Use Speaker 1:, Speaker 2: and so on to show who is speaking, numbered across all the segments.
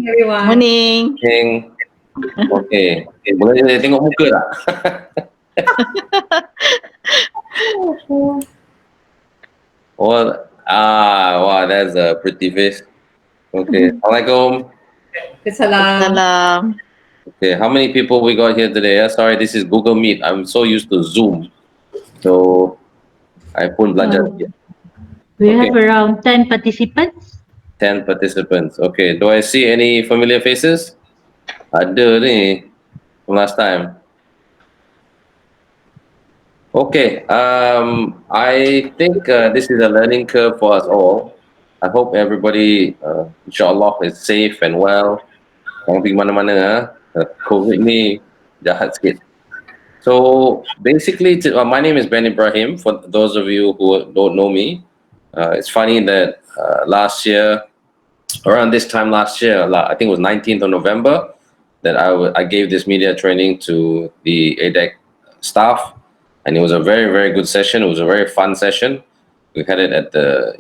Speaker 1: everyone.
Speaker 2: Morning.
Speaker 3: Okay. Boleh tengok muka tak? Wow, that's a pretty face. Okay. Assalamualaikum.
Speaker 1: Salam.
Speaker 2: Salam.
Speaker 3: Okay, how many people we got here today? Sorry, this is Google Meet. I'm so used to Zoom. So, I pun belajar sikit.
Speaker 4: We
Speaker 3: Okay.
Speaker 4: have around 10 participants.
Speaker 3: 10 participants. Okay, do I see any familiar faces? Ada ni from last time. Okay, I think this is a learning curve for us all. I hope everybody, insyaAllah, is safe and well. Jangan pergi mana-mana, COVID ni jahat sikit. So basically, my name is Ben Ibrahim. For those of you who don't know me, it's funny that last year, around this time last year, I think it was 19th of November, that I gave this media training to the ADEC staff, and it was a very, very good session. It was a very fun session. We had it at the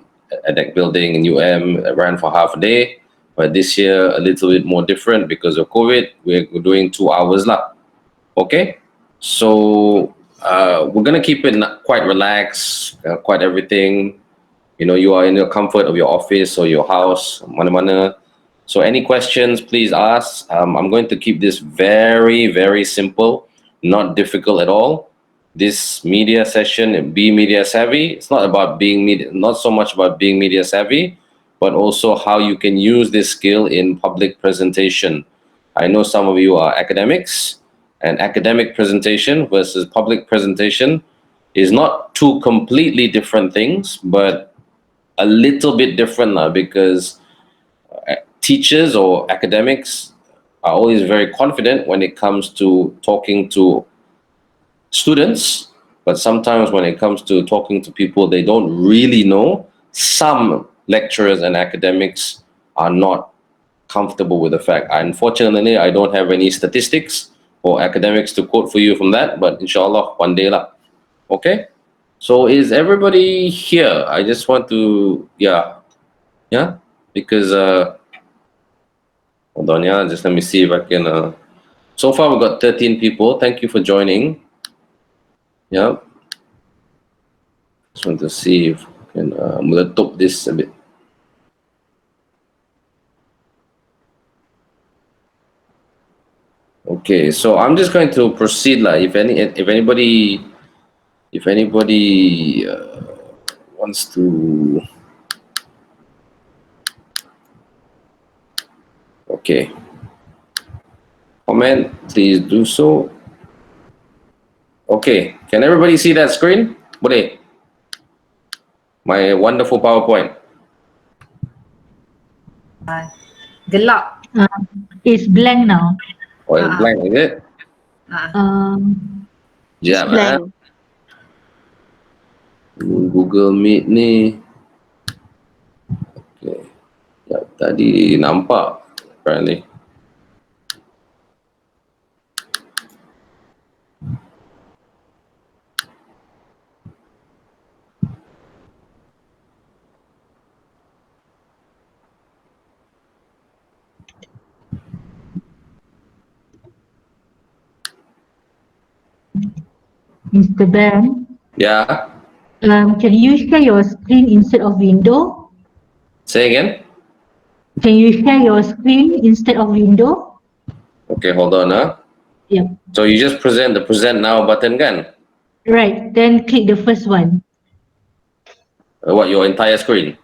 Speaker 3: ADEC building in UM. It ran for half a day, but this year a little bit more different because of COVID. We're doing 2 hours lah. Okay, so we're gonna keep it quite relaxed, quite everything. You know, you are in the comfort of your office or your house, mana-mana. So any questions, please ask. I'm going to keep this very, very simple, not difficult at all. This media session, be media savvy. It's not about being not so much about being media savvy, but also how you can use this skill in public presentation. I know some of you are academics, and academic presentation versus public presentation is not two completely different things, but a little bit different now, because teachers or academics are always very confident when it comes to talking to students, but sometimes when it comes to talking to people they don't really know, some lecturers and academics are not comfortable with the fact. Unfortunately, I don't have any statistics or academics to quote for you from that, but inshallah, one day lah. Okay? So is everybody here? I just want to, yeah, because, hold on, yeah, just let me see if I can, so far we've got 13 people. Thank you for joining. Yeah. Just want to see if I can meletup this a bit. Okay, so I'm just going to proceed lah. If anybody wants to, okay, comment, please do so. Okay, can everybody see that screen? Boleh? My wonderful PowerPoint.
Speaker 1: Gelap.
Speaker 4: It's blank now.
Speaker 3: Oh, it's blank, is it?
Speaker 2: It's blank.
Speaker 3: Google Meet ni. Okay. Ya, tadi nampak apparently.
Speaker 4: Mr. Ben,
Speaker 3: Yeah.
Speaker 4: can you share your screen instead of window?
Speaker 3: Say again.
Speaker 4: Can you share your screen instead of window?
Speaker 3: Okay, hold on.
Speaker 4: Yep.
Speaker 3: So you just present the present now button kan?
Speaker 4: Right. Then click the first one.
Speaker 3: What, your entire screen?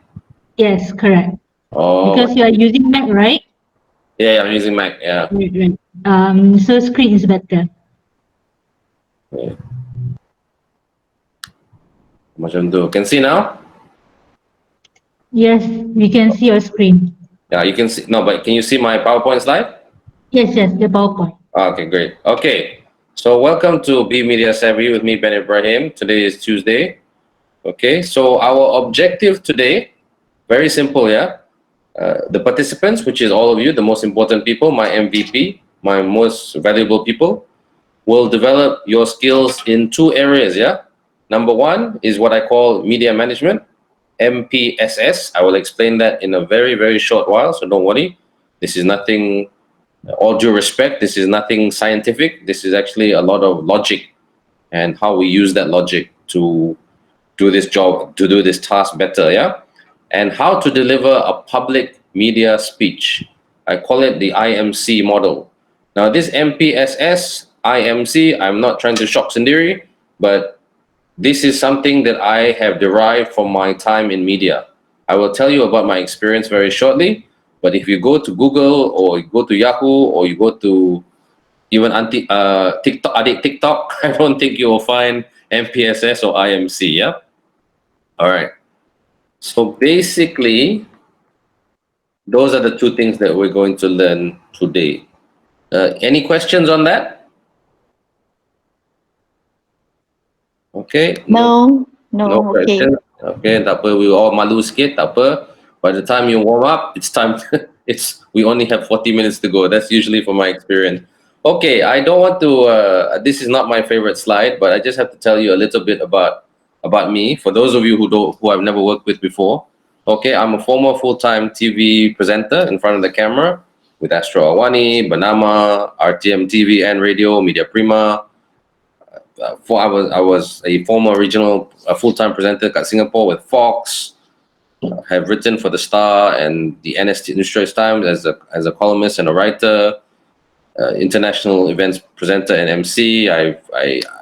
Speaker 4: Yes, correct.
Speaker 3: Oh.
Speaker 4: Because you are using Mac, right?
Speaker 3: Yeah, I'm using Mac. Yeah.
Speaker 4: Right. So screen is better.
Speaker 3: Okay. Macam tu. Can see now?
Speaker 4: Yes, we can see your screen.
Speaker 3: Yeah, you can see. No, but can you see my PowerPoint slide?
Speaker 4: Yes, the PowerPoint.
Speaker 3: Okay, great. Okay, so welcome to Be Media Savvy with me, Ben Ibrahim. Today is Tuesday. Okay, so our objective today, very simple, yeah? The participants, which is all of you, the most important people, my MVP, my most valuable people, will develop your skills in 2 areas, yeah? Number 1 is what I call media management, MPSS. I will explain that in a very, very short while, so don't worry. This is nothing, all due respect, this is nothing scientific. This is actually a lot of logic and how we use that logic to do this job, to do this task better, yeah? And how to deliver a public media speech. I call it the IMC model. Now, this MPSS, IMC, I'm not trying to shock Sendiri, but this is something that I have derived from my time in media. I will tell you about my experience very shortly, but if you go to Google or you go to Yahoo or you go to even TikTok, adik TikTok, I don't think you will find MPSS or IMC, yeah? All right. So basically, those are the two things that we're going to learn today. Any questions on that? Okay.
Speaker 2: No,
Speaker 3: No
Speaker 2: okay.
Speaker 3: question. Okay, tak apa. We all malu sikit, tak apa. By the time you warm up, it's time. We only have 40 minutes to go. That's usually from my experience. Okay, I don't want to. This is not my favorite slide, but I just have to tell you a little bit about me. For those of you who I've never worked with before. Okay, I'm a former full-time TV presenter in front of the camera with Astro Awani, Banama, RTM TV and radio, Media Prima. I was a former regional full-time presenter at Singapore with Fox. Have written for the Star and the NST New Straits Times as a columnist and a writer. International events presenter and MC. I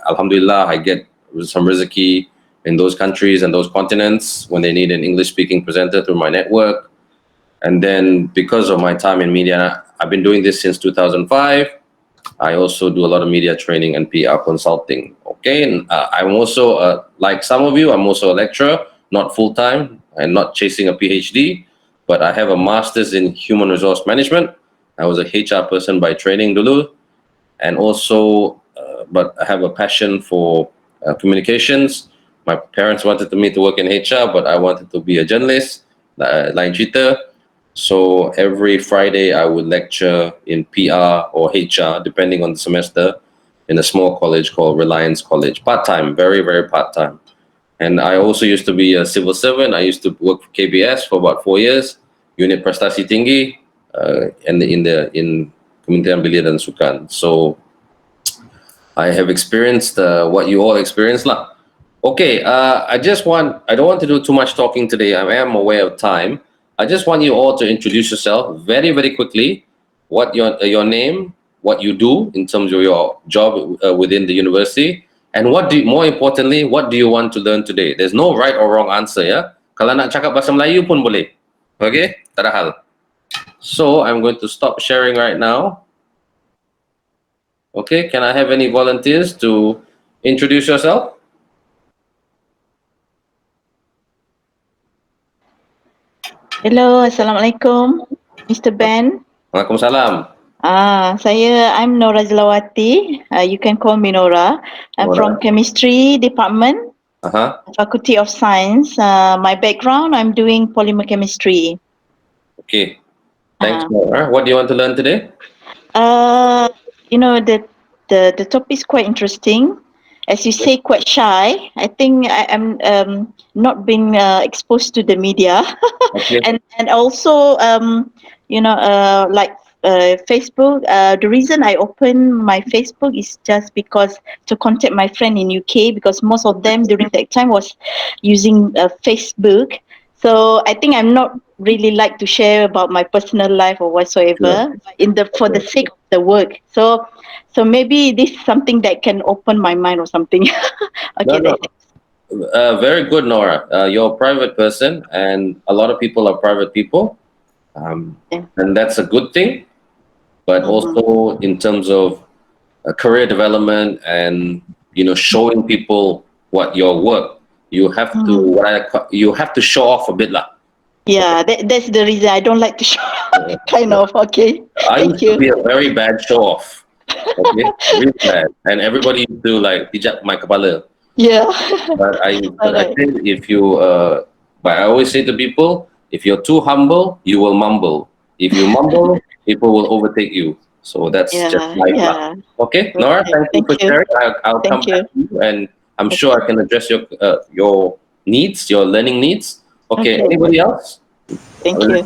Speaker 3: Alhamdulillah, I get some rizki in those countries and those continents when they need an English-speaking presenter through my network. And then because of my time in media, I've been doing this since 2005. I also do a lot of media training and PR consulting. Okay, and I'm also like some of you, I'm also a lecturer, not full-time and not chasing a PhD, but I have a master's in human resource management. I was a HR person by training dulu, and also, but I have a passion for communications. My parents wanted me to work in HR, but I wanted to be a journalist, lain cerita. So every Friday I would lecture in PR or HR, depending on the semester, in a small college called Reliance College. Part-time, very, very part-time. And I also used to be a civil servant. I used to work for KBS for about 4 years, unit prestasi tinggi, and in Kementerian Belia dan Sukan. So I have experienced what you all experienced lah. Okay, I don't want to do too much talking today. I am aware of time. I just want you all to introduce yourself very, very quickly. What your name, what you do in terms of your job within the university, and more importantly, what do you want to learn today? There's no right or wrong answer, ya. Kalau nak cakap bahasa Melayu pun boleh. Okay, tak ada hal. So I'm going to stop sharing right now. Okay, can I have any volunteers to introduce yourself?
Speaker 2: Hello, Assalamualaikum, Mr. Ben.
Speaker 3: Waalaikumsalam.
Speaker 2: I'm Nora Zilawati. You can call me Nora. I'm
Speaker 3: Nora.
Speaker 2: from Chemistry Department, Faculty of Science. My background, I'm doing polymer chemistry.
Speaker 3: Okay. Thanks, Nora. What do you want to learn today?
Speaker 2: The topic is quite interesting. As you say, quite shy. I think I am not being exposed to the media,
Speaker 3: Okay.
Speaker 2: and also like Facebook. The reason I opened my Facebook is just because to contact my friend in UK, because most of them during that time was using Facebook. So I think I'm not really like to share about my personal life or whatsoever for the sake of the work. So maybe this is something that can open my mind or something. Okay.
Speaker 3: No. Very good, Nora. You're a private person, and a lot of people are private people, and that's a good thing. But also in terms of career development and showing people what your work, you have to show off a bit lah.
Speaker 2: Yeah, that's the reason I don't like to show. Kind of. Okay.
Speaker 3: I
Speaker 2: Thank
Speaker 3: used
Speaker 2: you.
Speaker 3: to be a very bad show off. Okay, really bad, and everybody used to like hijab my kepala.
Speaker 2: Yeah.
Speaker 3: But I
Speaker 2: Alright.
Speaker 3: think but I always say to people, if you're too humble, you will mumble. If you mumble, people will overtake you. So that's just life.
Speaker 2: Yeah.
Speaker 3: Okay, Nora, thank you for sharing. I'll come back to you, and I'm sure I can address your needs, your learning needs. Okay,
Speaker 2: Okay.
Speaker 3: anybody else?
Speaker 2: Thank you.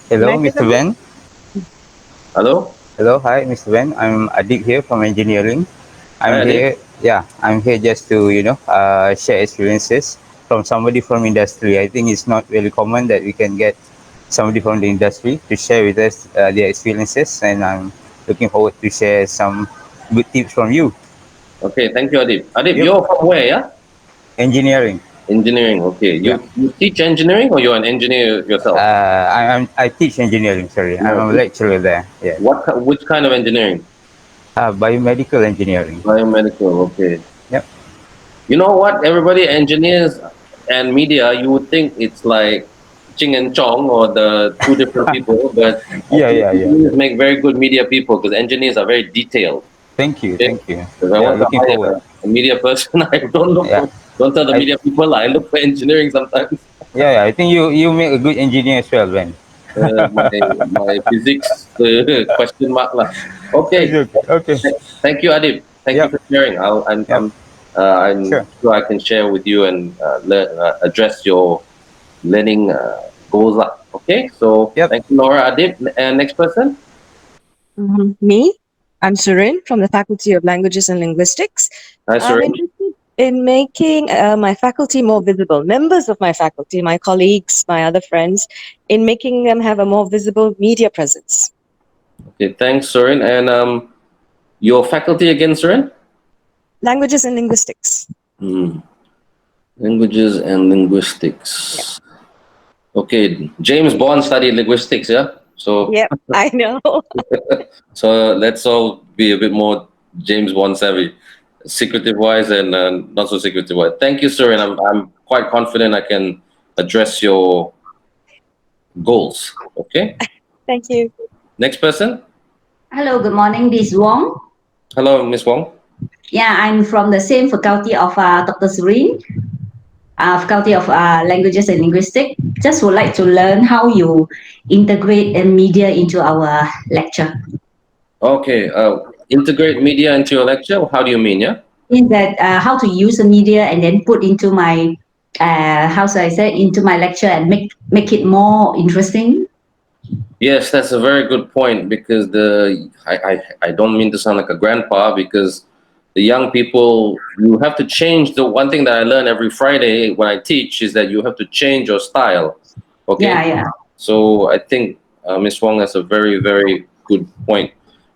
Speaker 5: Hello, Mr. Ben.
Speaker 3: Hello?
Speaker 5: Hello, hi, Mr. Ben. I'm Adik here from engineering.
Speaker 3: Hi, Adib.
Speaker 5: I'm here just to, share experiences from somebody from industry. I think it's not really common that we can get somebody from the industry to share with us their experiences, and I'm looking forward to share some good tips from you.
Speaker 3: Okay, thank you, Adib. Adib,
Speaker 5: Yep,
Speaker 3: you're from where, yeah?
Speaker 5: engineering.
Speaker 3: Engineering, okay.
Speaker 5: Yeah,
Speaker 3: You teach engineering or you're an engineer yourself?
Speaker 5: I teach engineering. Sorry, I'm
Speaker 3: No.
Speaker 5: a lecturer there. Yeah,
Speaker 3: Which kind of engineering?
Speaker 5: biomedical engineering.
Speaker 3: Biomedical, okay.
Speaker 5: Yep.
Speaker 3: You know what? Everybody, engineers and media, you would think it's like Ching and Chong or the two different people, but I
Speaker 5: Yeah,
Speaker 3: think
Speaker 5: yeah, yeah.
Speaker 3: engineers make very good media people because engineers are very detailed.
Speaker 5: Thank you,
Speaker 3: Okay?
Speaker 5: thank you.
Speaker 3: If I
Speaker 5: Yeah,
Speaker 3: want to
Speaker 5: looking forward.
Speaker 3: hire a media person, I
Speaker 5: Yeah,
Speaker 3: don't tell the
Speaker 5: I
Speaker 3: media people, I look for engineering sometimes.
Speaker 5: yeah, I think you make a good engineer as well, Ben.
Speaker 3: My physics question mark lah.
Speaker 5: It's
Speaker 3: Okay,
Speaker 5: okay. Okay.
Speaker 3: thank you, Adib. Thank you
Speaker 5: Yep.
Speaker 3: for sharing.
Speaker 5: Yep.
Speaker 3: I'm
Speaker 5: Sure.
Speaker 3: sure I can share with you and address your learning goals lah. Okay, so
Speaker 5: Yep.
Speaker 3: thank you, Laura. Adib, and next person.
Speaker 6: Me, I'm Surin from the Faculty of Languages and Linguistics.
Speaker 3: Hi,
Speaker 6: I'm
Speaker 3: Suresh.
Speaker 6: interested in making my faculty more visible, members of my faculty, my colleagues, my other friends, in making them have a more visible media presence.
Speaker 3: Okay, thanks, Surin. And your faculty again, Surin?
Speaker 6: Languages and Linguistics.
Speaker 3: Languages and linguistics. Okay, James Bond studied linguistics, yeah. So
Speaker 6: Yep, I know.
Speaker 3: So let's all be a bit more James Bond savvy, secretive wise and not so secretive wise. Thank you, sir, and I'm quite confident I can address your goals. Okay.
Speaker 6: Thank you.
Speaker 3: Next person.
Speaker 7: Hello, good morning. This is Wong.
Speaker 3: Hello, Miss Wong.
Speaker 7: Yeah, I'm from the same faculty of Dr. Surin, Faculty of Languages and Linguistics. Just would like to learn how you integrate media into our lecture.
Speaker 3: Okay. Integrate media into your lecture. How do you mean? Yeah.
Speaker 7: In that, how to use the media and then put into my, how should I say, into my lecture and make it more interesting.
Speaker 3: Yes, that's a very good point because I don't mean to sound like a grandpa because the young people, you have to change. The one thing that I learn every Friday when I teach is that you have to change your style. Okay.
Speaker 7: Yeah.
Speaker 3: So I think Ms. Wong has a very, very good point,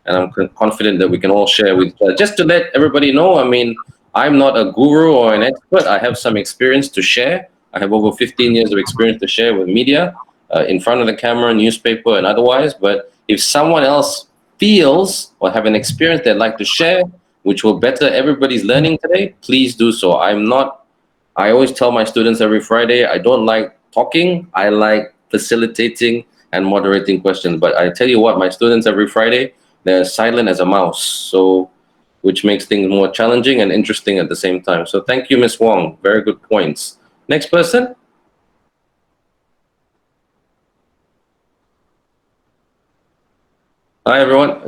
Speaker 3: and I'm confident that we can all share with each other. Just to let everybody know, I mean, I'm not a guru or an expert. I have some experience to share. I have over 15 years of experience to share with media, in front of the camera, newspaper, and otherwise. But if someone else feels or have an experience they'd like to share, which will better everybody's learning today, please do so. I always tell my students every Friday, I don't like talking, I like facilitating and moderating questions. But I tell you what, my students every Friday, they're silent as a mouse. So, which makes things more challenging and interesting at the same time. So thank you, Ms. Wong. Very good points. Next person. Hi, everyone.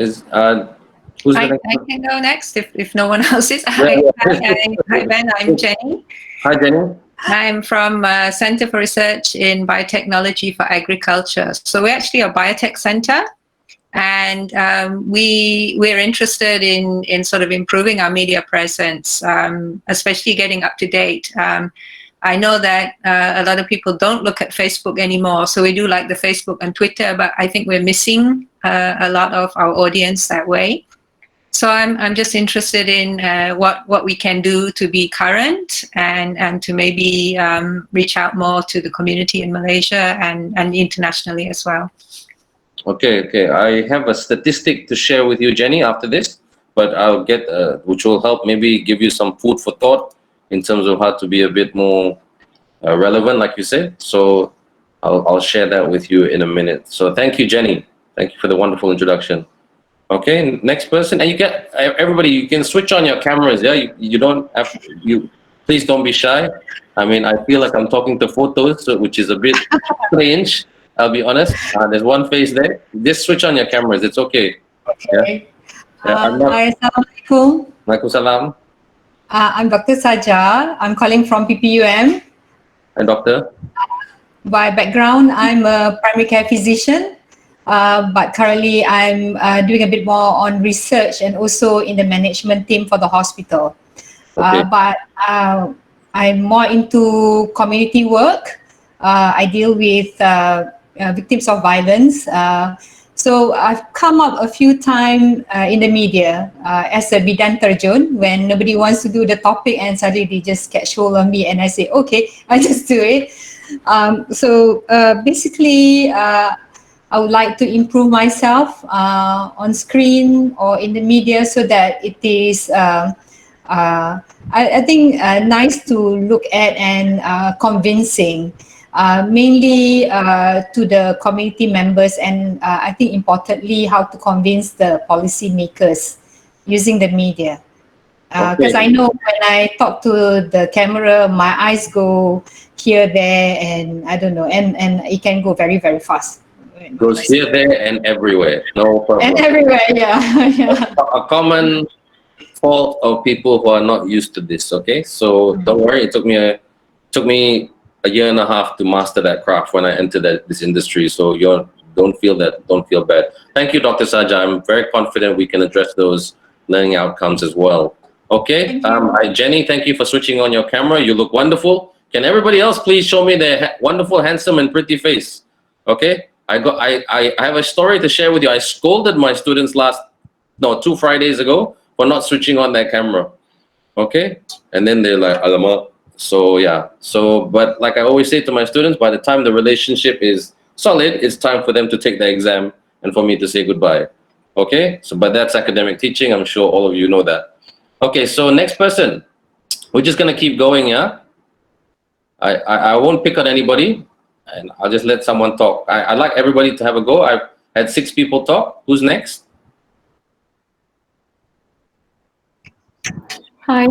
Speaker 3: Who's the next?
Speaker 1: I can go next if no one else is.
Speaker 3: Yeah.
Speaker 1: Hi, Ben. I'm Jenny.
Speaker 3: Hi, Jenny.
Speaker 1: I'm from Center for Research in Biotechnology for Agriculture. So we're actually a biotech center, and we're interested in sort of improving our media presence, especially getting up to date. I know that a lot of people don't look at Facebook anymore, so we do like the Facebook and Twitter, but I think we're missing a lot of our audience that way. So I'm just interested in what we can do to be current and to maybe reach out more to the community in Malaysia and internationally as well.
Speaker 3: Okay. I have a statistic to share with you, Jenny, after this, but I'll get which will help maybe give you some food for thought in terms of how to be a bit more relevant, like you said. So I'll share that with you in a minute. So thank you, Jenny. Thank you for the wonderful introduction. Okay, next person, and you get everybody. You can switch on your cameras. Yeah, you don't have you. Please don't be shy. I mean, I feel like I'm talking to photos, which is a bit strange. I'll be honest. There's one face there. Just switch on your cameras. It's okay.
Speaker 1: Okay.
Speaker 3: I'm not.
Speaker 1: Hi, Assalamualaikum.
Speaker 3: Waalaikumsalam.
Speaker 1: I'm Dr. Saja. I'm calling from PPUM.
Speaker 3: And doctor.
Speaker 1: By background, I'm a primary care physician.
Speaker 8: but currently I'm doing a bit more on research and also in the management team for the hospital.
Speaker 3: Okay.
Speaker 8: But I'm more into community work. I deal with victims of violence. So I've come up a few times in the media as a bidan terjun when nobody wants to do the topic and suddenly they just catch hold of me and I say, okay, I just do it. So basically, I would like to improve myself on screen or in the media so that it is, I think, nice to look at and convincing. Mainly to the community members and I think importantly how to convince the policymakers using the media. Because I know when I talk to the camera, my eyes go here, there, and I don't know, and it can go very, very fast.
Speaker 3: Goes here, there, and everywhere. No problem.
Speaker 8: And everywhere, yeah. Yeah.
Speaker 3: A common fault of people who are not used to this. Okay, so don't worry. It took me a year and a half to master that craft when I entered this industry. So don't feel bad. Thank you, Dr. Saja. I'm very confident we can address those learning outcomes as well. Okay, Jenny, thank you for switching on your camera. You look wonderful. Can everybody else please show me their wonderful, handsome, and pretty face? Okay, I have a story to share with you. I scolded my students 2 Fridays ago for not switching on their camera. Okay, and then they're like, alamak. So yeah, but like I always say to my students, by the time the relationship is solid, it's time for them to take the exam and for me to say goodbye. Okay, but that's academic teaching. I'm sure all of you know that. Okay, so next person. We're just gonna keep going, yeah? I won't pick on anybody and I'll just let someone talk. I'd like everybody to have a go. I've had 6 people talk. Who's next?
Speaker 9: Hi,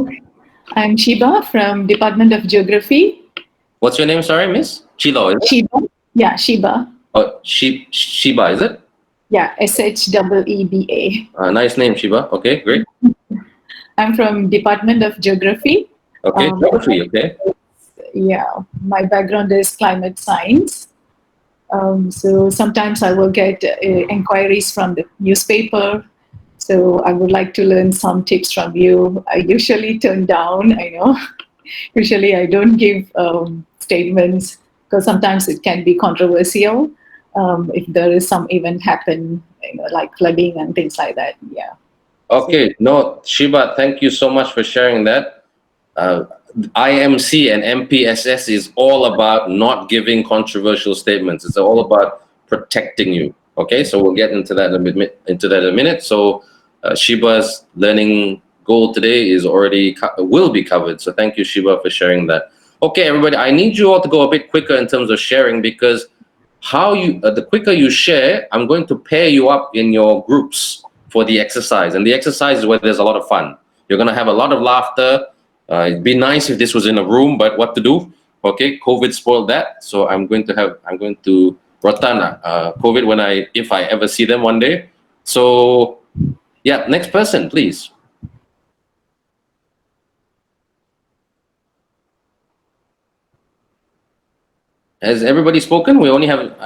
Speaker 9: I'm Shiba from Department of Geography.
Speaker 3: What's your name? Sorry, Miss Chilo. Is it?
Speaker 9: Shiba. Yeah, Shiba.
Speaker 3: Oh, Shiba, is it?
Speaker 9: Yeah, SHEEBA.
Speaker 3: Nice name, Shiba. Okay, great.
Speaker 9: I'm from Department of Geography.
Speaker 3: Okay, geography. Okay.
Speaker 9: Yeah, my background is climate science. So sometimes I will get inquiries from the newspaper. So I would like to learn some tips from you. I usually turn down, I know. Usually I don't give statements because sometimes it can be controversial if there is some event happen, like flooding and things like that. Yeah.
Speaker 3: Okay, no, Shiba, thank you so much for sharing that. IMC and MPSS is all about not giving controversial statements. It's all about protecting you. Okay, so we'll get into that in a minute. So Shiba's learning goal today will be covered. So thank you, Shiba, for sharing that. Okay, everybody, I need you all to go a bit quicker in terms of sharing because the quicker you share, I'm going to pair you up in your groups for the exercise. And the exercise is where there's a lot of fun. You're going to have a lot of laughter. It'd be nice if this was in a room, but what to do? Okay, COVID spoiled that. So I'm going to rotan COVID if I ever see them one day. So yeah, next person, please. Has everybody spoken? We only have,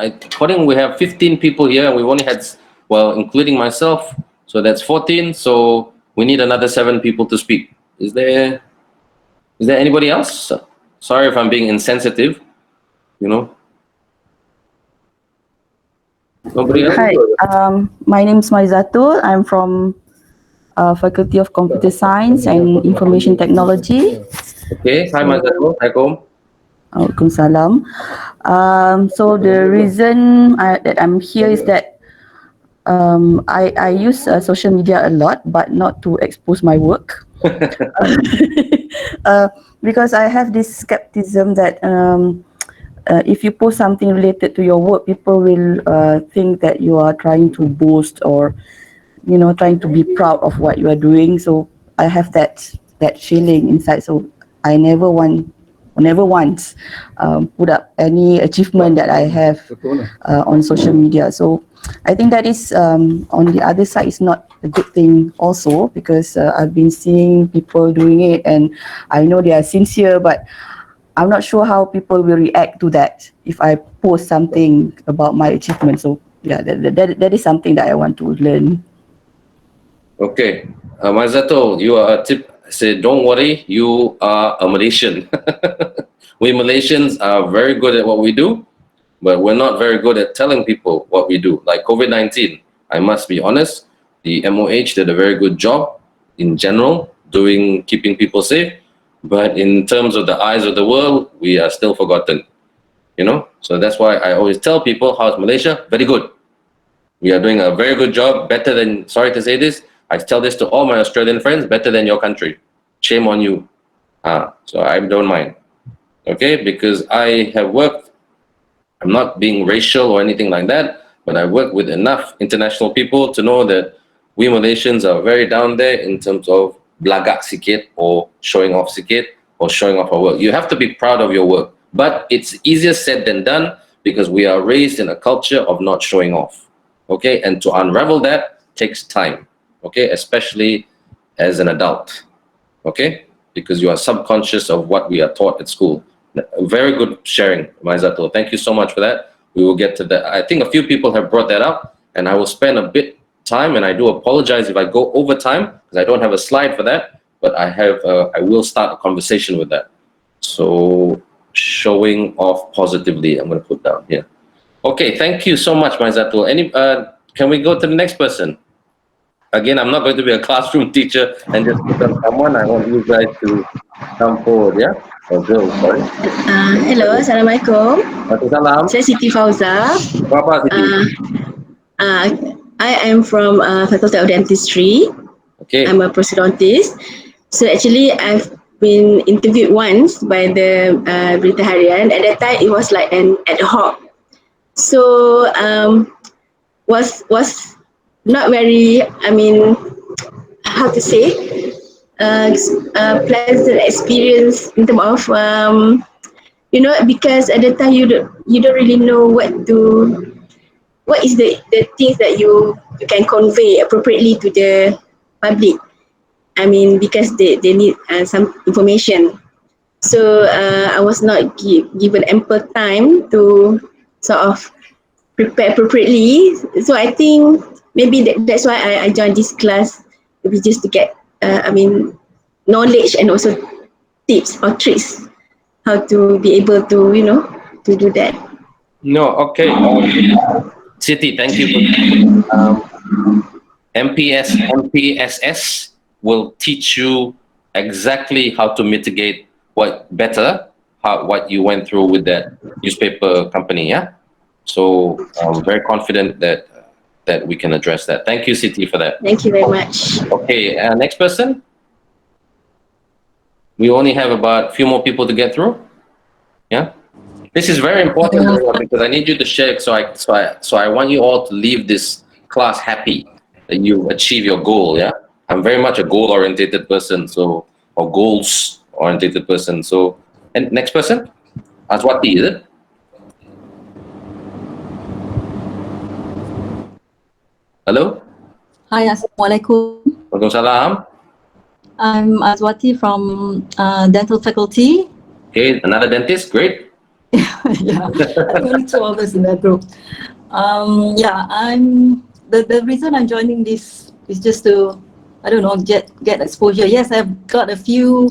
Speaker 3: we have 15 people here and we've only had, well, including myself, so that's 14. So we need another 7 people to speak. Is there anybody else? Sorry if I'm being insensitive, Nobody else?
Speaker 10: Hi, my name is Marizatul. I'm from Faculty of Computer Science and Information Technology.
Speaker 3: Okay, hi Marizatul. Assalamualaikum.
Speaker 10: Waalaikumsalam. So the reason that I'm here is that I use social media a lot, but not to expose my work. Because I have this skepticism that if you post something related to your work, people will think that you are trying to boast or, trying to be proud of what you are doing. So I have that feeling inside. So I never once put up any achievement that I have on social media. So I think that is on the other side is not a good thing also because I've been seeing people doing it and I know they are sincere, but I'm not sure how people will react to that if I post something about my achievement. So yeah, that is something that I want to learn.
Speaker 3: Okay. Mazato, you are a tip. Say, don't worry, you are a Malaysian. We Malaysians are very good at what we do, but we're not very good at telling people what we do. Like COVID-19, I must be honest, the MOH did a very good job in general, keeping people safe. But in terms of the eyes of the world, we are still forgotten. So that's why I always tell people, how's Malaysia? Very good. We are doing a very good job, better than, sorry to say this, I tell this to all my Australian friends, better than your country. Shame on you. So I don't mind. Okay, because I have worked, I'm not being racial or anything like that, but I work with enough international people to know that we Malaysians are very down there in terms of blagak sikit or showing off sikit or showing off our work. You have to be proud of your work, but it's easier said than done because we are raised in a culture of not showing off. Okay, and to unravel that takes time. Okay, especially as an adult. Okay, because you are subconscious of what we are taught at school. Very good sharing, Maizato. Thank you so much for that. We will get to that. I think a few people have brought that up, and I will spend a bit time, and I do apologize if I go over time because I don't have a slide for that, but I will start a conversation with that. So showing off positively, I'm going to put down here. Okay, thank you so much, Maizatul. Can we go to the next person? Again, I'm not going to be a classroom teacher and just put on someone. I want you guys to come forward, yeah? Or girls, sorry.
Speaker 11: Hello, Assalamualaikum.
Speaker 3: Waalaikumsalam.
Speaker 11: Saya Siti Fauza.
Speaker 3: Apa, Siti?
Speaker 11: I am from Faculty of Dentistry.
Speaker 3: Okay.
Speaker 11: I'm a prosthodontist. So actually, I've been interviewed once by the Berita Harian. At that time, it was like an ad hoc. So was not very, how to say, pleasant experience in terms of because at the time you don't really know what is the things that you can convey appropriately to the public. Because they need some information. So I was not given ample time to sort of prepare appropriately. So I think maybe that's why I joined this class, maybe just to get knowledge and also tips or tricks how to be able to to do that.
Speaker 3: No, okay. Siti, thank you for MPSS will teach you exactly how to mitigate what you went through with that newspaper company, yeah? So I'm very confident that we can address that. Thank you, Siti, for that.
Speaker 11: Thank you very much.
Speaker 3: Okay, next person. We only have about a few more people to get through. Yeah? This is very important because I need you to share. So I want you all to leave this class happy that you achieve your goal. Yeah, I'm very much a goal-oriented person, or goals-oriented person. So, and next person, Aswati, is it? Hello.
Speaker 12: Hi, Assalamualaikum.
Speaker 3: Waalaikumsalam.
Speaker 12: I'm Azwati from dental faculty.
Speaker 3: Okay, another dentist, great.
Speaker 12: Yeah, only two of us in that group. I'm the reason I'm joining this is just to, I don't know, get exposure. Yes, I've got a few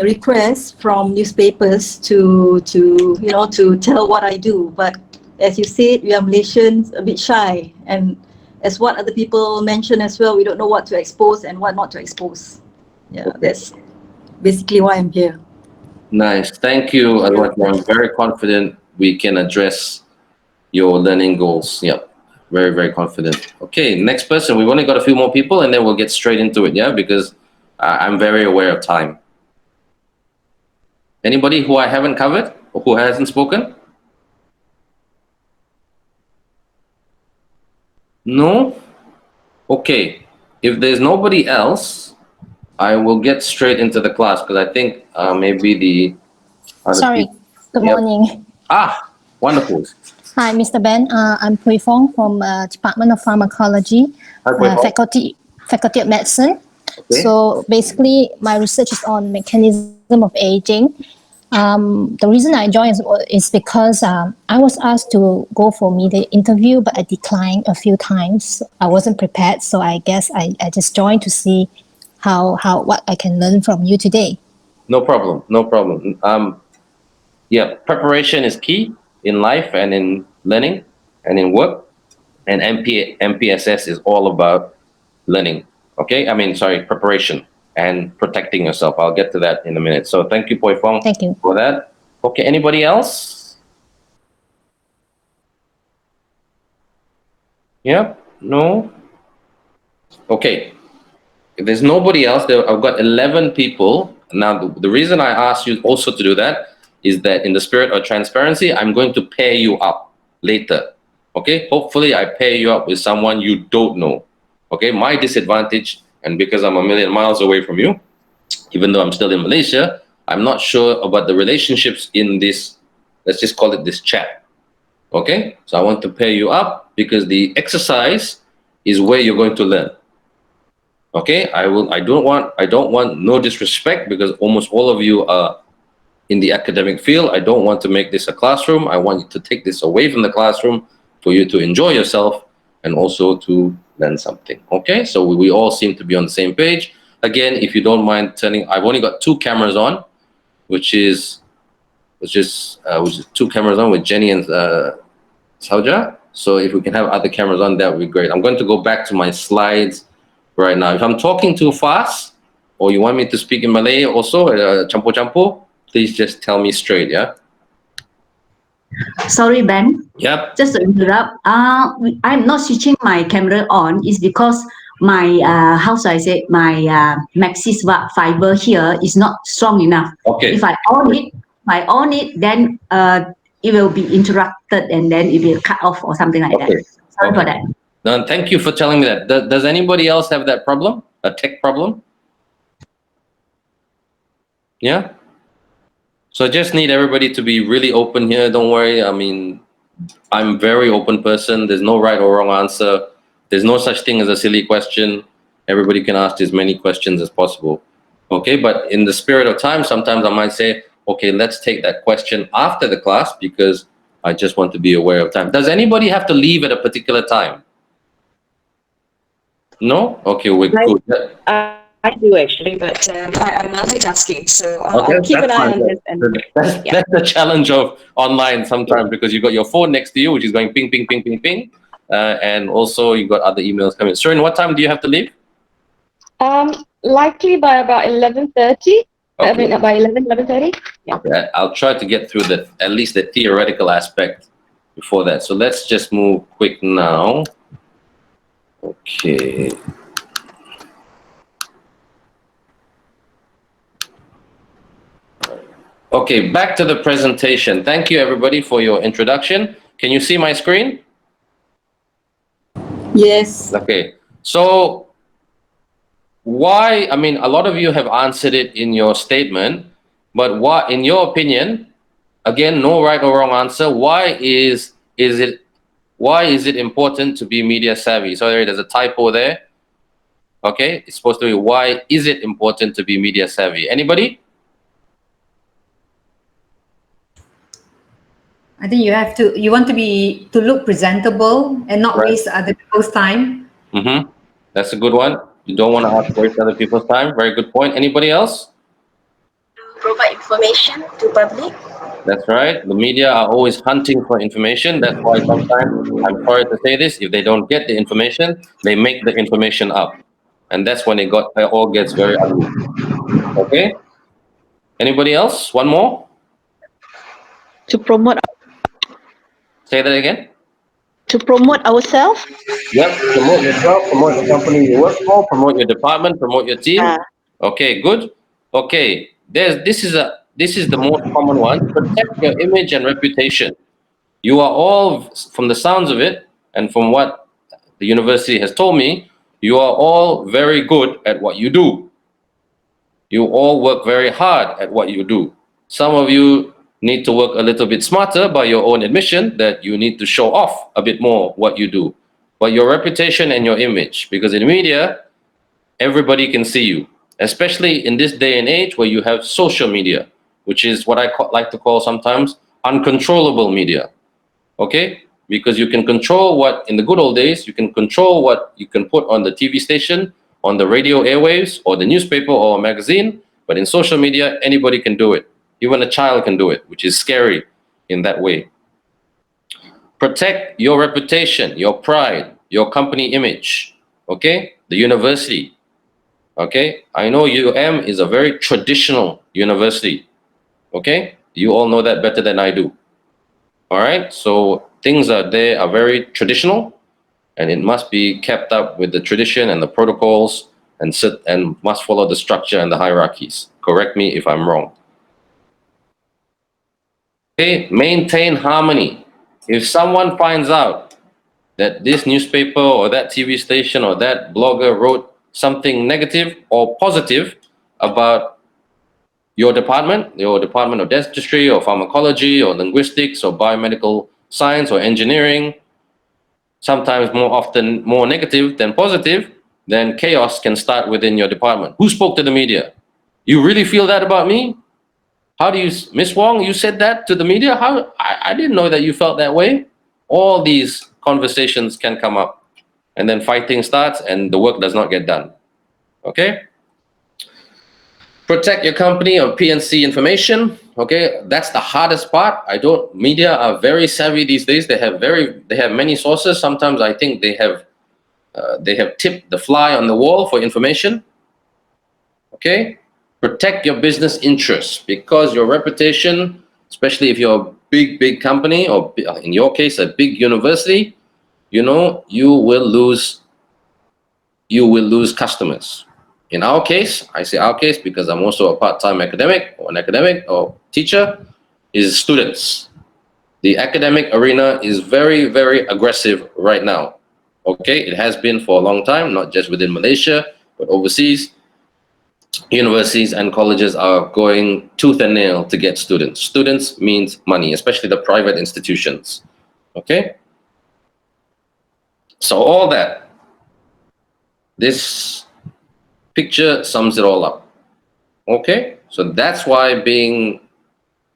Speaker 12: requests from newspapers to tell what I do. But as you said, we are Malaysians, a bit shy, and as what other people mentioned as well, we don't know what to expose and what not to expose. Yeah, that's basically why I'm here.
Speaker 3: Nice. Thank you, Adwati. I'm very confident we can address your learning goals. Yep. Very, very confident. Okay, next person. We've only got a few more people and then we'll get straight into it, yeah? Because I'm very aware of time. Anybody who I haven't covered or who hasn't spoken? No? Okay. If there's nobody else, I will get straight into the class because I think maybe the other
Speaker 13: Sorry,
Speaker 3: people.
Speaker 13: good morning.
Speaker 3: Wonderful.
Speaker 13: Hi, Mr. Ben. I'm Pui Fong from Department of Pharmacology, Faculty of Medicine.
Speaker 3: Okay.
Speaker 13: So basically, my research is on mechanism of aging. The reason I joined is because I was asked to go for media interview, but I declined a few times. I wasn't prepared, so I guess I just joined to see what I can learn from you today.
Speaker 3: No problem. No problem. Yeah, preparation is key in life and in learning and in work. And MPSS is all about learning. Okay, I mean, sorry, preparation and protecting yourself. I'll get to that in a minute. So thank you, Poi Fong,
Speaker 13: Thank you
Speaker 3: for that. Okay, anybody else? Yeah, no? Okay, if there's nobody else, I've got 11 people. Now, the reason I asked you also to do that is that in the spirit of transparency, I'm going to pair you up later. Okay, hopefully I pair you up with someone you don't know. Okay, my disadvantage, and because I'm a million miles away from you, even though I'm still in Malaysia, I'm not sure about the relationships in this, let's just call it this chat. Okay, so I want to pair you up because the exercise is where you're going to learn. Okay, I don't want no disrespect because almost all of you are in the academic field. I don't want to make this a classroom. I want you to take this away from the classroom for you to enjoy yourself and also to learn something. Okay, so we all seem to be on the same page. Again, if you don't mind turning, I've only got 2 cameras on, which is 2 cameras on with Jenny and Sauja. So if we can have other cameras on, that would be great. I'm going to go back to my slides right now. If I'm talking too fast, or you want me to speak in Malay also, campur-campur, please just tell me straight, yeah?
Speaker 7: Sorry, Ben.
Speaker 3: Yep.
Speaker 7: Just to interrupt. I'm not switching my camera on. It's because my how should I say, my Maxis fiber here is not strong enough.
Speaker 3: Okay.
Speaker 7: If I on it, then it will be interrupted and then it will cut off or something like that. Sorry for that.
Speaker 3: No, thank you for telling me that. Does anybody else have that problem? A tech problem? Yeah? So I just need everybody to be really open here. Don't worry. I mean, I'm a very open person. There's no right or wrong answer. There's no such thing as a silly question. Everybody can ask as many questions as possible. Okay, but in the spirit of time, sometimes I might say, okay, let's take that question after the class because I just want to be aware of time. Does anybody have to leave at a particular time? No? Okay, we're good.
Speaker 6: I do actually, but I'm multitasking, so
Speaker 3: Okay,
Speaker 6: I'll keep an
Speaker 3: that's
Speaker 6: eye
Speaker 3: fine
Speaker 6: on
Speaker 3: then.
Speaker 6: this. And
Speaker 3: That's the challenge of online sometimes because you got your phone next to you, which is going ping, ping, ping, ping, ping. And also you got other emails coming. Sharon, what time do you have to leave?
Speaker 6: likely by about 11:30. I
Speaker 3: Okay.
Speaker 6: mean, by 11:30. Yeah.
Speaker 3: Okay, I'll try to get through at least the theoretical aspect before that. So let's just move quick now. Okay. Okay, back to the presentation. Thank you everybody for your introduction. Can you see my screen?
Speaker 12: Yes.
Speaker 3: Okay, so why, I mean, a lot of you have answered it in your statement, but what, in your opinion, again, no right or wrong answer, why is it important to be media savvy? Sorry, there's a typo there. Okay, it's supposed to be, why is it important to be media savvy? Anybody?
Speaker 8: I think you want to look presentable and not
Speaker 3: Right.
Speaker 8: waste other people's time.
Speaker 3: Mm-hmm. That's a good one. You don't want to waste other people's time. Very good point. Anybody else?
Speaker 11: Provide information to public.
Speaker 3: That's right. The media are always hunting for information. That's why sometimes, I'm sorry to say this, if they don't get the information, they make the information up. And that's when it all gets very ugly. Okay? Anybody else? One more?
Speaker 2: To promote
Speaker 3: Say that again.
Speaker 2: ourselves.
Speaker 3: Yep. Promote yourself, promote the company you work for, promote your department, promote your team. Okay, good. Okay. This is the most common one. Protect your image and reputation. You are all, from the sounds of it, and from what the university has told me, you are all very good at what you do. You all work very hard at what you do. Some of you need to work a little bit smarter by your own admission that you need to show off a bit more what you do. But your reputation and your image, because in media, everybody can see you, especially in this day and age where you have social media. which is what I like to call sometimes uncontrollable media. Okay? Because you can control what, in the good old days, you can control what you can put on the TV station, on the radio airwaves, or the newspaper or a magazine, but in social media, anybody can do it. Even a child can do it, which is scary in that way. Protect your reputation, your pride, your company image, okay? The university, okay? I know UM is a very traditional university, okay? You all know that better than I do. All right, so things are there are very traditional, and it must be kept up with the tradition and the protocols, and must follow the structure and the hierarchies. Correct me if I'm wrong. Okay, maintain harmony. If someone finds out that this newspaper or that TV station or that blogger wrote something negative or positive about your department of dentistry or pharmacology or linguistics or biomedical science or engineering, sometimes more often more negative than positive, then chaos can start within your department. Who spoke to the media? You really feel that about me? How do you, Miss Wong, you said that to the media? How? I didn't know that you felt that way. All these conversations can come up, and then fighting starts and the work does not get done. Okay? Protect your company or PNC information. Okay, that's the hardest part. Media are very savvy these days. They have many sources. Sometimes I think they have tipped the fly on the wall for information. Okay, protect your business interests, because your reputation, especially if you're a big company, or in your case a big university, you will lose customers. In our case, I say our case because I'm also a part-time academic or teacher, is students. The academic arena is very, very aggressive right now. Okay, it has been for a long time, not just within Malaysia, but overseas. Universities and colleges are going tooth and nail to get students. Students means money, especially the private institutions. Okay? So all that, this picture sums it all up. Okay? So that's why being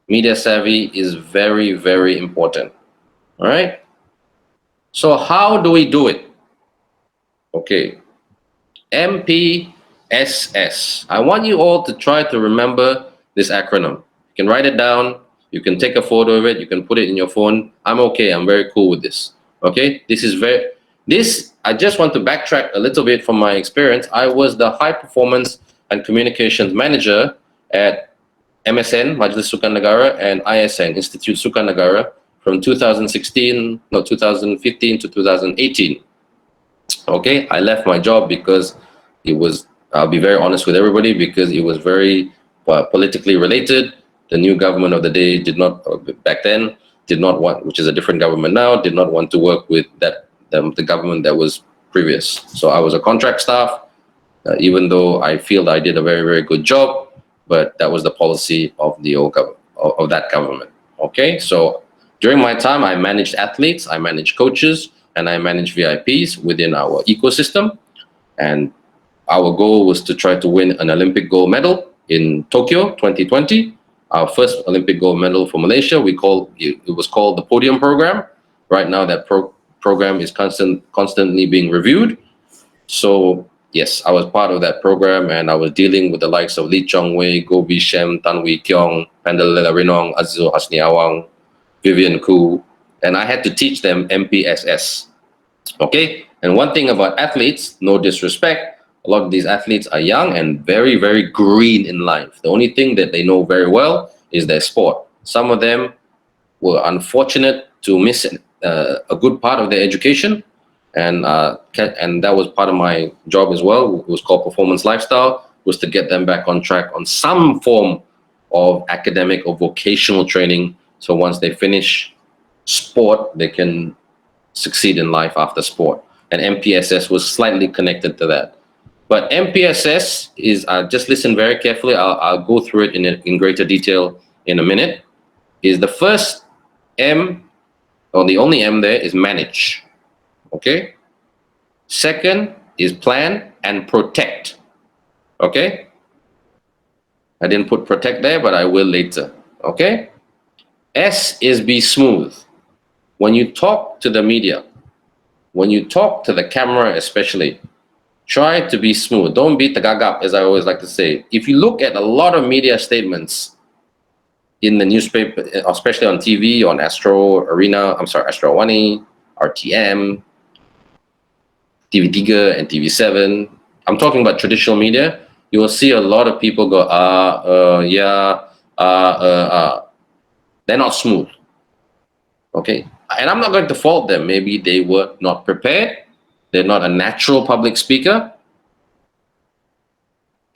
Speaker 3: media savvy is very, very important. All right? So how do we do it? Okay. MPSS. I want you all to try to remember this acronym. You can write it down. You can take a photo of it. You can put it in your phone. I'm okay. I'm very cool with this. Okay? I just want to backtrack a little bit from my experience. I was the high performance and communications manager at MSN, Majlis Sukan Negara, and ISN, Institute Sukan Negara, from 2015 to 2018. Okay, I left my job because I'll be very honest with everybody, because it was very politically related. The new government of the day back then did not want, which is a different government now, did not want to work with the government that was previous. So I was a contract staff, even though I feel I did a very, very good job, but that was the policy of the old of that government. Okay, so during my time, I managed athletes, I managed coaches, and I managed VIPs within our ecosystem. And our goal was to try to win an Olympic gold medal in Tokyo 2020. Our first Olympic gold medal for Malaysia. It was called the Podium Program. Right now, that program is constantly being reviewed. So yes, I was part of that program, and I was dealing with the likes of Lee Chong Wei, Goh Bee Shem, Tan Wee Kiong, Pandalela Rinong, Azizul Hasni Awang, Vivian Khoo, and I had to teach them MPSS. Okay, and one thing about athletes, no disrespect, a lot of these athletes are young and very, very green in life. The only thing that they know very well is their sport. Some of them were unfortunate to miss a good part of their education, and that was part of my job as well. It was called Performance Lifestyle, was to get them back on track on some form of academic or vocational training, so once they finish sport, they can succeed in life after sport. And MPSS was slightly connected to that. But MPSS is, just listen very carefully, I'll go through it in greater detail in a minute, is the first M, or the only M there, is manage. Okay? Second is plan and protect. Okay? I didn't put protect there, but I will later. Okay? S is be smooth. When you talk to the media, when you talk to the camera especially, try to be smooth. Don't be tagagap, as I always like to say. If you look at a lot of media statements in the newspaper, especially on TV, on Astro Wani, RTM, TV3 and TV7, I'm talking about traditional media, you will see a lot of people go, yeah, they're not smooth. Okay? And I'm not going to fault them. Maybe they were not prepared. They're not a natural public speaker.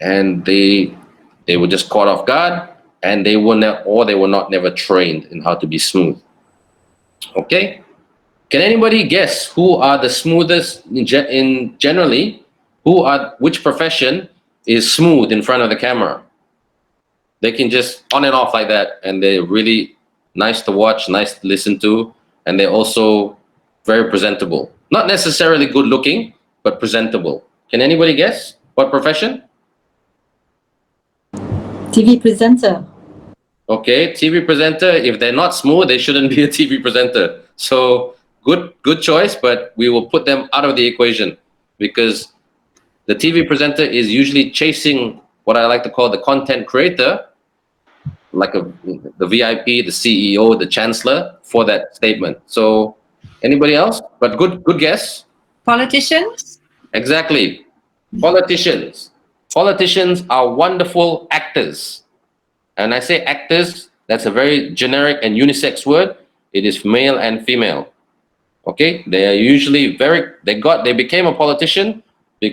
Speaker 3: And they were just caught off guard, and they were not never trained in how to be smooth. Okay? Can anybody guess who are the smoothest in generally? Which profession is smooth in front of the camera? They can just on and off like that, and they're really nice to watch, nice to listen to, and they're also very presentable. Not necessarily good looking, but presentable. Can anybody guess what profession?
Speaker 12: TV presenter.
Speaker 3: Okay, TV presenter. If they're not smooth, they shouldn't be a TV presenter. So good choice, but we will put them out of the equation because the TV presenter is usually chasing what I like to call the content creator, like the VIP, the CEO, the chancellor for that statement. So anybody else? But good guess.
Speaker 1: Politicians?
Speaker 3: Exactly. Politicians. Politicians are wonderful actors. And I say actors, that's a very generic and unisex word. It is male and female. Okay? They are usually they became a politician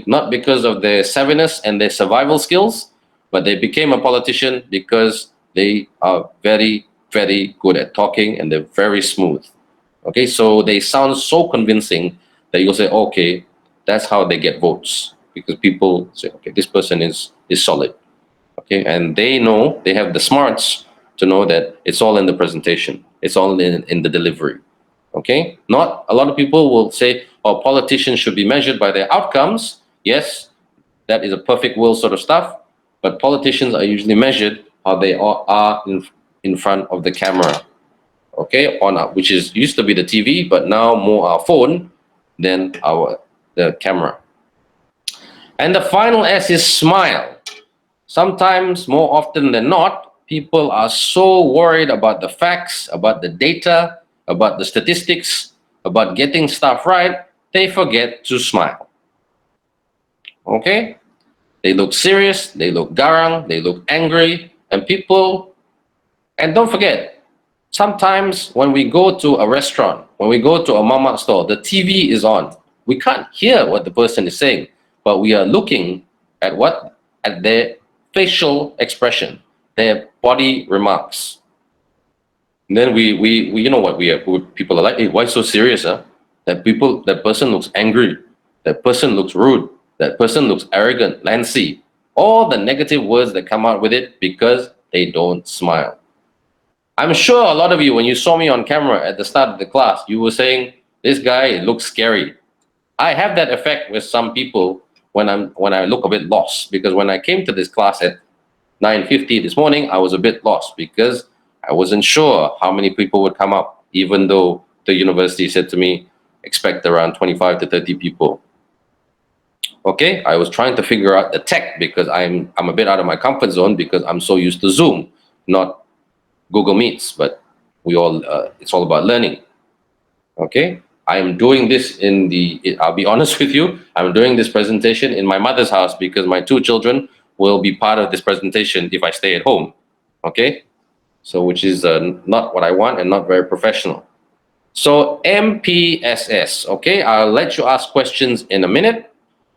Speaker 3: not because of their savviness and their survival skills, but they became a politician because they are very, very good at talking and they're very smooth. Okay? So they sound so convincing that you'll say, okay, that's how they get votes. Because people say, okay, this person is solid. Okay, and they have the smarts to know that it's all in the presentation. It's all in the delivery. Okay, not a lot of people will say, oh, politicians should be measured by their outcomes. Yes, that is a perfect world sort of stuff, but politicians are usually measured how they are in front of the camera. Okay, which used to be the TV, but now more our phone than the camera. And the final S is smile. Sometimes, more often than not, people are so worried about the facts, about the data, about the statistics, about getting stuff right, they forget to smile. Okay? They look serious, they look garang, they look angry, and don't forget, sometimes when we go to a restaurant, when we go to a mama store, the TV is on. We can't hear what the person is saying, but we are looking at their facial expression, their body remarks. And then we you know what people are like, hey, why so serious, huh? That person looks angry, that person looks rude, that person looks arrogant, lancy, all the negative words that come out with it because they don't smile. I'm sure a lot of you, when you saw me on camera at the start of the class, you were saying, this guy looks scary. I have that effect with some people when I look a bit lost, because when I came to this class at 9:50 this morning, I was a bit lost because I wasn't sure how many people would come up, even though the university said to me, expect around 25 to 30 people. Okay, I was trying to figure out the tech because I'm a bit out of my comfort zone because I'm so used to Zoom, not Google Meets, but it's all about learning. Okay, I'm doing this I'll be honest with you, I'm doing this presentation in my mother's house because my 2 children will be part of this presentation if I stay at home. Okay, so which is not what I want and not very professional. So MPSS, okay, I'll let you ask questions in a minute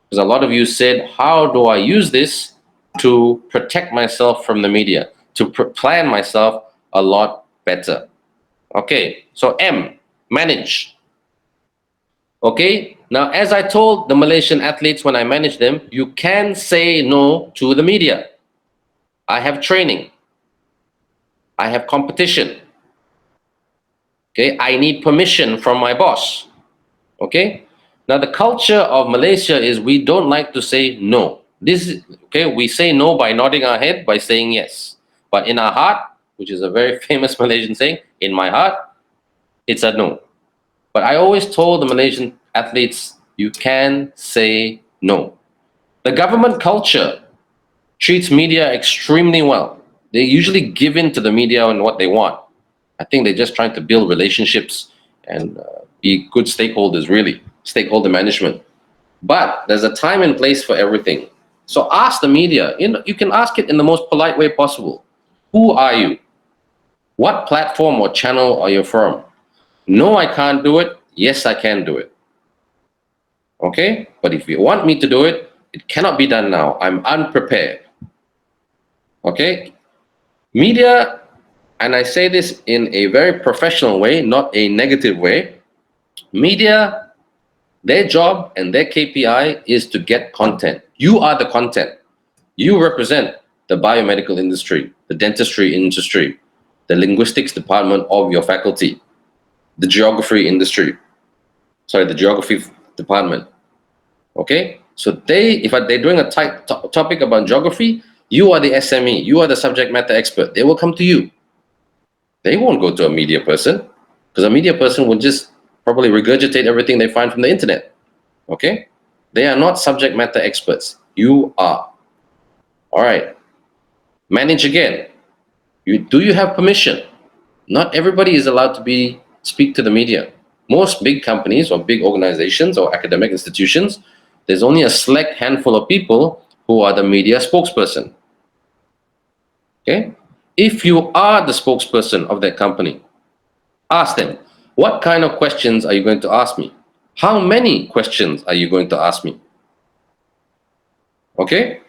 Speaker 3: because a lot of you said, how do I use this to protect myself from the media, to plan myself a lot better? Okay, so M, manage. Okay, now as I told the Malaysian athletes when I managed them, you can say no to the media. I have training. I have competition. Okay, I need permission from my boss. Okay, now the culture of Malaysia is we don't like to say no. Okay, we say no by nodding our head, by saying yes. But in our heart, which is a very famous Malaysian saying, in my heart, it's a no. But I always told the Malaysian athletes, you can say no. The government culture treats media extremely well. They usually give in to the media and what they want. I think they're just trying to build relationships and be good stakeholders, really, stakeholder management. But there's a time and place for everything. So ask the media. You can ask it in the most polite way possible. Who are you? What platform or channel are you from? No, I can't do it. Yes, I can do it. Okay? But if you want me to do it, it cannot be done now. I'm unprepared. Okay? Media, and I say this in a very professional way, not a negative way. Media, their job and their KPI is to get content. You are the content. You represent the biomedical industry, the dentistry industry, the linguistics department of your faculty, the geography industry, the geography department. Okay? So if they're doing a topic about geography, you are the SME, you are the subject matter expert. They will come to you. They won't go to a media person, because a media person will just probably regurgitate everything they find from the internet. Okay? They are not subject matter experts. You are. All right. Manage again. Do you have permission? Not everybody is allowed to speak to the media. Most big companies or big organizations or academic institutions, there's only a select handful of people who are the media spokesperson. Okay? If you are the spokesperson of that company, ask them, what kind of questions are you going to ask me? How many questions are you going to ask me? Okay?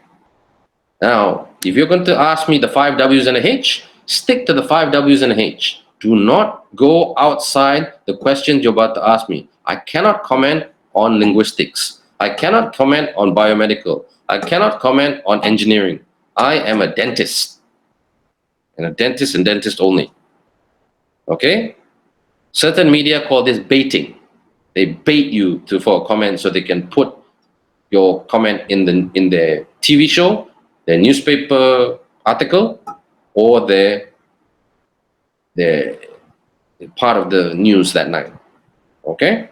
Speaker 3: Now, if you're going to ask me the 5 W's and a H, stick to the 5 W's and a H. Do not go outside the questions you're about to ask me. I cannot comment on linguistics. I cannot comment on biomedical. I cannot comment on engineering. I am a dentist. And a dentist and dentist only. Okay? Certain media call this baiting. They bait you for a comment so they can put your comment in their TV show, their newspaper article, or their part of the news that night. Okay?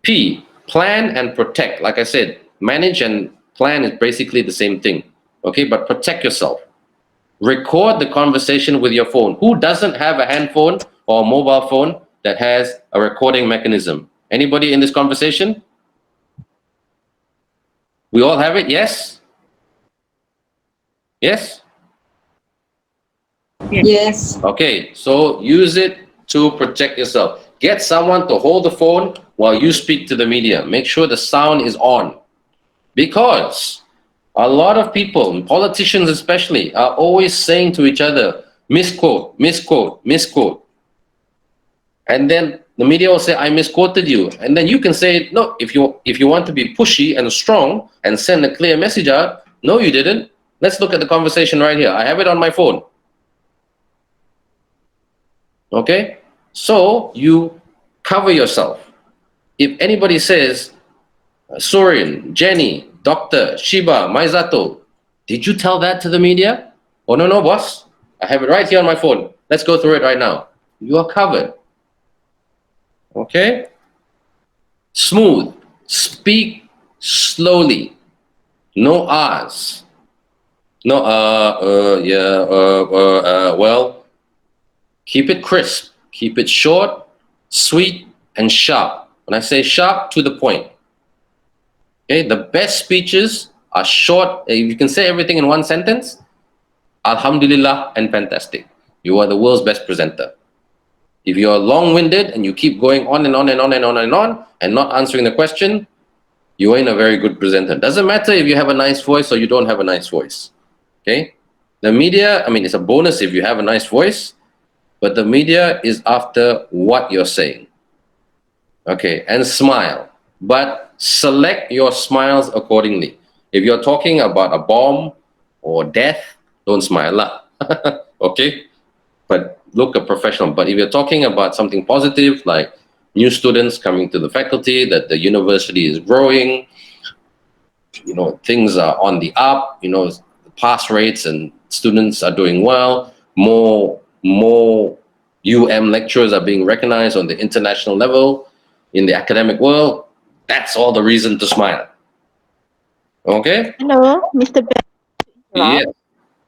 Speaker 3: P, plan and protect. Like I said, manage and plan is basically the same thing. Okay, but protect yourself. Record the conversation with your phone. Who doesn't have a handphone or a mobile phone that has a recording mechanism? Anybody in this conversation? We all have it, yes? Yes?
Speaker 12: Yes.
Speaker 3: Okay, so use it to protect yourself. Get someone to hold the phone while you speak to the media. Make sure the sound is on. Because a lot of people, politicians especially, are always saying to each other, misquote, misquote, misquote. And then the media will say, I misquoted you. And then you can say, no, if you want to be pushy and strong and send a clear message out, no, you didn't. Let's look at the conversation right here. I have it on my phone. Okay? So you cover yourself. If anybody says, Sorin, Jenny, Dr. Shiba, Maizato, did you tell that to the media? Oh, no, boss. I have it right here on my phone. Let's go through it right now. You are covered. Okay? Smooth. Speak slowly. No R's. No, well, keep it crisp. Keep it short, sweet, and sharp. When I say sharp, to the point. Okay, the best speeches are short. You can say everything in one sentence. Alhamdulillah and fantastic. You are the world's best presenter. If you're long-winded and you keep going on and on and on and on and on and not answering the question, you ain't a very good presenter. Doesn't matter if you have a nice voice or you don't have a nice voice. Okay? The media, it's a bonus if you have a nice voice, but the media is after what you're saying. Okay, and smile. But select your smiles accordingly. If you're talking about a bomb or death, don't smile lah. Okay? But look a professional. But if you're talking about something positive, like new students coming to the faculty, that the university is growing, things are on the up. Pass rates and students are doing well. More lecturers are being recognized on the international level in the academic world. That's all the reason to smile. Okay?
Speaker 2: Hello, Mr. Ben.
Speaker 3: Yeah.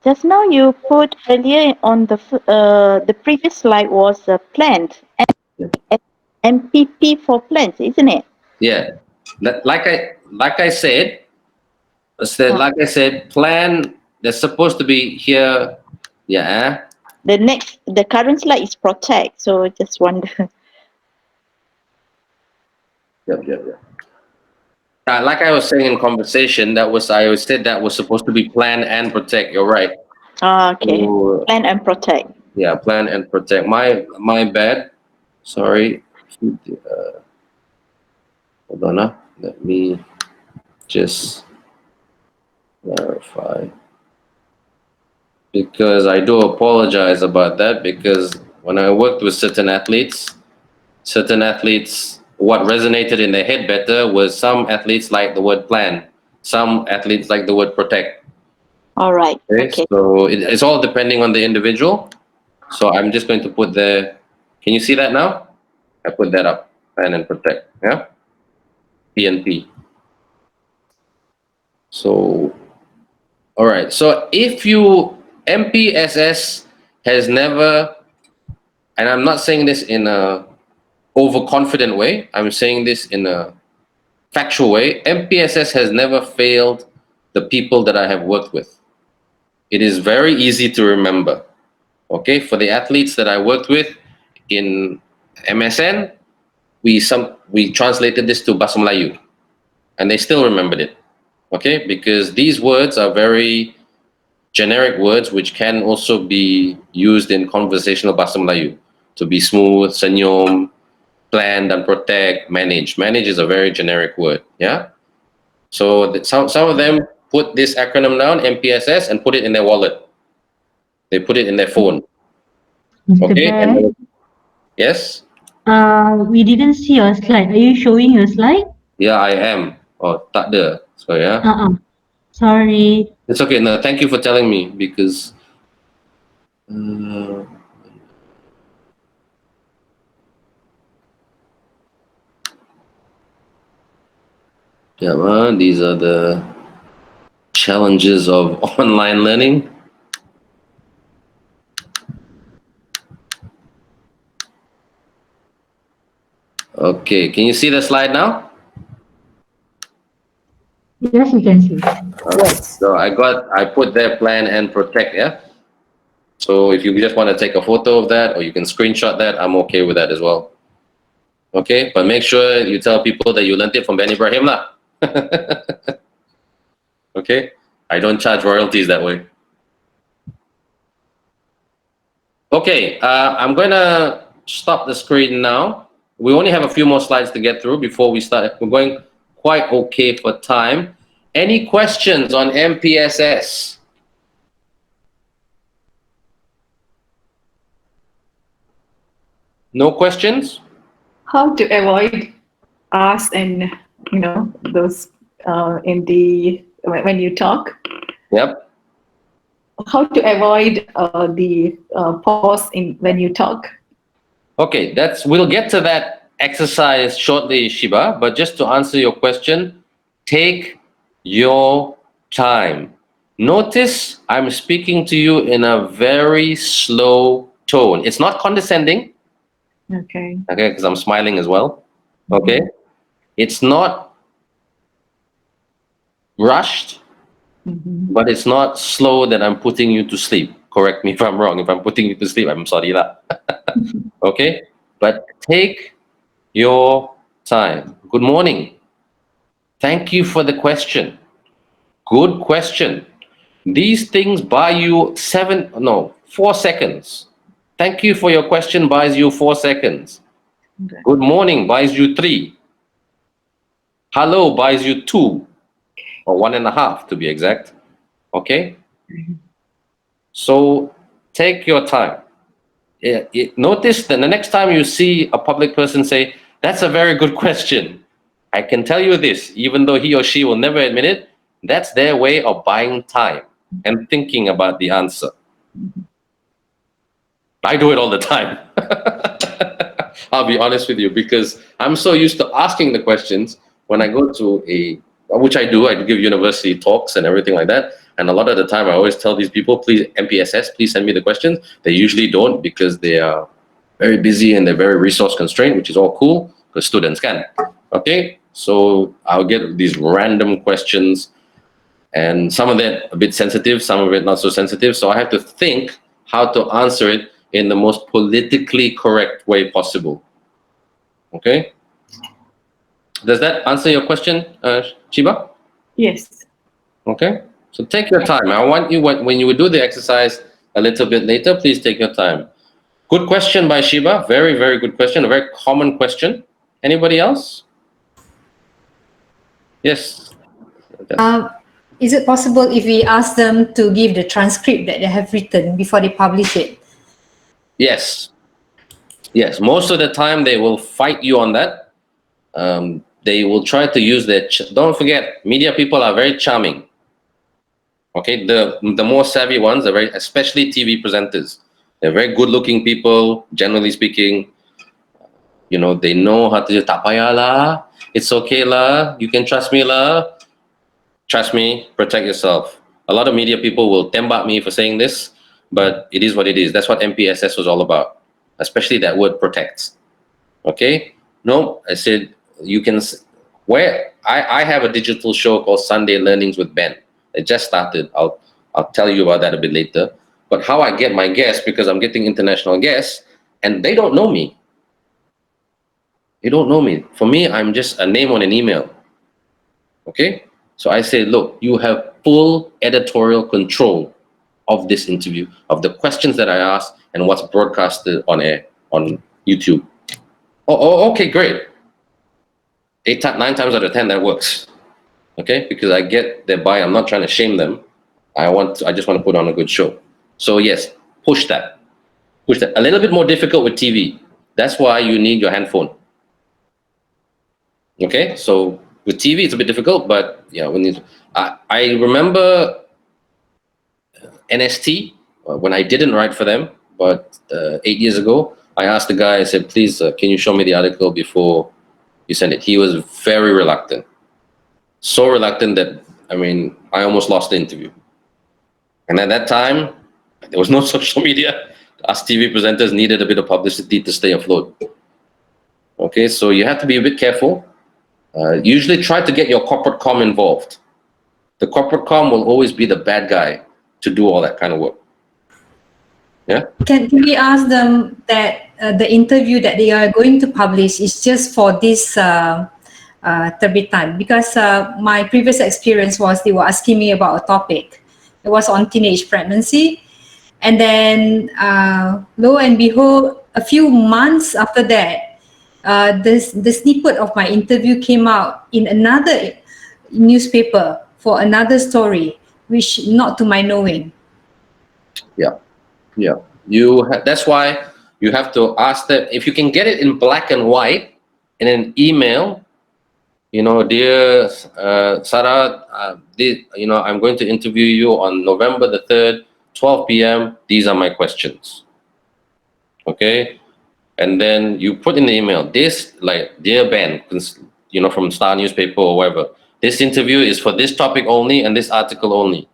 Speaker 2: Just now you put earlier on the previous slide was plant and MPP for plants, isn't it?
Speaker 3: Yeah. Like I said, plan. There's supposed to be here. Yeah.
Speaker 2: The current slide is protect. So just wonder.
Speaker 3: Yep. Like I was saying in conversation, I said that was supposed to be plan and protect. You're right.
Speaker 2: Okay.
Speaker 3: So,
Speaker 2: Plan and protect.
Speaker 3: yeah, plan and protect. My bad. Sorry. Hold on. Let me just clarify. Because I do apologize about that, because when I worked with certain athletes, what resonated in their head better was some athletes like the word plan, some athletes like the word protect.
Speaker 2: All right.
Speaker 3: Okay. So it's all depending on the individual. So I'm just going to put can you see that now? I put that up, plan and protect, yeah? PNP. So, all right. So if MPSS has never, and I'm not saying this in a overconfident way, I'm saying this in a factual way, MPSS has never failed the people that I have worked with. It is very easy to remember. Okay, for the athletes that I worked with in MSN, we translated this to Bahasa Melayu, and they still remembered it. Okay, because these words are very generic words which can also be used in conversational Bahasa Melayu to be smooth, senyum, plan and protect, manage. Manage is a very generic word. Yeah. So some of them put this acronym down, MPSS, and put it in their wallet. They put it in their phone.
Speaker 4: Mr.
Speaker 3: Okay.
Speaker 4: Bear,
Speaker 3: Yes.
Speaker 4: we didn't see your slide. Are you showing your slide?
Speaker 3: Yeah, I am. Oh, tak ada. So yeah.
Speaker 4: Sorry.
Speaker 3: It's okay. No, thank you for telling me, because these are the challenges of online learning. Okay, can you see the slide now?
Speaker 4: Yes, you can see.
Speaker 3: Okay. So I put there plan and protect, yeah? So if you just want to take a photo of that, or you can screenshot that, I'm okay with that as well. Okay, but make sure you tell people that you learned it from Ben Ibrahim lah. Okay, I don't charge royalties that way. Okay, I'm going to stop the screen now. We only have a few more slides to get through before we start. We're going quite okay for time. Any questions on MPSS? No questions?
Speaker 9: How to avoid us and those in the when you talk?
Speaker 3: Yep.
Speaker 9: How to avoid the pause when you talk?
Speaker 3: Okay, we'll get to that exercise shortly, Shiba, but just to answer your question, take your time. Notice I'm speaking to you in a very slow tone. It's not condescending.
Speaker 9: Okay.
Speaker 3: Okay, because I'm smiling as well. Okay. It's not rushed, but it's not slow that I'm putting you to sleep. Correct me if I'm wrong. If I'm putting you to sleep, I'm sorry lah. Okay, but take your time. Good morning. Thank you for the question. Good question. These things buy you 4 seconds. Thank you for your question buys you 4 seconds.
Speaker 9: Okay.
Speaker 3: Good morning buys you 3. Hello buys you 2, or 1.5 to be exact. Okay? So take your time. Notice that the next time you see a public person say, that's a very good question. I can tell you this, even though he or she will never admit it, That's their way of buying time and thinking about the answer. I do it all the time. I'll be honest with you, because I'm so used to asking the questions when I go to which I do give university talks and everything like that. And a lot of the time I always tell these people, please, MPSS, please send me the questions. They usually don't, because they are very busy and they're very resource constrained, which is all cool because students can. Okay, so I'll get these random questions, and some of it a bit sensitive, some of it not so sensitive. So I have to think how to answer it in the most politically correct way possible. Okay? Does that answer your question, Shiba?
Speaker 9: Yes.
Speaker 3: Okay? So take your time. I want you, when you do the exercise a little bit later, please take your time. Good question by Shiba. Very, very good question. A very common question. Anybody else? Yes.
Speaker 8: Is it possible if we ask them to give the transcript that they have written before they publish it?
Speaker 3: Yes. Yes. Most of the time they will fight you on that. They will try to use their... Don't forget, media people are very charming. Okay, the more savvy ones are very, especially TV presenters. They're very good-looking people, generally speaking. You know, they know how to just, tak payah lah, it's okay lah, you can trust me lah. Trust me, protect yourself. A lot of media people will tembak me for saying this, but it is what it is. That's what MPSS was all about, especially that word protects. Okay? No, I said, you can, I have a digital show called Sunday Learnings with Ben. It just started. I'll tell you about that a bit later. But how I get my guests, because I'm getting international guests, and they don't know me. They don't know me. For me, I'm just a name on an email. Okay? So I say, look, you have full editorial control of this interview, of the questions that I ask, and what's broadcasted on air, on YouTube. Oh, okay, great. 9 times out of 10, that works. Okay? Because I get their buy. I'm not trying to shame them. I just want to put on a good show. So yes, push that. Push that. A little bit more difficult with TV. That's why you need your handphone. Okay? So with TV, it's a bit difficult, but yeah, I remember NST, when I didn't write for them, but 8 years ago, I asked the guy, I said, please, can you show me the article before you send it? He was very reluctant. So reluctant that, I almost lost the interview. And at that time, there was no social media. Us TV presenters needed a bit of publicity to stay afloat. Okay, so you have to be a bit careful. Usually try to get your corporate comm involved. The corporate comm will always be the bad guy to do all that kind of work. Yeah?
Speaker 8: Can we ask them that the interview that they are going to publish is just for this terbitan? Because my previous experience was they were asking me about a topic. It was on teenage pregnancy. And then lo and behold, a few months after that, the snippet of my interview came out in another newspaper for another story, which not to my knowing.
Speaker 3: Yeah. That's why you have to ask them, if you can get it in black and white in an email, dear Sarah, I'm going to interview you on November the 3rd, 12 p.m. These are my questions. Okay? And then you put in the email, this, like, dear Ben, from Star newspaper or whatever, this interview is for this topic only and this article only.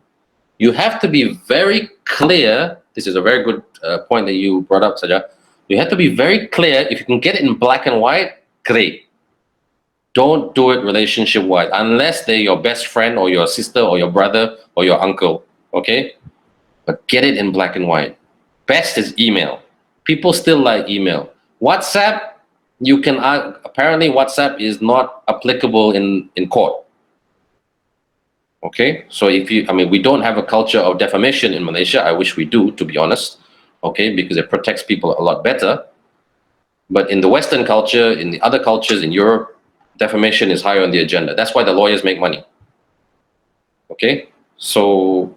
Speaker 3: You have to be very clear. This is a very good point that you brought up, Saja. You have to be very clear. If you can get it in black and white, great. Don't do it relationship-wise, unless they're your best friend or your sister or your brother or your uncle, okay? But get it in black and white. Best is email. People still like email. WhatsApp, you can, apparently WhatsApp is not applicable in court. Okay, so we don't have a culture of defamation in Malaysia. I wish we do, to be honest. Okay, because it protects people a lot better. But in the Western culture, in the other cultures in Europe, defamation is higher on the agenda. That's why the lawyers make money. Okay, so,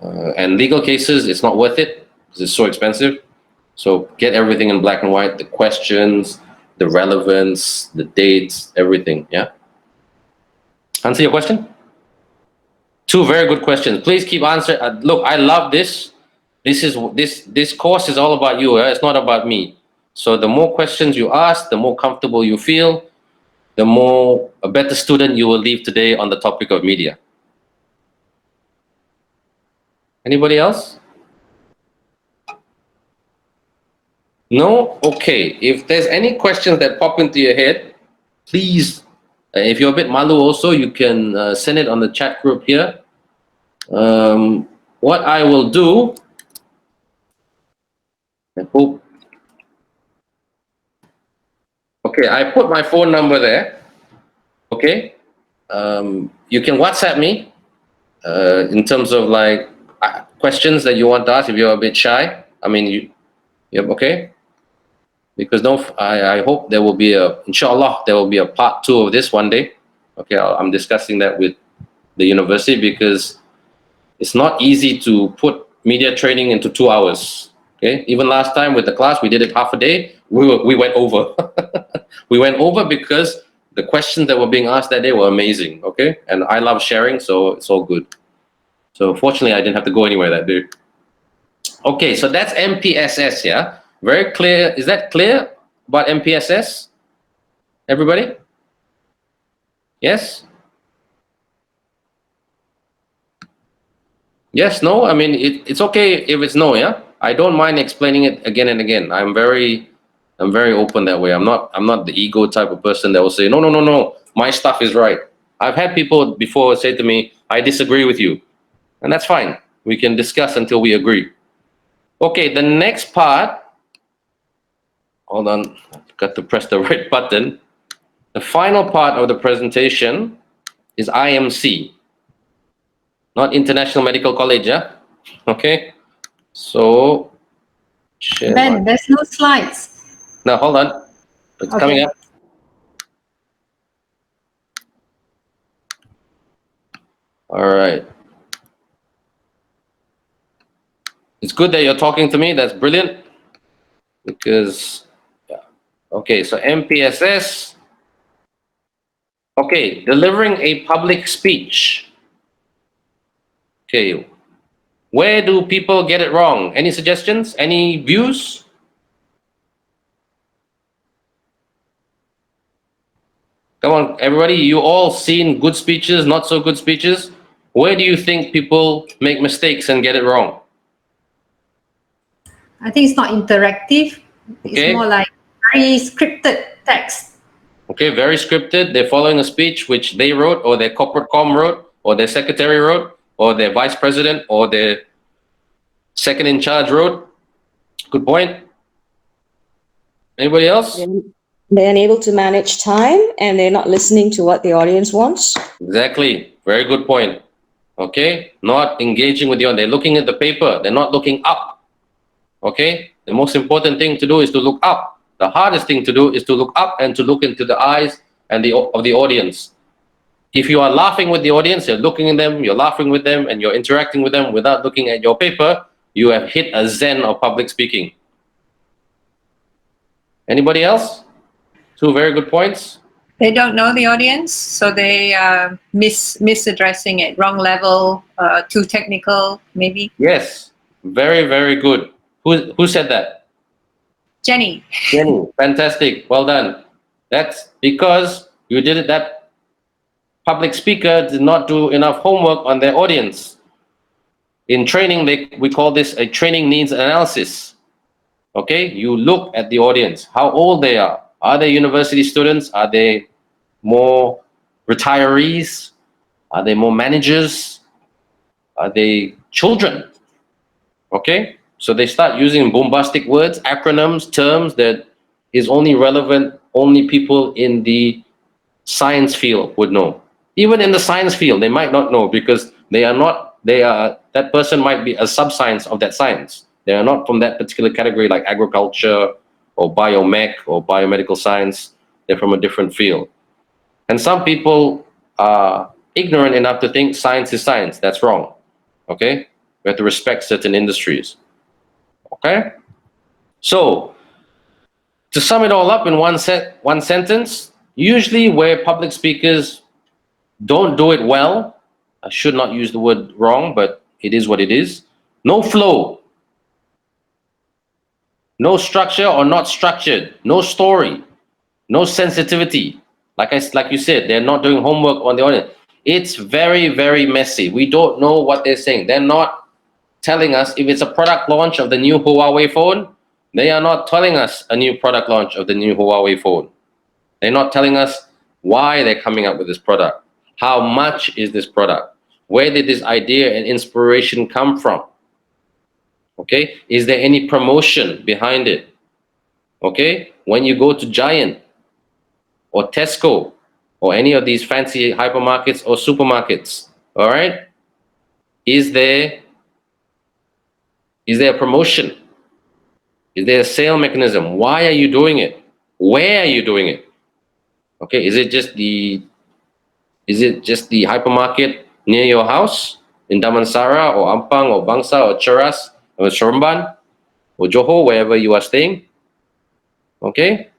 Speaker 3: and legal cases, it's not worth it because it's so expensive. So get everything in black and white, the questions, the relevance, the dates, everything, yeah? Answer your question? Two very good questions. Please keep answering. Look, I love this. This course is all about you. It's not about me. So the more questions you ask, the more comfortable you feel, the more a better student you will leave today on the topic of media. Anybody else? No? Okay. If there's any questions that pop into your head, please, if you're a bit malu also, you can send it on the chat group here. What I will do, I hope. Okay, I put my phone number there. Okay. You can WhatsApp me in terms of like questions that you want to ask if you're a bit shy. I mean, yep, okay. Because I hope there will be inshallah, there will be a part 2 of this one day. Okay, I'm discussing that with the university because it's not easy to put media training into 2 hours. Okay, even last time with the class, we did it half a day. We went over. We went over because the questions that were being asked that day were amazing. Okay, and I love sharing, so it's all good. So fortunately, I didn't have to go anywhere that day. Okay, so that's MPSS, yeah? Very clear. Is that clear about MPSS? Everybody? Yes? Yes, no? I mean, it's okay if it's no, yeah? I don't mind explaining it again and again. I'm very open that way. I'm not the ego type of person that will say, no, my stuff is right. I've had people before say to me, I disagree with you. And that's fine. We can discuss until we agree. Okay, the next part, hold on, I've got to press the right button. The final part of the presentation is IMC, not International Medical College, yeah? Okay, so,
Speaker 8: Ben, there's no slides.
Speaker 3: Now, hold on, it's coming up. All right. It's good that you're talking to me, that's brilliant, because, yeah. Okay, so MPSS. Okay, delivering a public speech. Okay, where do people get it wrong? Any suggestions? Any views? Come on, everybody, you all seen good speeches, not so good speeches. Where do you think people make mistakes and get it wrong?
Speaker 8: I think it's not interactive. It's
Speaker 3: Okay.
Speaker 8: more like very scripted text.
Speaker 3: Okay, very scripted. They're following a speech which they wrote, or their corporate comm wrote, or their secretary wrote, or their vice president, or their second in charge wrote. Good point. Anybody else?
Speaker 6: They're unable to manage time and they're not listening to what the audience wants.
Speaker 3: Exactly. Very good point. Okay, not engaging with you. They're looking at the paper. They're not looking up. Okay, the most important thing to do is to look up. The hardest thing to do is to look up and to look into the eyes and of the audience. If you are laughing with the audience, you're looking at them, you're laughing with them, and you're interacting with them without looking at your paper, you have hit a zen of public speaking. Anybody else? Two very good points.
Speaker 1: They don't know the audience, so they misaddressing it, wrong level, too technical, maybe.
Speaker 3: Yes, very, very good. Who said that?
Speaker 1: Jenny.
Speaker 3: Jenny, fantastic. Well done. That's because you did it. That public speaker did not do enough homework on their audience. In training, we call this a training needs analysis. Okay, you look at the audience, how old they are. Are they university students? Are they more retirees? Are they more managers? Are they children? Okay, so they start using bombastic words, acronyms, terms that is only relevant, only people in the science field would know. Even in the science field, they might not know because that person might be a sub-science of that science. They are not from that particular category like agriculture or biomech or biomedical science. They're from a different field. And some people are ignorant enough to think science is science. That's wrong. Okay? We have to respect certain industries. Okay? So, to sum it all up in one sentence, usually where public speakers don't do it well, I should not use the word wrong, but it is what it is. No flow. No structure or not structured. No story. No sensitivity. Like you said, they're not doing homework on the audience. It's very, very messy. We don't know what they're saying. They're not telling us if it's a product launch of the new Huawei phone. They are not telling us a new product launch of the new Huawei phone. They're not telling us why they're coming up with this product. How much is this product? Where did this idea and inspiration come from? Okay, is there any promotion behind it? Okay, when you go to Giant or Tesco or any of these fancy hypermarkets or supermarkets, all right, is there a promotion? Is there a sale mechanism? Why are you doing it? Where are you doing it? Okay, is it just the hypermarket near your house in Damansara or Ampang or Bangsa or Cheras or Seremban or Johor, wherever you are staying? Okay,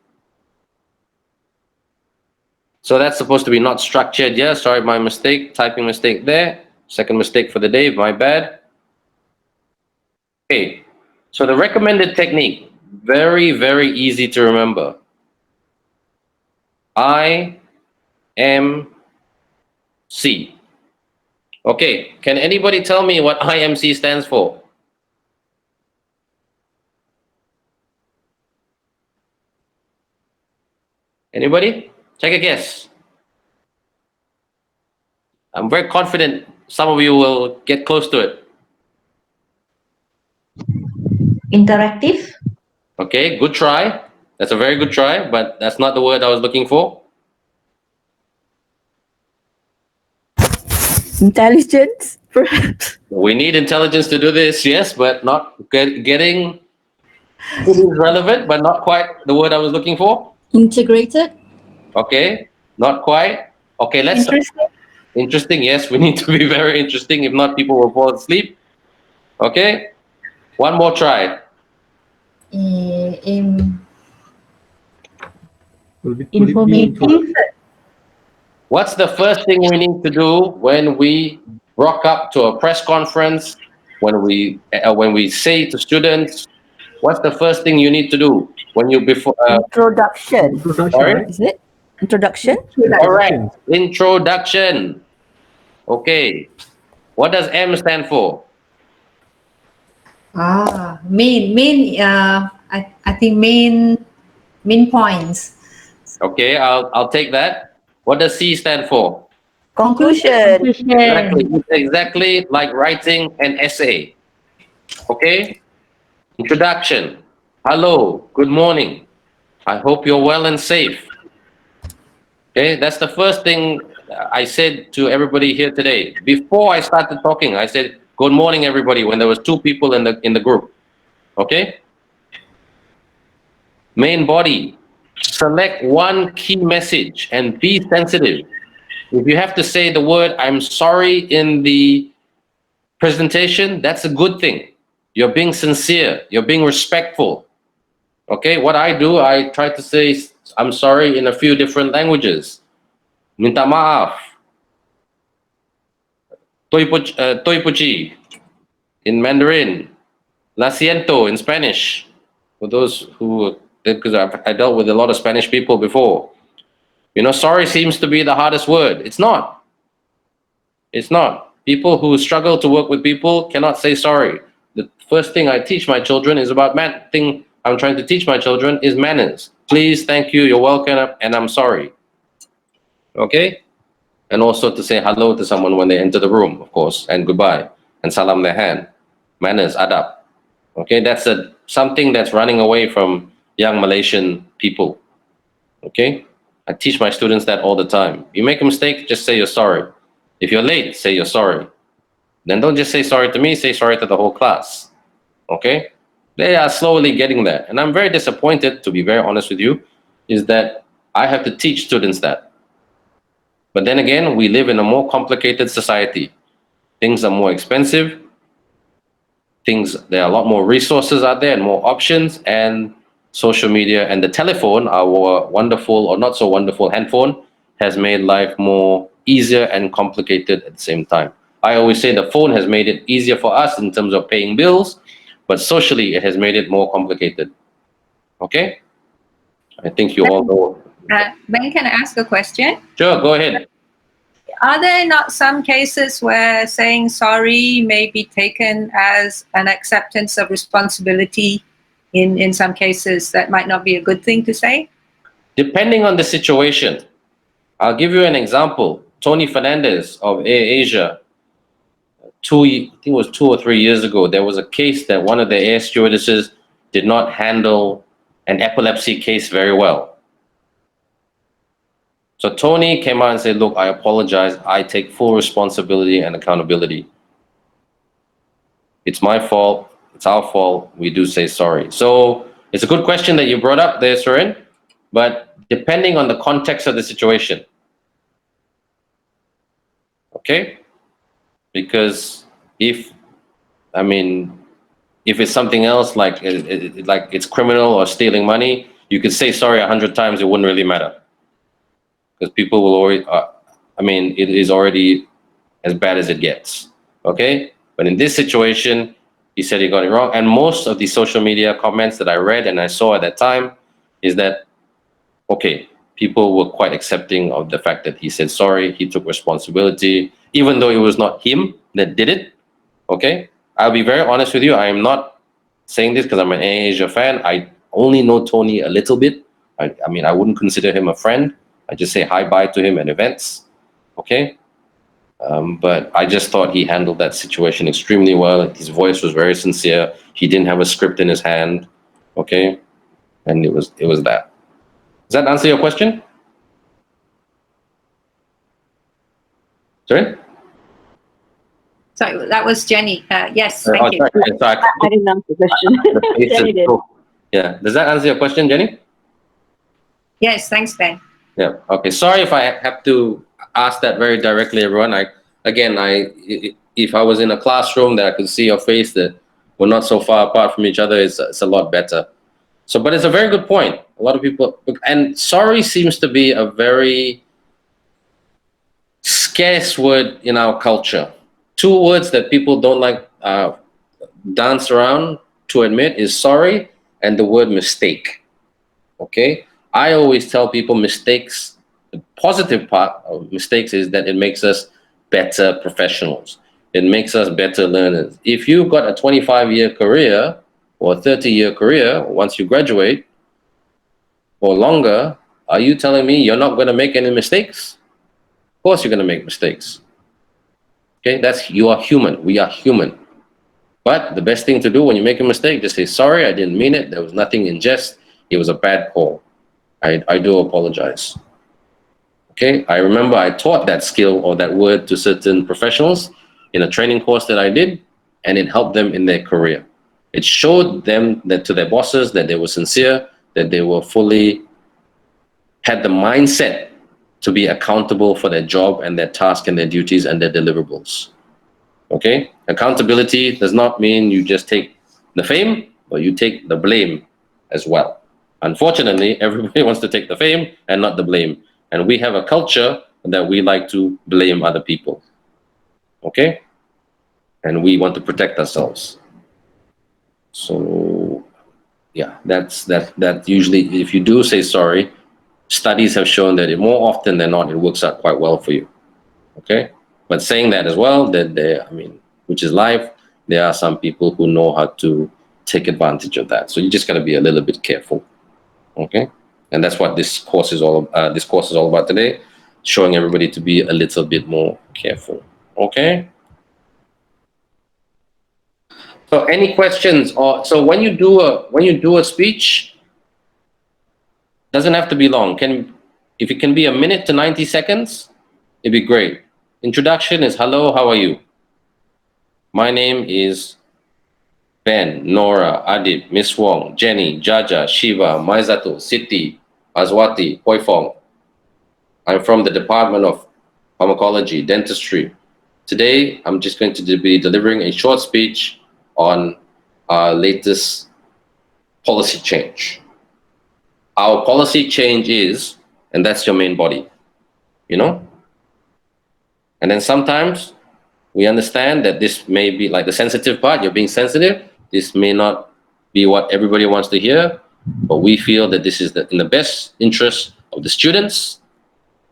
Speaker 3: so that's supposed to be not structured. Yeah, sorry, my mistake, typing mistake there. Second mistake for the day, my bad. Okay, so the recommended technique, very, very easy to remember. I am C. Okay, can anybody tell me what IMC stands for? Anybody? Take a guess. I'm very confident some of you will get close to it.
Speaker 7: Interactive.
Speaker 3: Okay, good try. That's a very good try, but that's not the word I was looking for.
Speaker 10: Intelligence, perhaps.
Speaker 3: We need intelligence to do this, yes, but not getting it is relevant, but not quite the word I was looking for.
Speaker 12: Integrated.
Speaker 3: Okay, not quite. Okay, let's. Interesting, yes, we need to be very interesting. If not, people will fall asleep. Okay, one more try.
Speaker 4: Informative.
Speaker 3: What's the first thing we need to do when we rock up to a press conference? When we say to students, what's the first thing you need to do when you before?
Speaker 10: Introduction.
Speaker 3: Sorry?
Speaker 10: Is it? Introduction?
Speaker 3: Correct. Introduction. Okay. What does M stand for?
Speaker 8: I think main points.
Speaker 3: Okay, I'll take that. What does C stand for?
Speaker 10: Conclusion.
Speaker 3: Exactly. It's exactly like writing an essay. Okay? Introduction. Hello, good morning. I hope you're well and safe. Okay, that's the first thing I said to everybody here today. Before I started talking, I said, good morning, everybody, when there was 2 people in the group. Okay? Main body. Select one key message and be sensitive. If you have to say the word I'm sorry in the presentation, that's a good thing. You're being sincere. You're being respectful. Okay, what I do, I try to say I'm sorry in a few different languages. Minta maaf. Toi puchi in Mandarin. La siento in Spanish. For those who, because I dealt with a lot of Spanish people before. You know, sorry seems to be the hardest word. It's not. It's not. People who struggle to work with people cannot say sorry. The first thing I teach my children is about thing I'm trying to teach my children is manners. Please, thank you, you're welcome, and I'm sorry. Okay? And also to say hello to someone when they enter the room, of course, and goodbye, and salam their hand. Manners, adab. Okay, that's something that's running away from young Malaysian people. Okay? I teach my students that all the time. You make a mistake, just say you're sorry. If you're late, say you're sorry. Then don't just say sorry to me, say sorry to the whole class. Okay? They are slowly getting there. And I'm very disappointed, to be very honest with you, is that I have to teach students that. But then again, we live in a more complicated society. Things are more expensive. There are a lot more resources out there and more options, and social media and the telephone, our wonderful or not so wonderful handphone, has made life more easier and complicated at the same time. I always say the phone has made it easier for us in terms of paying bills, but socially it has made it more complicated. Okay? I think you all know.
Speaker 1: Ben, can I ask a question?
Speaker 3: Sure, go ahead.
Speaker 1: Are there not some cases where saying sorry may be taken as an acceptance of responsibility in some cases that might not be a good thing to say?
Speaker 3: Depending on the situation, I'll give you an example. Tony Fernandez of Air Asia, I think it was 2 or 3 years ago, there was a case that one of the air stewardesses did not handle an epilepsy case very well. So Tony came out and said, look, I apologize. I take full responsibility and accountability. It's my fault. It's our fault. We do say sorry. So it's a good question that you brought up there, Surin, but depending on the context of the situation. Okay? Because if it's something else like it's criminal or stealing money, you could say sorry 100 times, it wouldn't really matter. Because people will already, it is already as bad as it gets. Okay? But in this situation, he said he got it wrong. And most of the social media comments that I read and I saw at that time is that, okay, people were quite accepting of the fact that he said sorry, he took responsibility, even though it was not him that did it. Okay? I'll be very honest with you. I am not saying this because I'm an Asia fan. I only know Tony a little bit. I wouldn't consider him a friend. I just say hi bye to him at events. Okay? But I just thought he handled that situation extremely well. His voice was very sincere. He didn't have a script in his hand. Okay? And it was that. Does that answer your question? Sorry?
Speaker 1: Sorry, that was Jenny. Yes, thank you.
Speaker 6: I didn't answer the question. Jenny did.
Speaker 3: Yeah. Does that answer your question, Jenny?
Speaker 1: Yes, thanks, Ben.
Speaker 3: Yeah. Okay. Sorry if I have to ask that very directly, everyone. If I was in a classroom that I could see your face, that we're not so far apart from each other, it's a lot better. So, but it's a very good point. A lot of people, and sorry seems to be a very scarce word in our culture. 2 words that people don't like dance around to admit is sorry and the word mistake. Okay? I always tell people mistakes, the positive part of mistakes is that it makes us better professionals. It makes us better learners. If you've got a 25-year career or a 30-year career, once you graduate or longer, are you telling me you're not going to make any mistakes? Of course you're going to make mistakes. Okay, you are human. We are human. But the best thing to do when you make a mistake, just say, sorry, I didn't mean it. There was nothing in jest. It was a bad call. I do apologize. Okay, I remember I taught that skill or that word to certain professionals in a training course that I did, and it helped them in their career. It showed them that to their bosses that they were sincere, that they were had the mindset to be accountable for their job and their task and their duties and their deliverables. Okay, accountability does not mean you just take the fame, but you take the blame as well. Unfortunately, everybody wants to take the fame and not the blame. And we have a culture that we like to blame other people. Okay? And we want to protect ourselves. So, yeah, that usually, if you do say sorry, studies have shown that more often than not, it works out quite well for you. Okay? But saying that as well, which is life, there are some people who know how to take advantage of that. So you just got to be a little bit careful. Okay, and that's what this course is all about today, showing everybody to be a little bit more careful. Okay. So any questions? So when you do a speech, doesn't have to be long. If it can be a minute to 90 seconds, it'd be great. Introduction is hello, how are you? My name is Ben, Nora, Adib, Miss Wong, Jenny, Jaja, Shiva, Maizato, Siti, Azwati, Poifong. I'm from the Department of Pharmacology, Dentistry. Today, I'm just going to be delivering a short speech on our latest policy change. Our policy change is, and that's your main body, you know? And then sometimes we understand that this may be like the sensitive part, you're being sensitive. This may not be what everybody wants to hear, but we feel that this is in the best interest of the students,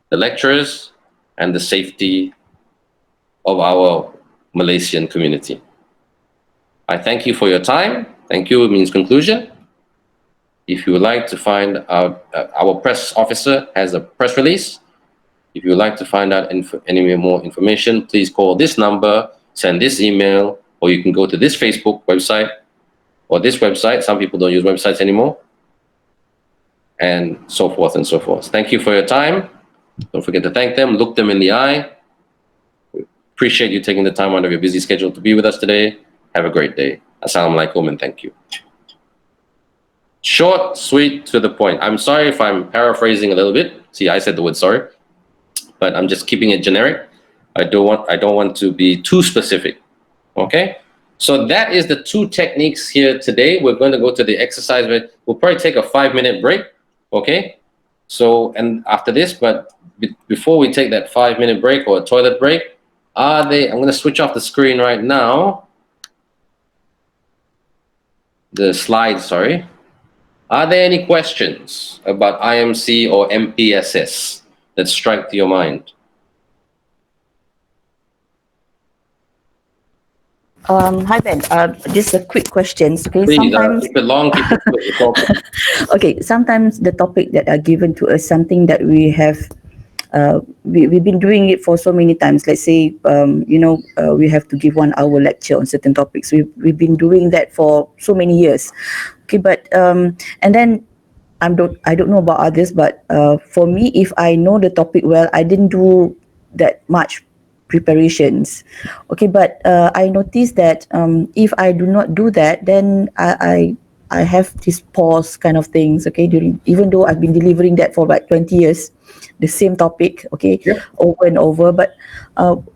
Speaker 3: the lecturers, and the safety of our Malaysian community. I thank you for your time. Thank you means conclusion. If you would like to find out, our press officer has a press release. If you would like to find out any more information, please call this number, send this email, or you can go to this Facebook website or this website. Some people don't use websites anymore, and so forth and so forth. Thank you for your time. Don't forget to thank them, look them in the eye. We appreciate you taking the time out of your busy schedule to be with us today. Have a great day. Assalamualaikum and thank you. Short, sweet, to the point. I'm sorry if I'm paraphrasing a little bit. See, I said the word sorry, but I'm just keeping it generic. I don't want to be too specific. Okay? So that is the two techniques here today. We're going to go to the exercise. We'll probably take a 5-minute break. Okay? So, and after this, but before we take that 5-minute break or a toilet break, I'm going to switch off the screen right now. The slides, sorry. Are there any questions about IMC or MPSS that strike to your mind?
Speaker 10: Hi Ben, just a quick question. Okay,
Speaker 3: Please,
Speaker 10: sometimes
Speaker 3: keep it long, keep it short.
Speaker 10: okay, sometimes the topic that are given to us something that we have we've been doing it for so many times. Let's say we have to give 1 hour lecture on certain topics. We've been doing that for so many years. Okay, but and then I don't know about others, but for me, if I know the topic well, I didn't do that much preparations. Okay, but I noticed that if I do not do that, then I have this pause kind of things. Okay, even though I've been delivering that for about 20 years, the same topic. Okay, over and over. But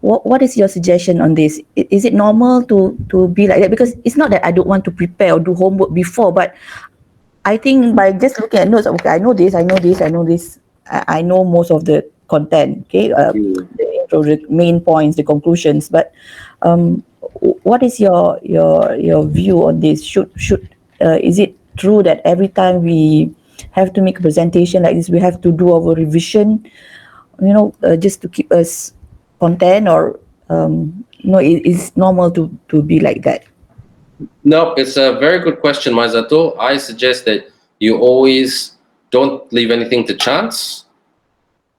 Speaker 10: what is your suggestion on this? Is it normal to be like that? Because it's not that I don't want to prepare or do homework before, but I think by just looking at notes, okay, I know this. I know most of the content. Okay, the main points, the conclusions. But what is your view on this? Should is it true that every time we have to make a presentation like this, we have to do our revision? Just to keep us content, or it's normal to be like that?
Speaker 3: No, it's a very good question, Mazato. I suggest that you always don't leave anything to chance.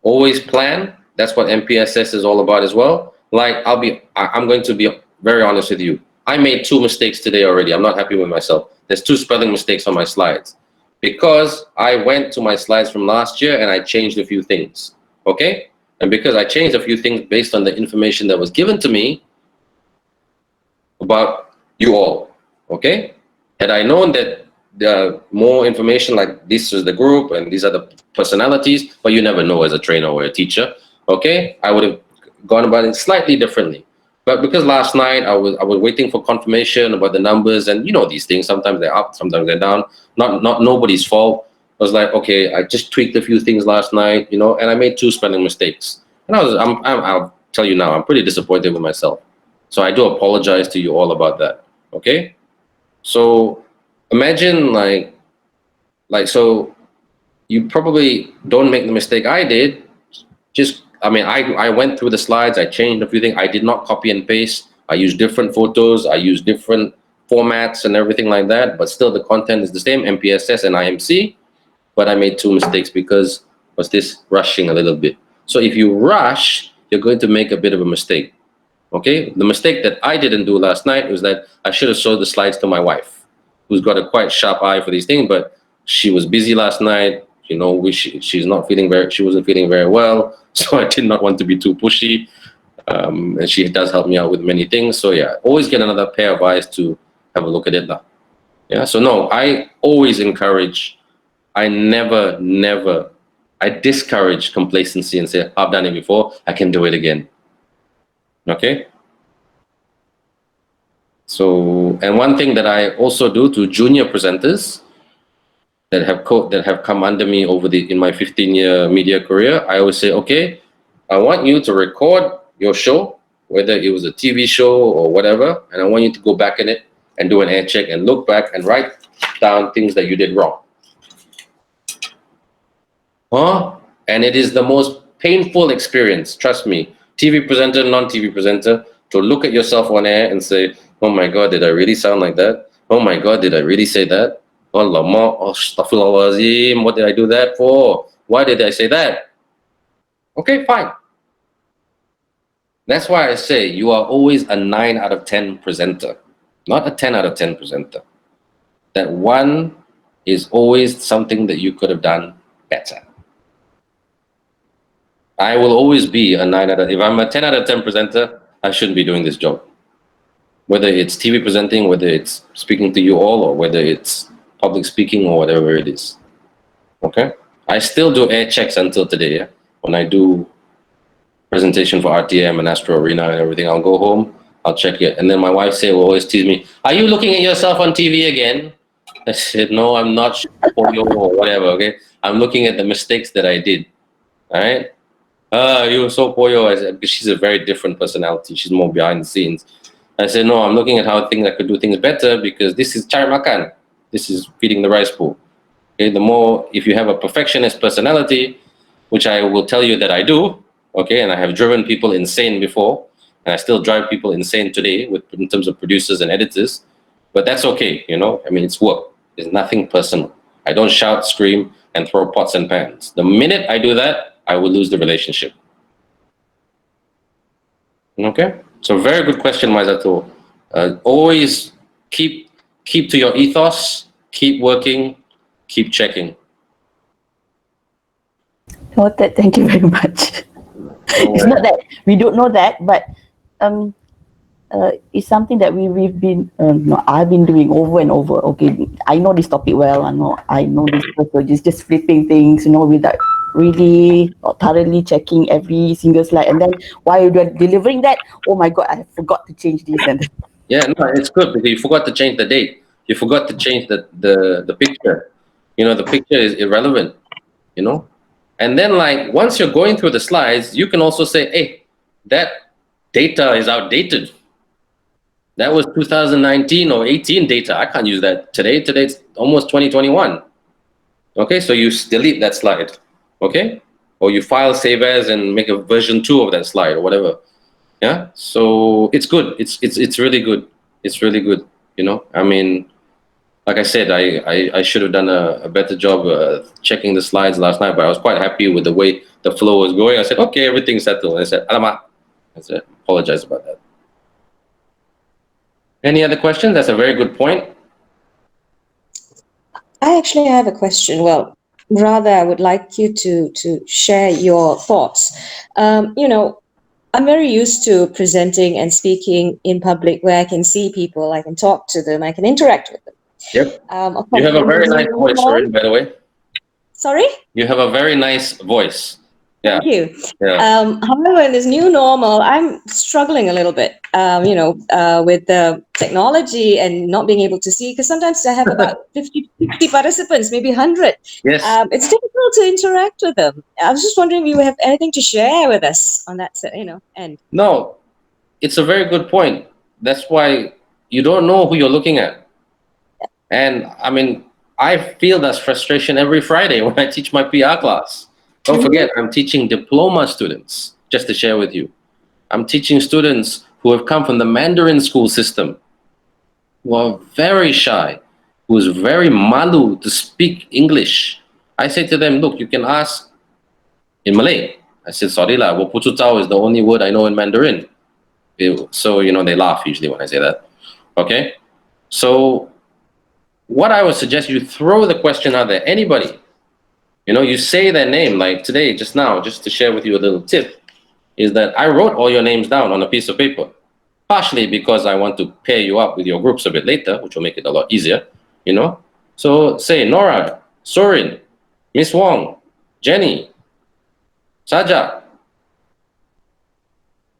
Speaker 3: Always plan. That's what MPSS is all about as well. Like, I'm going to be very honest with you. I made 2 mistakes today already. I'm not happy with myself. There's 2 spelling mistakes on my slides because I went to my slides from last year and I changed a few things. Okay? And because I changed a few things based on the information that was given to me about you all. Okay? Had I known that more information, like this is the group and these are the personalities, but you never know as a trainer or a teacher. Okay? I would have gone about it slightly differently. But because last night I was waiting for confirmation about the numbers, and these things, sometimes they're up, sometimes they're down. Not nobody's fault. I was like, okay, I just tweaked a few things last night, and I made 2 spelling mistakes. And I'll tell you now, I'm pretty disappointed with myself. So I do apologize to you all about that. Okay? So imagine so you probably don't make the mistake I did. I went through the slides, I changed a few things. I did not copy and paste. I used different photos, I used different formats and everything like that, but still the content is the same, MPSS and IMC. But I made 2 mistakes because was this rushing a little bit. So if you rush, you're going to make a bit of a mistake. Okay, the mistake that I didn't do last night was that I should have showed the slides to my wife, who's got a quite sharp eye for these things, but she was busy last night. She wasn't feeling very well, so I did not want to be too pushy. And she does help me out with many things. So yeah, always get another pair of eyes to have a look at it now. Yeah, so no, I always encourage. I discourage complacency and say, I've done it before, I can do it again. Okay. So, and one thing that I also do to junior presenters that have come under me in my 15-year media career, I always say, okay, I want you to record your show, whether it was a TV show or whatever, and I want you to go back in it and do an air check and look back and write down things that you did wrong. And it is the most painful experience, trust me, TV presenter, non-TV presenter, to look at yourself on air and say, oh my God, did I really sound like that? Oh my God, did I really say that? Oh, lama, oh, astaghfirullahalazim, what did I do that for? Why did I say that? Okay, fine. That's why I say you are always a 9 out of 10 presenter, not a 10 out of 10 presenter. That one is always something that you could have done better. I will always be a 9 out of, if I'm a 10 out of 10 presenter, I shouldn't be doing this job. Whether it's TV presenting, whether it's speaking to you all, or whether it's public speaking or whatever it is. Okay? I still do air checks until today. Yeah? When I do presentation for RTM and Astro Arena and everything, I'll go home, I'll check it. And then my wife will always tease me, are you looking at yourself on TV again? I said, no, I'm not, or whatever, okay? I'm looking at the mistakes that I did, all right? You were so poyo. I said, because she's a very different personality. She's more behind the scenes. I said, no, I'm looking at how I could do things better, because this is chai makan. This is feeding the rice pool. Okay, the more, if you have a perfectionist personality, which I will tell you that I do, okay, and I have driven people insane before, and I still drive people insane today in terms of producers and editors, but that's okay, you know, I mean, it's work. It's nothing personal. I don't shout, scream, and throw pots and pans. The minute I do that, I will lose the relationship. Okay, so very good question, Maizato. Always keep to your ethos, keep working, keep checking.
Speaker 10: Noted. Thank you very much. It's not that we don't know that, but it's something that we've been I've been doing over and over. Okay, I know this topic well. I know this person just flipping things, without really thoroughly checking every single slide. And then while you're delivering that, oh my God, I forgot to change this. And
Speaker 3: yeah, no, it's good because you forgot to change the date. You forgot to change the picture. The picture is irrelevant. And then, like, once you're going through the slides, you can also say, hey, that data is outdated. That was 2019 or 18 data. I can't use that today. Today it's almost 2021. Okay, so you delete that slide. Okay, or you file save as and make a version 2 of that slide or whatever. Yeah, so it's good. It's really good. It's really good. I mean, like I said, I should have done a better job checking the slides last night, but I was quite happy with the way the flow was going. I said, okay, everything's settled. I said, alamak. I said, apologize about that. Any other questions? That's a very good point.
Speaker 6: I actually have a question. Well, rather, I would like you to share your thoughts. I'm very used to presenting and speaking in public where I can see people, I can talk to them, I can interact with them.
Speaker 3: Yep. You have a very nice voice, Sorin, by the way.
Speaker 6: Sorry?
Speaker 3: You have a very nice voice. Yeah.
Speaker 6: Thank you.
Speaker 3: Yeah.
Speaker 6: However, in this new normal, I'm struggling a little bit, with the technology and not being able to see, because sometimes I have about 50 participants, maybe 100.
Speaker 3: Yes.
Speaker 6: It's difficult to interact with them. I was just wondering if you have anything to share with us on that, end.
Speaker 3: No, it's a very good point. That's why you don't know who you're looking at. And I mean, I feel that frustration every Friday when I teach my PR class. Don't forget, I'm teaching diploma students, just to share with you. I'm teaching students who have come from the Mandarin school system, who are very shy, who's very malu to speak English. I say to them, look, you can ask in Malay. I said, sorry lah, wo putu tau is the only word I know in Mandarin. So, they laugh usually when I say that. Okay? So, what I would suggest, you throw the question out there. Anybody, you say their name, like today, just now, just to share with you a little tip, is that I wrote all your names down on a piece of paper, partially because I want to pair you up with your groups a bit later, which will make it a lot easier, So say Nora, Sorin, Miss Wong, Jenny, Saja.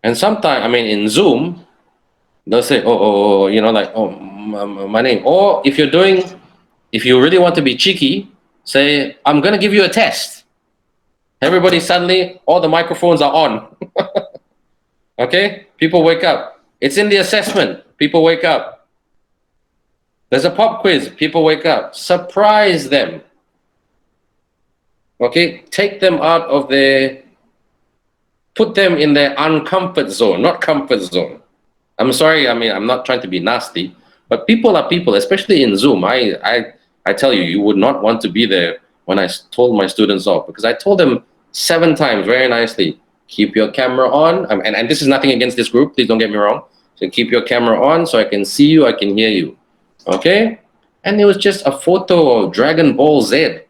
Speaker 3: And sometimes, in Zoom, they'll say, my name. Or if you really want to be cheeky, say, I'm going to give you a test. Everybody suddenly, all the microphones are on. Okay? People wake up. It's in the assessment. People wake up. There's a pop quiz. People wake up. Surprise them. Okay? Take them out of their... Put them in their uncomfort zone, not comfort zone. I'm sorry, I mean, I'm not trying to be nasty, but people are people, especially in Zoom. I tell you, you would not want to be there when I told my students off, because I told them 7 times very nicely, keep your camera on. And this is nothing against this group, please don't get me wrong. So keep your camera on so I can see you, I can hear you. Okay? And it was just a photo of Dragon Ball Z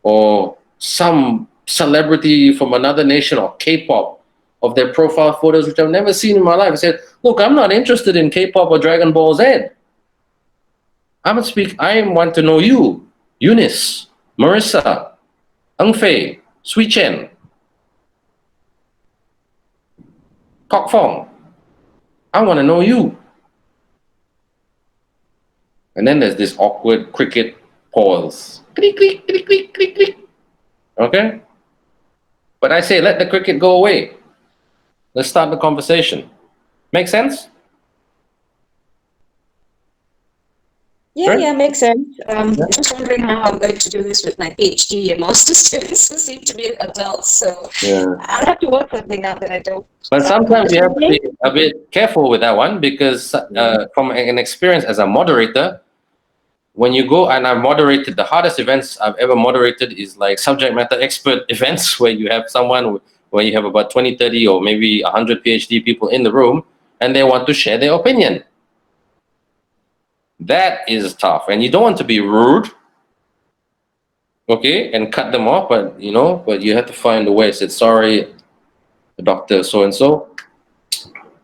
Speaker 3: or some celebrity from another nation or K-pop of their profile photos, which I've never seen in my life. I said, look, I'm not interested in K-pop or Dragon Ball Z. I want to know you, Eunice, Marissa, Eng Fei, Sui Chen, Kok Fong. I want to know you. And then there's this awkward cricket pause. Click, click, click, click, click, click. Okay? But I say, let the cricket go away. Let's start the conversation. Make sense?
Speaker 6: Yeah,
Speaker 3: Sure.
Speaker 6: yeah, makes sense. Just wondering how I'm going to do this with my PhD and master students who seem to be adults. So
Speaker 3: Yeah.
Speaker 6: I'll have to work something out that I don't.
Speaker 3: But sometimes you have to be a bit careful with that one, because from an experience as a moderator, when you go, and I've moderated, the hardest events I've ever moderated is like subject matter expert events where you have someone, where you have about 20, 30, or maybe 100 PhD people in the room, and they want to share their opinion. That is tough, and you don't want to be rude, okay, and cut them off, but you have to find a way. Say, sorry, Dr. So-and-so,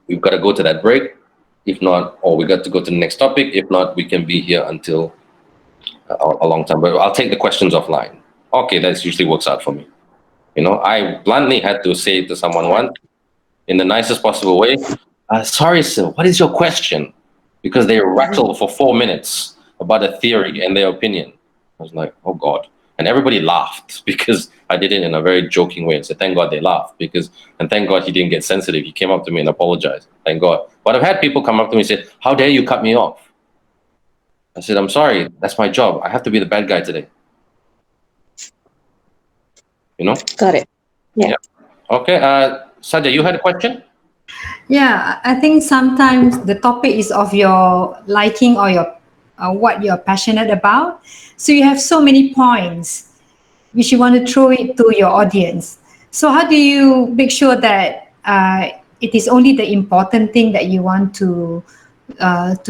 Speaker 3: we've got to go to that break. If not, or we got to go to the next topic. If not, we can be here until a long time. But I'll take the questions offline. Okay, that usually works out for me. I bluntly had to say to someone once, in the nicest possible way, sorry, sir, what is your question? Because they rattled for 4 minutes about a theory and their opinion. I was like, oh God. And everybody laughed because I did it in a very joking way. I said, thank God they laughed, and thank God he didn't get sensitive. He came up to me and apologized. Thank God. But I've had people come up to me and say, how dare you cut me off? I said, I'm sorry, that's my job. I have to be the bad guy today.
Speaker 6: Got it. Yeah.
Speaker 3: Okay, Saja, you had a question?
Speaker 8: Yeah, I think sometimes the topic is of your liking or your what you're passionate about. So you have so many points which you want to throw it to your audience. So how do you make sure that it is only the important thing that you want to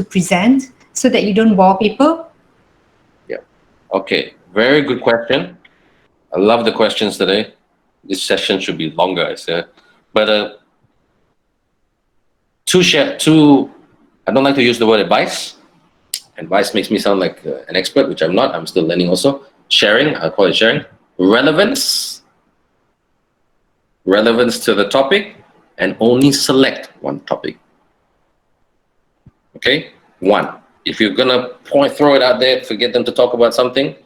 Speaker 8: present, so that you don't bore people?
Speaker 3: Yeah. Okay, very good question. I love the questions today. This session should be longer, I said. But I don't like to use the word advice. Advice makes me sound like an expert, which I'm not. I'm still learning also. Sharing, I'll call it sharing. Relevance to the topic, and only select one topic. Okay? One. If you're gonna throw it out there, forget them to talk about something,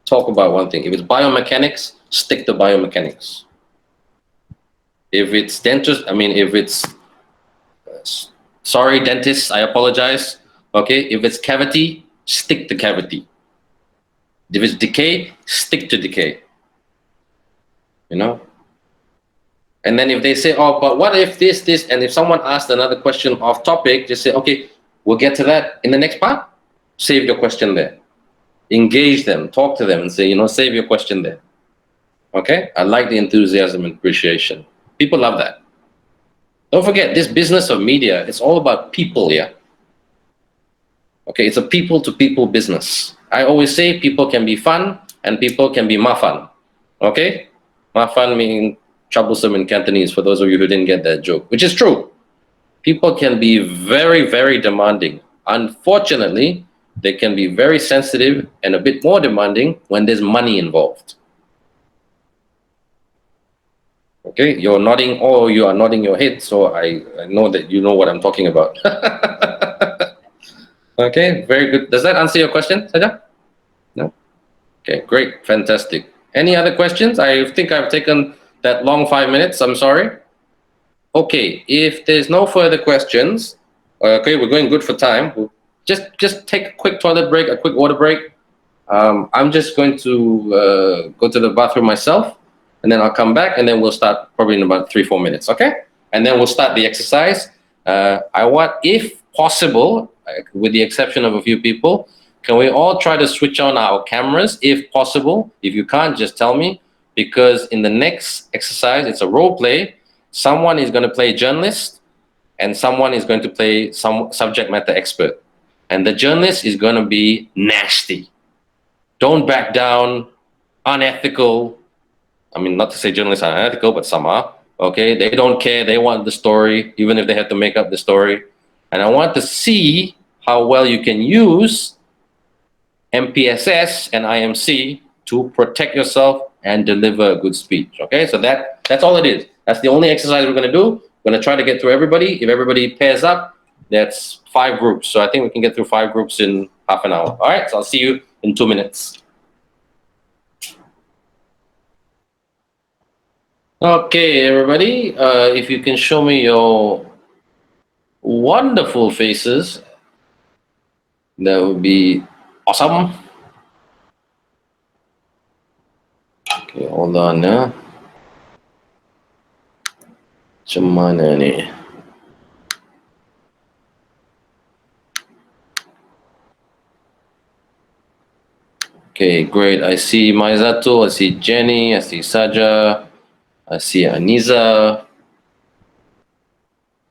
Speaker 3: talk about one thing. If it's biomechanics, stick to biomechanics. If it's sorry, dentists, I apologize. Okay, if it's cavity, stick to cavity. If it's decay, stick to decay. And then if they say, oh, but what if this, and if someone asks another question off topic, just say, okay, we'll get to that in the next part. Save your question there. Engage them, talk to them and say, save your question there. Okay? I like the enthusiasm and appreciation. People love that. Don't forget, this business of media, it's all about people, yeah? Okay, it's a people-to-people business. I always say people can be fun and people can be mafan. Okay? Mafan meaning troublesome in Cantonese, for those of you who didn't get that joke, which is true. People can be very, very demanding. Unfortunately, they can be very sensitive and a bit more demanding when there's money involved. Okay, you're nodding, or you are nodding your head, so I know that you know what I'm talking about. Okay, very good. Does that answer your question, Saja? No? Okay, great, fantastic. Any other questions? I think I've taken that long 5 minutes, I'm sorry. Okay, if there's no further questions, okay, we're going good for time. We'll just take a quick toilet break, a quick water break. I'm just going to go to the bathroom myself, and then I'll come back, and then we'll start probably in about 3-4 minutes, okay? And then we'll start the exercise. I want, if possible, with the exception of a few people, can we all try to switch on our cameras if possible? If you can't, just tell me, because in the next exercise, it's a role play. Someone is going to play journalist, and someone is going to play some subject matter expert. And the journalist is going to be nasty. Don't back down, unethical. I mean, not to say journalists are unethical, but some are. Okay, they don't care. They want the story, even if they have to make up the story. And I want to see how well you can use MPSS and IMC to protect yourself and deliver a good speech. Okay, so that's all it is. That's the only exercise we're going to do. We're going to try to get through everybody. If everybody pairs up, that's 5 groups. So I think we can get through 5 groups in half an hour. All right, so I'll see you in 2 minutes. Okay, everybody, if you can show me your wonderful faces, that would be awesome. Okay, hold on ya. Macam mana ni? Okay, great. I see Maizatul, I see Jenny, I see Saja, I see Aniza.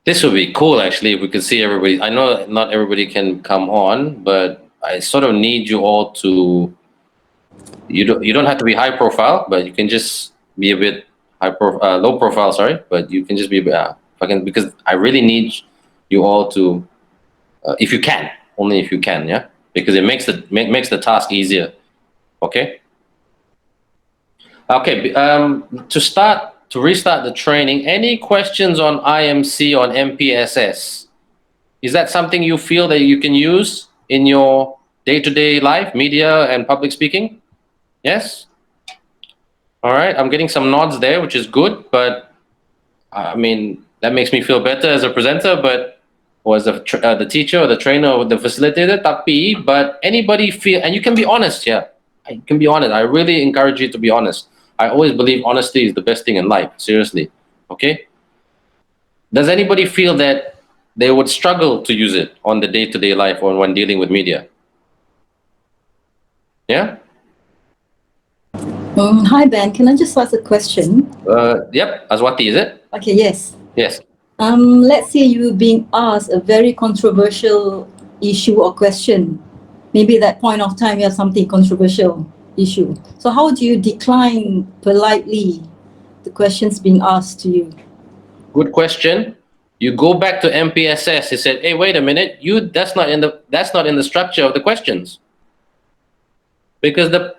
Speaker 3: This would be cool, actually, if we could see everybody. I know not everybody can come on, but I sort of need you all to. You don't have to be high profile, but you can just be a bit low profile. Sorry, but you can just be because I really need you all to, if you can, only if you can, yeah, because it makes the task easier. Okay. Okay. To restart the training, any questions on IMC, on MPSS? Is that something you feel that you can use in your day-to-day life, media and public speaking? Yes? All right, I'm getting some nods there, which is good, but I mean, that makes me feel better as a presenter, but or as the teacher or the trainer or the facilitator, but anybody feel, and you can be honest, yeah, you can be honest. I really encourage you to be honest. I always believe honesty is the best thing in life, seriously, okay? Does anybody feel that they would struggle to use it on the day-to-day life or when dealing with media? Yeah?
Speaker 12: Hi Ben, can I just ask a question?
Speaker 3: Yep, Azwati, is it?
Speaker 12: Okay, yes.
Speaker 3: Yes.
Speaker 12: Let's say you being asked a very controversial issue or question. Maybe at that point of time you have something controversial issue. So how do you decline politely the questions being asked to you?
Speaker 3: Good question. You go back to MPSS. He said, "Hey, wait a minute. That's not in the structure of the questions." Because the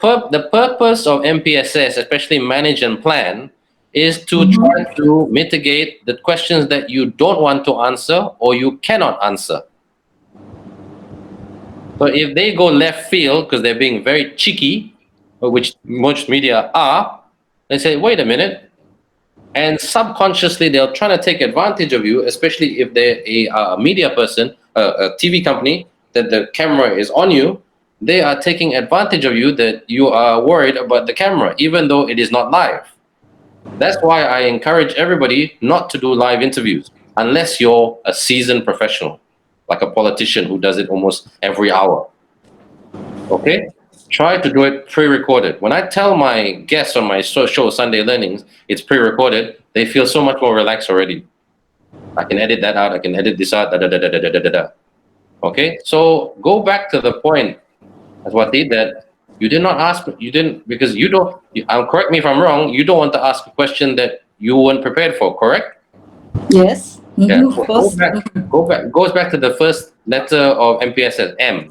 Speaker 3: purpose of MPSS, especially manage and plan, is to try to mitigate the questions that you don't want to answer or you cannot answer. So if they go left field because they're being very cheeky, which most media are, they say, "Wait a minute." And subconsciously, they're trying to take advantage of you, especially if they're a media person, a TV company, that the camera is on you. They are taking advantage of you that you are worried about the camera, even though it is not live. That's why I encourage everybody not to do live interviews unless you're a seasoned professional, like a politician who does it almost every hour. Okay? Try to do it pre-recorded. When I tell my guests on my show, Sunday Learnings, it's pre-recorded, they feel so much more relaxed already. I can edit that out. I can edit this out. Okay? So go back to the point, Aswati, that you did not ask, you didn't, because you don't, correct me if I'm wrong, you don't want to ask a question that you weren't prepared for, correct?
Speaker 12: Yes.
Speaker 3: Yeah.
Speaker 12: Of course.
Speaker 3: Goes back to the first letter of MPSS, M.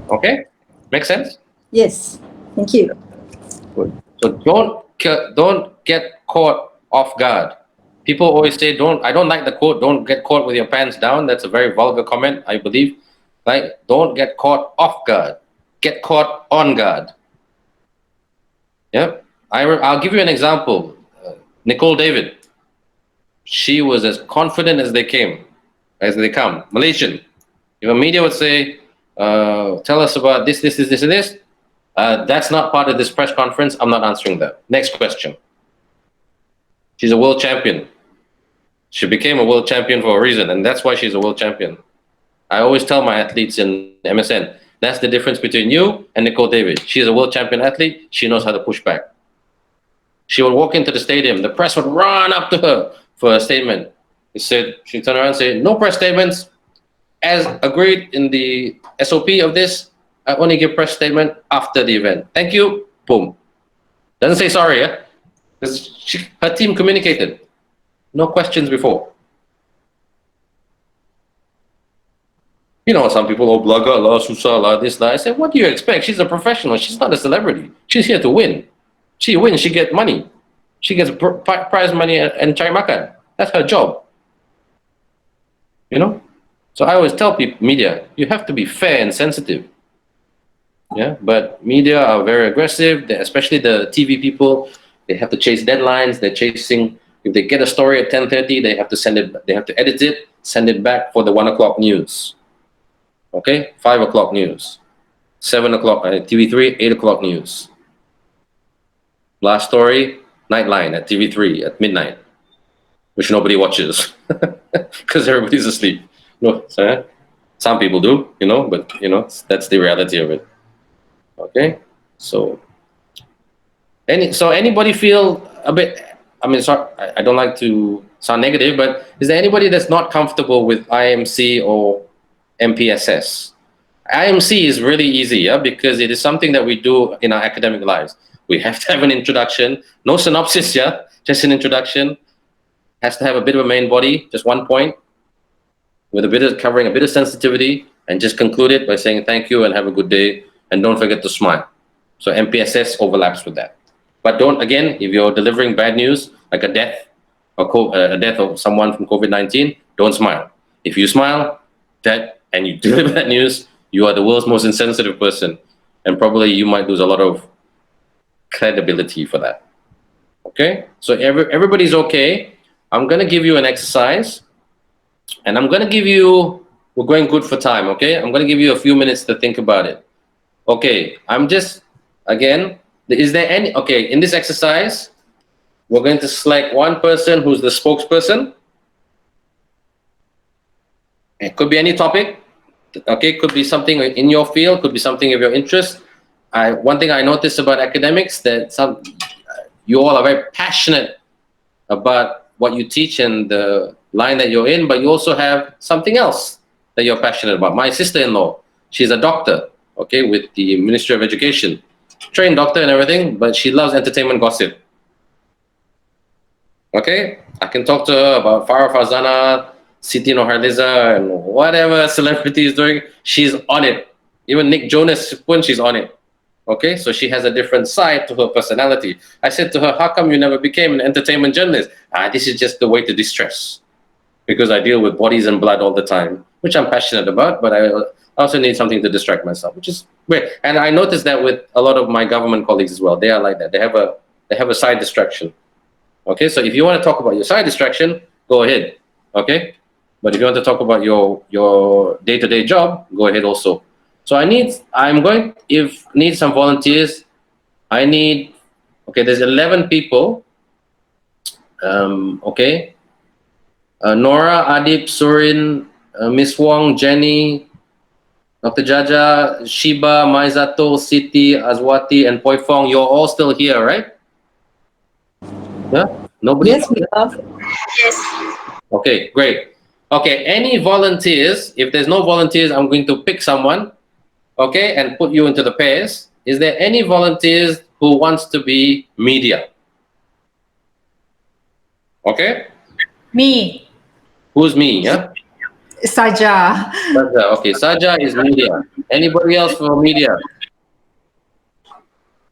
Speaker 3: Okay? Make sense?
Speaker 12: Yes. Thank you.
Speaker 3: Good. So don't get caught off guard. People always say, I don't like the quote, don't get caught with your pants down. That's a very vulgar comment, I believe. Like, don't get caught off guard. Get caught on guard. Yep. I'll give you an example. Nicole David. she was as confident as they come. Malaysian. If a media would say, tell us about this, and this, that's not part of this press conference. I'm not answering that. Next question. She's a world champion. She became a world champion for a reason, and that's why she's a world champion. I always tell my athletes in MSN, that's the difference between you and Nicole David. She's a world champion athlete. She knows how to push back. She would walk into the stadium. The press would run up to her for a statement. She'd turn around and say, no press statements. As agreed in the SOP of this, I only give press statement after the event. Thank you. Boom. Doesn't say sorry, yeah? Because her team communicated. No questions before. You know, some people, belaga lah, susah lah, this lah. I said, what do you expect? She's a professional. She's not a celebrity. She's here to win. She wins, she gets money. She gets prize money and cari makan. That's her job. You know? So I always tell people, media, you have to be fair and sensitive. Yeah, but media are very aggressive, especially the TV people. They have to chase deadlines. They're chasing. If they get a story at 10:30, they have to send it. They have to edit it, send it back for the 1 o'clock news. Okay, 5 o'clock news, 7 o'clock TV3, 8 o'clock news. Last story, Nightline at TV3 at midnight, which nobody watches because everybody's asleep. No, some people do, you know, but you know that's the reality of it. Okay, so anybody feel a bit? I mean, sorry, I don't like to sound negative, but is there anybody that's not comfortable with IMC or MPSS? IMC is really easy, yeah, because it is something that we do in our academic lives. We have to have an introduction, no synopsis, yeah, just an introduction. Has to have a bit of a main body, just one point, with a bit of covering a bit of sensitivity, and just conclude it by saying thank you and have a good day, and don't forget to smile. So MPSS overlaps with that. But don't, again, if you're delivering bad news, like a death, or a death of someone from COVID-19, don't smile. If you smile, and you deliver that news, you are the world's most insensitive person, and probably you might lose a lot of credibility for that. Okay, so everybody's okay. I'm gonna give you an exercise, and I'm gonna give you, we're going good for time, okay? I'm gonna give you a few minutes to think about it. Okay, I'm just, again, is there any, okay, in this exercise, we're going to select one person who's the spokesperson. It could be any topic, okay? Could be something in your field, could be something of your interest. One thing I noticed about academics, that you all are very passionate about what you teach and the line that you're in, but you also have something else that you're passionate about. My sister-in-law, she's a doctor, okay, with the Ministry of Education. Trained doctor and everything, but she loves entertainment gossip. Okay, I can talk to her about Farah Farzana, Siti Nurhaliza, and whatever celebrity is doing, she's on it. Even Nick Jonas, when she's on it. Okay, so she has a different side to her personality. I said to her, how come you never became an entertainment journalist? This is just the way to distress. Because I deal with bodies and blood all the time, which I'm passionate about, but I also need something to distract myself, which is great. And I noticed that with a lot of my government colleagues as well. They are like that. They have a side distraction. Okay, so if you want to talk about your side distraction, go ahead. Okay, but if you want to talk about your day-to-day job, go ahead also. So I'm going, if need some volunteers, okay, there's 11 people. Okay. Nora, Adib, Surin, Miss Wong, Jenny, Dr. Jaja, Shiba, Maizato, Siti, Azwati, and Poi Fong, you're all still here, right? Yeah? Nobody?
Speaker 6: Yes, we are.
Speaker 11: Yes.
Speaker 3: Okay, great. Okay, any volunteers? If there's no volunteers, I'm going to pick someone, okay, and put you into the pairs. Is there any volunteers who wants to be media? Okay?
Speaker 8: Me.
Speaker 3: Who's me, yeah?
Speaker 8: Saja.
Speaker 3: Saja, okay, Saja is media. Anybody else for media?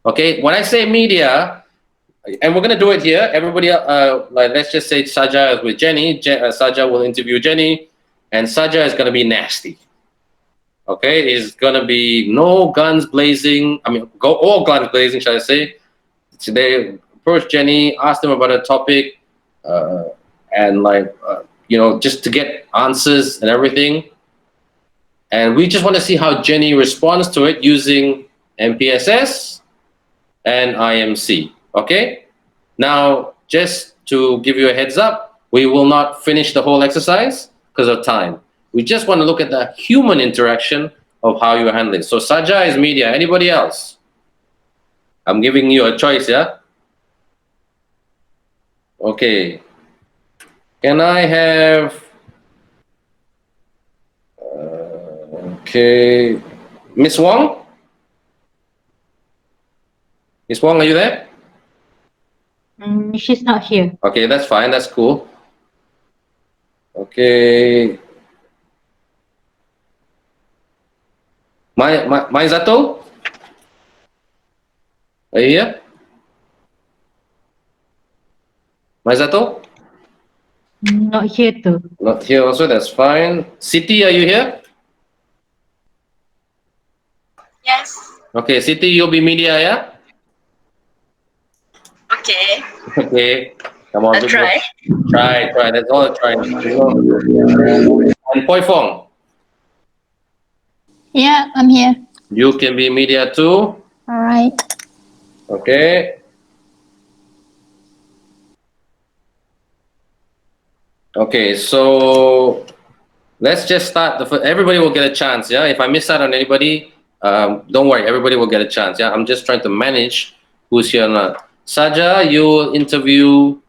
Speaker 3: Okay, when I say media, and we're gonna do it here, everybody, like let's just say Saja is with Jenny, Saja will interview Jenny, and Saja is gonna be nasty. Okay, it's gonna be no guns blazing, all guns blazing, shall I say. So they approach Jenny, ask them about a topic, and like just to get answers and everything. And we just want to see how Jenny responds to it using MPSS and IMC. Okay. Now, just to give you a heads up, we will not finish the whole exercise because of time. We just want to look at the human interaction of how you handle it. So Saja is media. Anybody else? I'm giving you a choice, yeah? Okay. Can I have... okay. Miss Wong? Miss Wong, are you there?
Speaker 4: She's not here.
Speaker 3: Okay, that's fine. That's cool. Okay. Zato? Are you here? Zato?
Speaker 4: Not here too.
Speaker 3: Not here also, that's fine. Siti, are you here?
Speaker 11: Yes.
Speaker 3: Okay, Siti, you'll be media, yeah?
Speaker 11: Okay.
Speaker 3: Okay. Come on.
Speaker 11: I'll try.
Speaker 3: Try. That's all try. And Poi Fong,
Speaker 13: Yeah, I'm here.
Speaker 3: you can be media too.
Speaker 13: All right.
Speaker 3: Okay. Okay, so let's just start. Everybody will get a chance, yeah? If I miss out on anybody, don't worry, everybody will get a chance, yeah? I'm just trying to manage who's here or not. Saja, you will interview,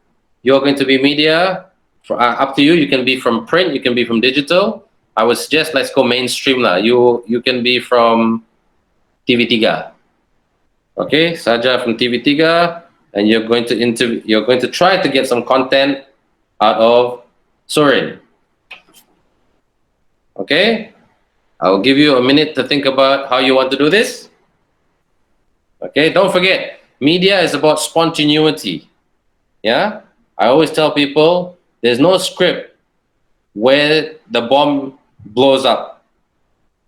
Speaker 3: you're going to be media. Up to you. You can be from print, you can be from digital. I would suggest let's go mainstream now. You can be from TV3. Okay, Saja from TV3, and you're going to try to get some content out of Sorin. Okay, I'll give you a minute to think about how you want to do this. Okay, don't forget, media is about spontaneity. Yeah, I always tell people there's no script where the bomb blows up.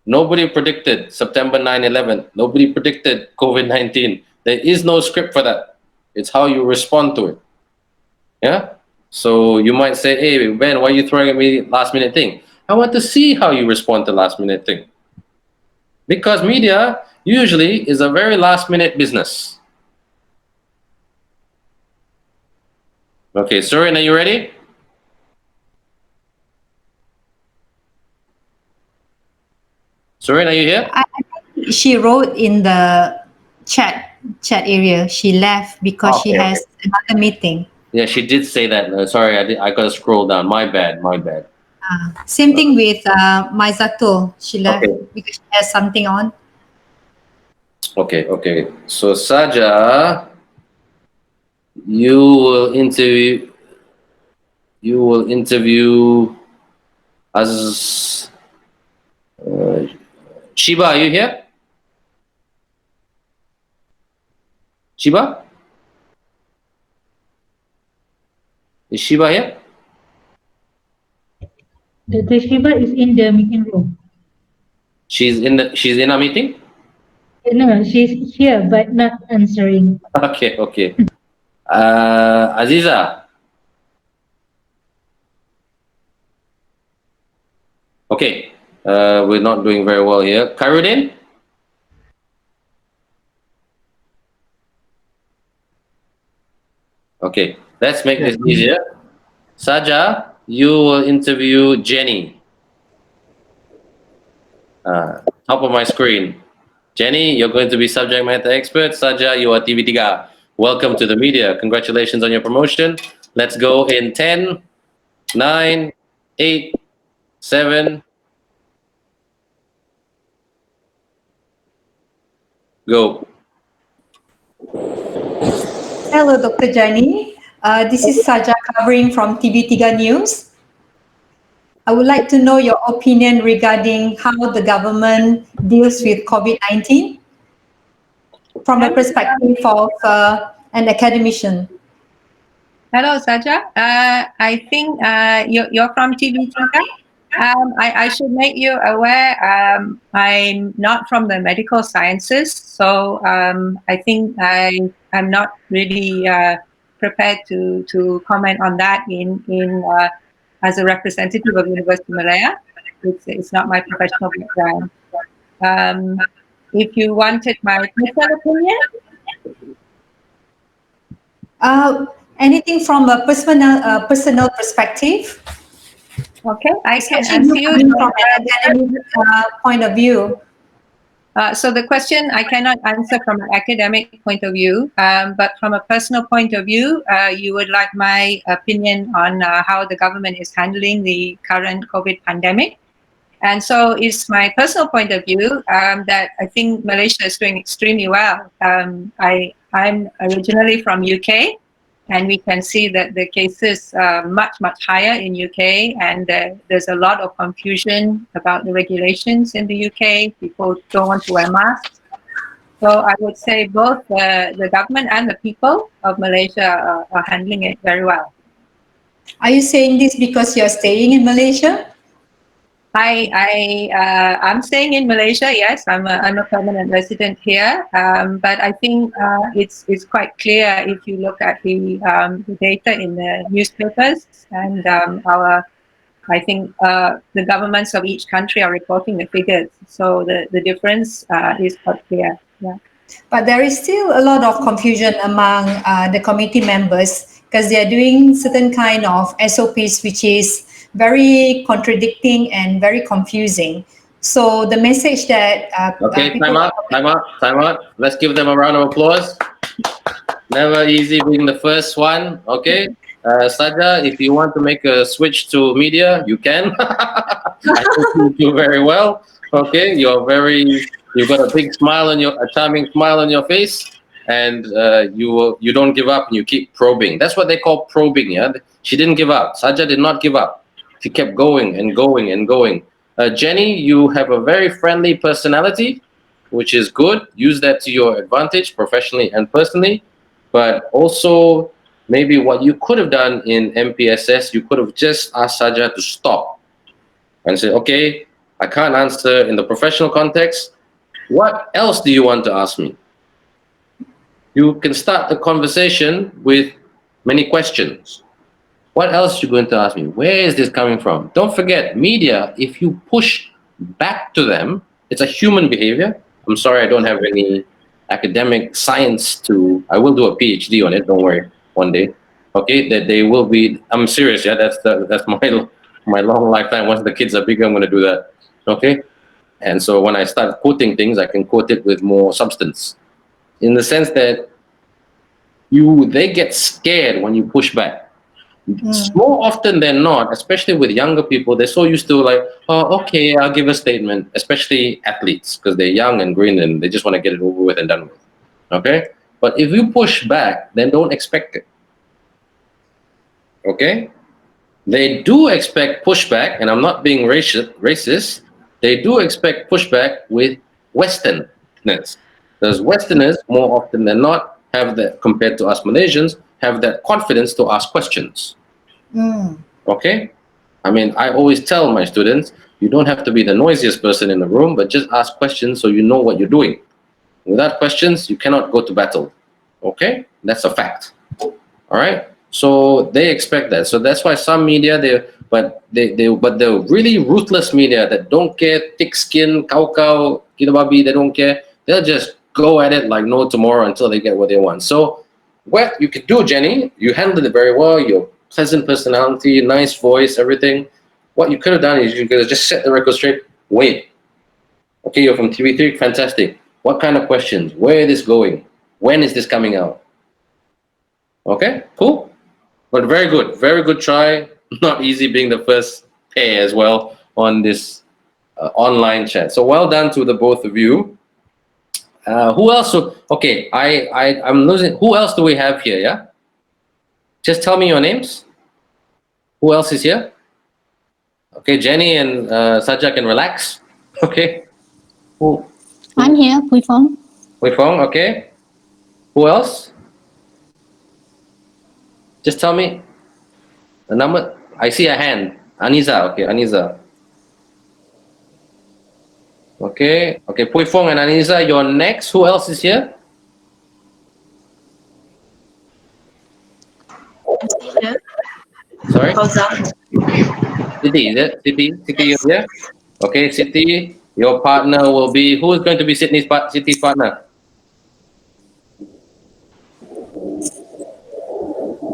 Speaker 3: Nobody predicted September 9/11. Nobody predicted COVID-19. There is no script for that. It's how you respond to it. Yeah. So you might say, "Hey Ben, why are you throwing at me last minute thing?" I want to see how you respond to last minute thing. Because media usually is a very last minute business. Okay, Surin, are you ready? Surin, are you here?
Speaker 8: She wrote in the chat area. She left because she has another meeting.
Speaker 3: Yeah, she did say that. Sorry, I got to scroll down. My bad.
Speaker 8: Same thing with Maizato. She left because she has something on.
Speaker 3: Okay. So Saja, you will interview as Shiba. Are you here? Shiba? Is Shiba here?
Speaker 4: The Shiva is in the meeting room.
Speaker 3: She's in a meeting?
Speaker 4: No, she's here but not answering.
Speaker 3: Okay. Aziza. Okay. We're not doing very well here. Khairudin? Okay. Let's make this easier. Saja, you will interview Jenny. Top of my screen. Jenny, you're going to be subject matter expert. Saja, you are TV3. Welcome to the media. Congratulations on your promotion. Let's go in 10, 9, 8, 7. Go.
Speaker 8: Hello, Dr. Jenny. This is Saja covering from TV3 News. I would like to know your opinion regarding how the government deals with COVID-19 from a perspective of an academician.
Speaker 1: Hello, Saja. I think you're from TV3. I should make you aware, I'm not from the medical sciences, so I think I'm not really prepared to comment on that as a representative of University Malaya. It's not my professional background. If you wanted my personal opinion,
Speaker 8: anything from a personal perspective?
Speaker 1: okay, I can
Speaker 8: Especially
Speaker 1: answer you
Speaker 8: from an academic point of view.
Speaker 1: So the question I cannot answer from an academic point of view, but from a personal point of view, you would like my opinion on how the government is handling the current COVID pandemic. And so it's my personal point of view that I think Malaysia is doing extremely well. I'm originally from UK, and we can see that the cases are much higher in UK, and there's a lot of confusion about the regulations in the UK. People don't want to wear masks. So I would say both the government and the people of Malaysia are handling it very well.
Speaker 8: Are you saying this because you're staying in Malaysia?
Speaker 1: I'm staying in Malaysia. Yes, I'm a permanent resident here. But I think it's quite clear if you look at the data in the newspapers and I think the governments of each country are reporting the figures. So the difference is quite clear. Yeah.
Speaker 8: But there is still a lot of confusion among the committee members because they are doing certain kind of SOPs which is very contradicting and very confusing. So the message that
Speaker 3: okay, time out. Let's give them a round of applause. Never easy being the first one. Okay, Saja, if you want to make a switch to media, you can. I think you do very well. Okay, you've got a big smile on a charming smile on your face, and you don't give up and you keep probing. That's what they call probing. Yeah, she didn't give up. Saja did not give up. She kept going and going and going. Jenny, you have a very friendly personality, which is good. Use that to your advantage, professionally and personally. But also, maybe what you could have done in MPSS, you could have just asked Saja to stop and say, okay, I can't answer in the professional context. What else do you want to ask me? You can start the conversation with many questions. What else are you going to ask me? Where is this coming from? Don't forget, media, if you push back to them, it's a human behavior. I'm sorry, I don't have any academic science I will do a PhD on it, don't worry, one day. Okay, that they will be, I'm serious, yeah, that's my long lifetime. Once the kids are bigger, I'm going to do that. Okay? And so when I start quoting things, I can quote it with more substance. In the sense that they get scared when you push back. More often than not, especially with younger people, they're so used to like, oh, okay, I'll give a statement, especially athletes, because they're young and green and they just want to get it over with and done with. Okay? But if you push back, then don't expect it. Okay? They do expect pushback, and I'm not being racist, they do expect pushback with Westerners. Because Westerners, more often than not, have that, compared to us Malaysians, have that confidence to ask questions. Okay? I mean, I always tell my students, you don't have to be the noisiest person in the room, but just ask questions so you know what you're doing. Without questions, you cannot go to battle. Okay? That's a fact. All right? So they expect that. So that's why some media, but the really ruthless media that don't care, thick skin, kau, kinababi, they don't care. They'll just go at it like no tomorrow until they get what they want. So what you could do, Jenny, you handled it very well. Your pleasant personality, nice voice, everything. What you could have done is you could have just set the record straight. Wait. Okay, you're from TV3, fantastic. What kind of questions? Where is this going? When is this coming out? Okay, cool. But very good try. Not easy being the first pair as well on this online chat. So well done to the both of you. Who else? Okay, I'm losing. Who else do we have here? Yeah, just tell me your names. Who else is here? Okay, Jenny and Saja can relax. Okay. Who?
Speaker 13: I'm here, Pui Fong.
Speaker 3: Wei Fong. Okay. Who else? Just tell me the number. I see a hand. Aniza. Okay, Aniza. Okay. Okay, Pui Fong and Aniza, you're next. Who else is here? Sorry?
Speaker 11: Fauzan.
Speaker 3: Siti, is it? Siti, you're here? Okay, Siti, your partner will be, who is going to be Siti's partner?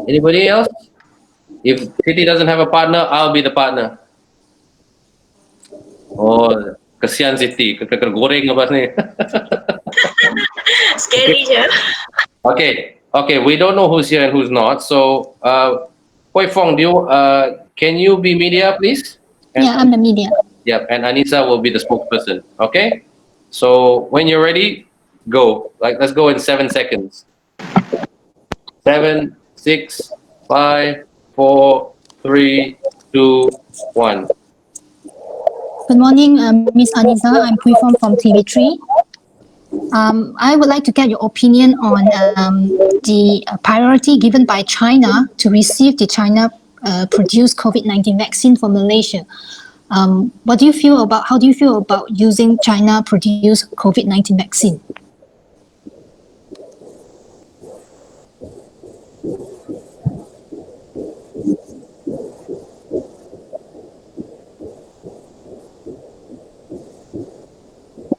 Speaker 3: Anybody else? If Siti doesn't have a partner, I'll be the partner. Oh, kesian Siti, kena goreng apa ni?
Speaker 11: Scary je.
Speaker 3: Okay, we don't know who's here and who's not. So, Hui Fong, can you be media, please?
Speaker 13: Yeah, I'm the media.
Speaker 3: Yep, and Anissa will be the spokesperson. Okay? So, when you're ready, go. Let's go in 7 seconds. 7, 6, 5, 4, 3, 2, 1.
Speaker 13: Good morning, Ms. Anisa. I'm Pui Fong from TV3. I would like to get your opinion on the priority given by China to receive the China produced COVID-19 vaccine for Malaysia. How do you feel about using China produced COVID-19 vaccine?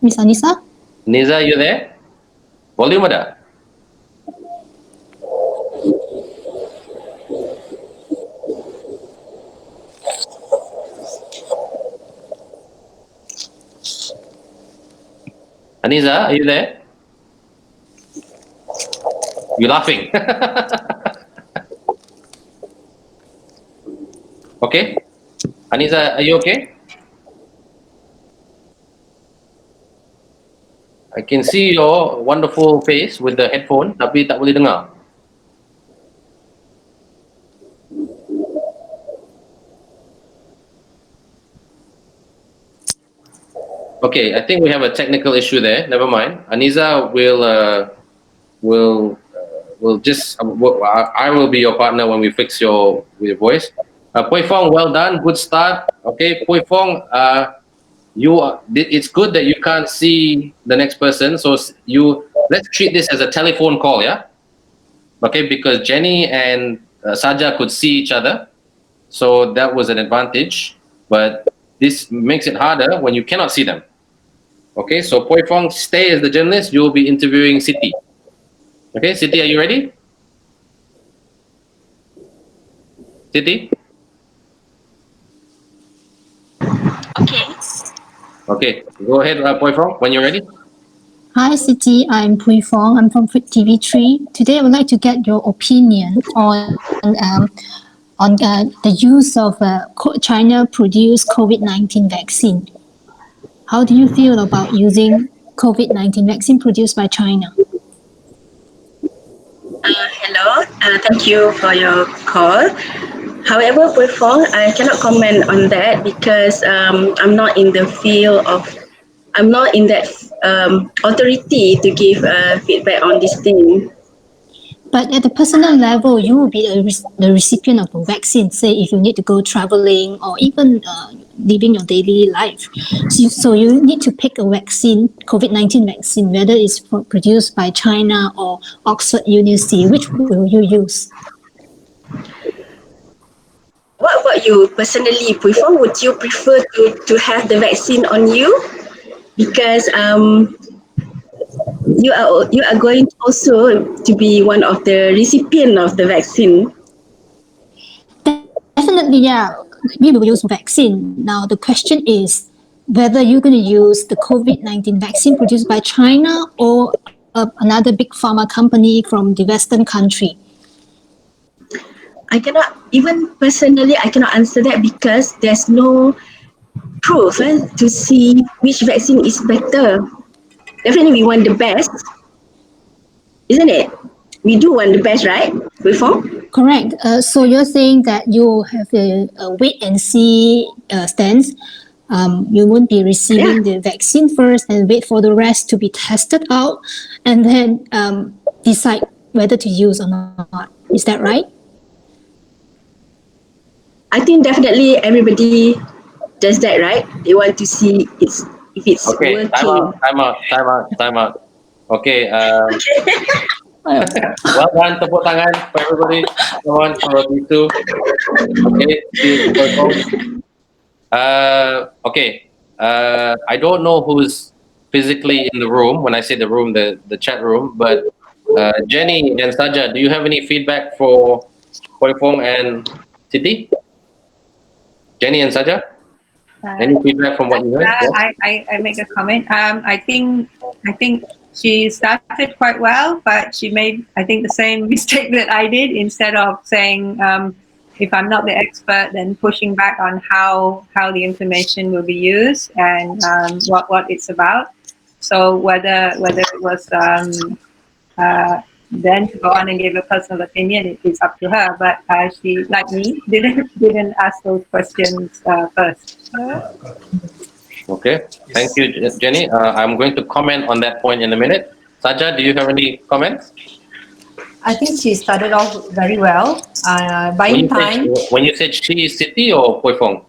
Speaker 13: Miss Anissa?
Speaker 3: Niza, you there? Volume ada? Aniza, are you there? You're laughing. Okay. Aniza, are you okay? I can see your wonderful face with the headphone, tapi tak boleh dengar. Okay, I think we have a technical issue there. Never mind. Aniza will just. I will be your partner when we fix your voice. Pui Fong, well done. Good start. Okay, Pui Fong. It's good that you can't see the next person. So let's treat this as a telephone call, yeah. Okay, because Jenny and Saja could see each other, so that was an advantage. But this makes it harder when you cannot see them. Okay, so Pui Fong, stay as the journalist. You will be interviewing Siti. Okay, Siti, are you ready? Siti?
Speaker 11: Okay.
Speaker 3: Okay, go ahead, Pui Fong, when you're ready.
Speaker 13: Hi, Siti. I'm Pui Fong. I'm from TV3. Today, I would like to get your opinion on the use of China-produced COVID-19 vaccine. How do you feel about using COVID-19 vaccine produced by China?
Speaker 11: Hello, thank you for your call. However, Pui Fong, I cannot comment on that because I'm not in the field of, I'm not in that authority to give feedback on this thing.
Speaker 13: But at the personal level, you will be the recipient of the vaccine, say if you need to go traveling or even living your daily life. So you need to pick a vaccine, COVID-19 vaccine, whether it's produced by China or Oxford University. Which will you use?
Speaker 11: What about you personally, Pui Fong? Would you prefer to have the vaccine on you? Because you are going also to be one of the recipient of the vaccine.
Speaker 13: Definitely, yeah. We will use vaccine. Now the question is whether you're going to use the COVID-19 vaccine produced by China or another big pharma company from the Western country.
Speaker 11: I cannot, even personally, I cannot answer that because there's no proof to see which vaccine is better. Definitely we want the best, isn't it? We do want the best, right? Before?
Speaker 13: Correct. So you're saying that you have a wait and see stance. You won't be receiving the vaccine first and wait for the rest to be tested out and then decide whether to use or not. Is that right?
Speaker 11: I think definitely everybody does that, right? They want to see if it's
Speaker 3: Okay,
Speaker 11: working.
Speaker 3: time out. Okay, Well done, tepuk tangan for everybody. Come on, for these two. Okay, see, okay. I don't know who's physically in the room. When I say the room, the chat room, but Jenny and Saja, do you have any feedback for Poi Fong and Siti? Jenny and Saja? Any feedback from what you heard?
Speaker 1: I make a comment. I think she started quite well, but she made, I think, the same mistake that I did. Instead of saying, if I'm not the expert, then pushing back on how the information will be used and what it's about. So whether it was then to go on and give a personal opinion, it's up to her. But she, like me, didn't ask those questions first.
Speaker 3: Okay, thank you, Jenny. I'm going to comment on that point in a minute. Saja, do you have any comments?
Speaker 8: I think she started off very well, buying time.
Speaker 3: When you said she, Siti or Poi Fong?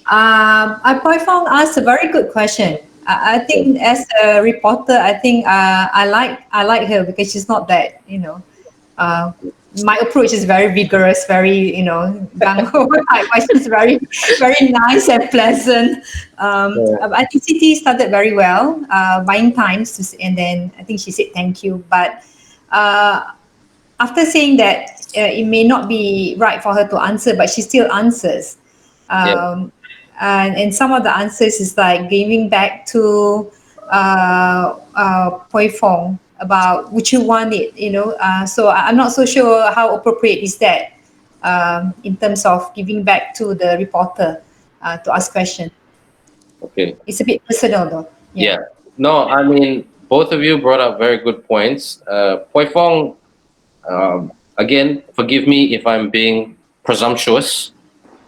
Speaker 8: Poi Fong asked a very good question. I think as a reporter, I think I like her because she's not that, my approach is very vigorous, very, gung ho. She's very, very nice and pleasant. I think Siti started very well, buying times, and then I think she said thank you. But after saying that, it may not be right for her to answer, but she still answers. And some of the answers is like giving back to Poi Fong about would you want it, so I'm not so sure how appropriate is that in terms of giving back to the reporter to ask question.
Speaker 3: Okay.
Speaker 8: It's a bit personal though.
Speaker 3: Yeah. No, I mean, both of you brought up very good points. Poi Fong, again, forgive me if I'm being presumptuous,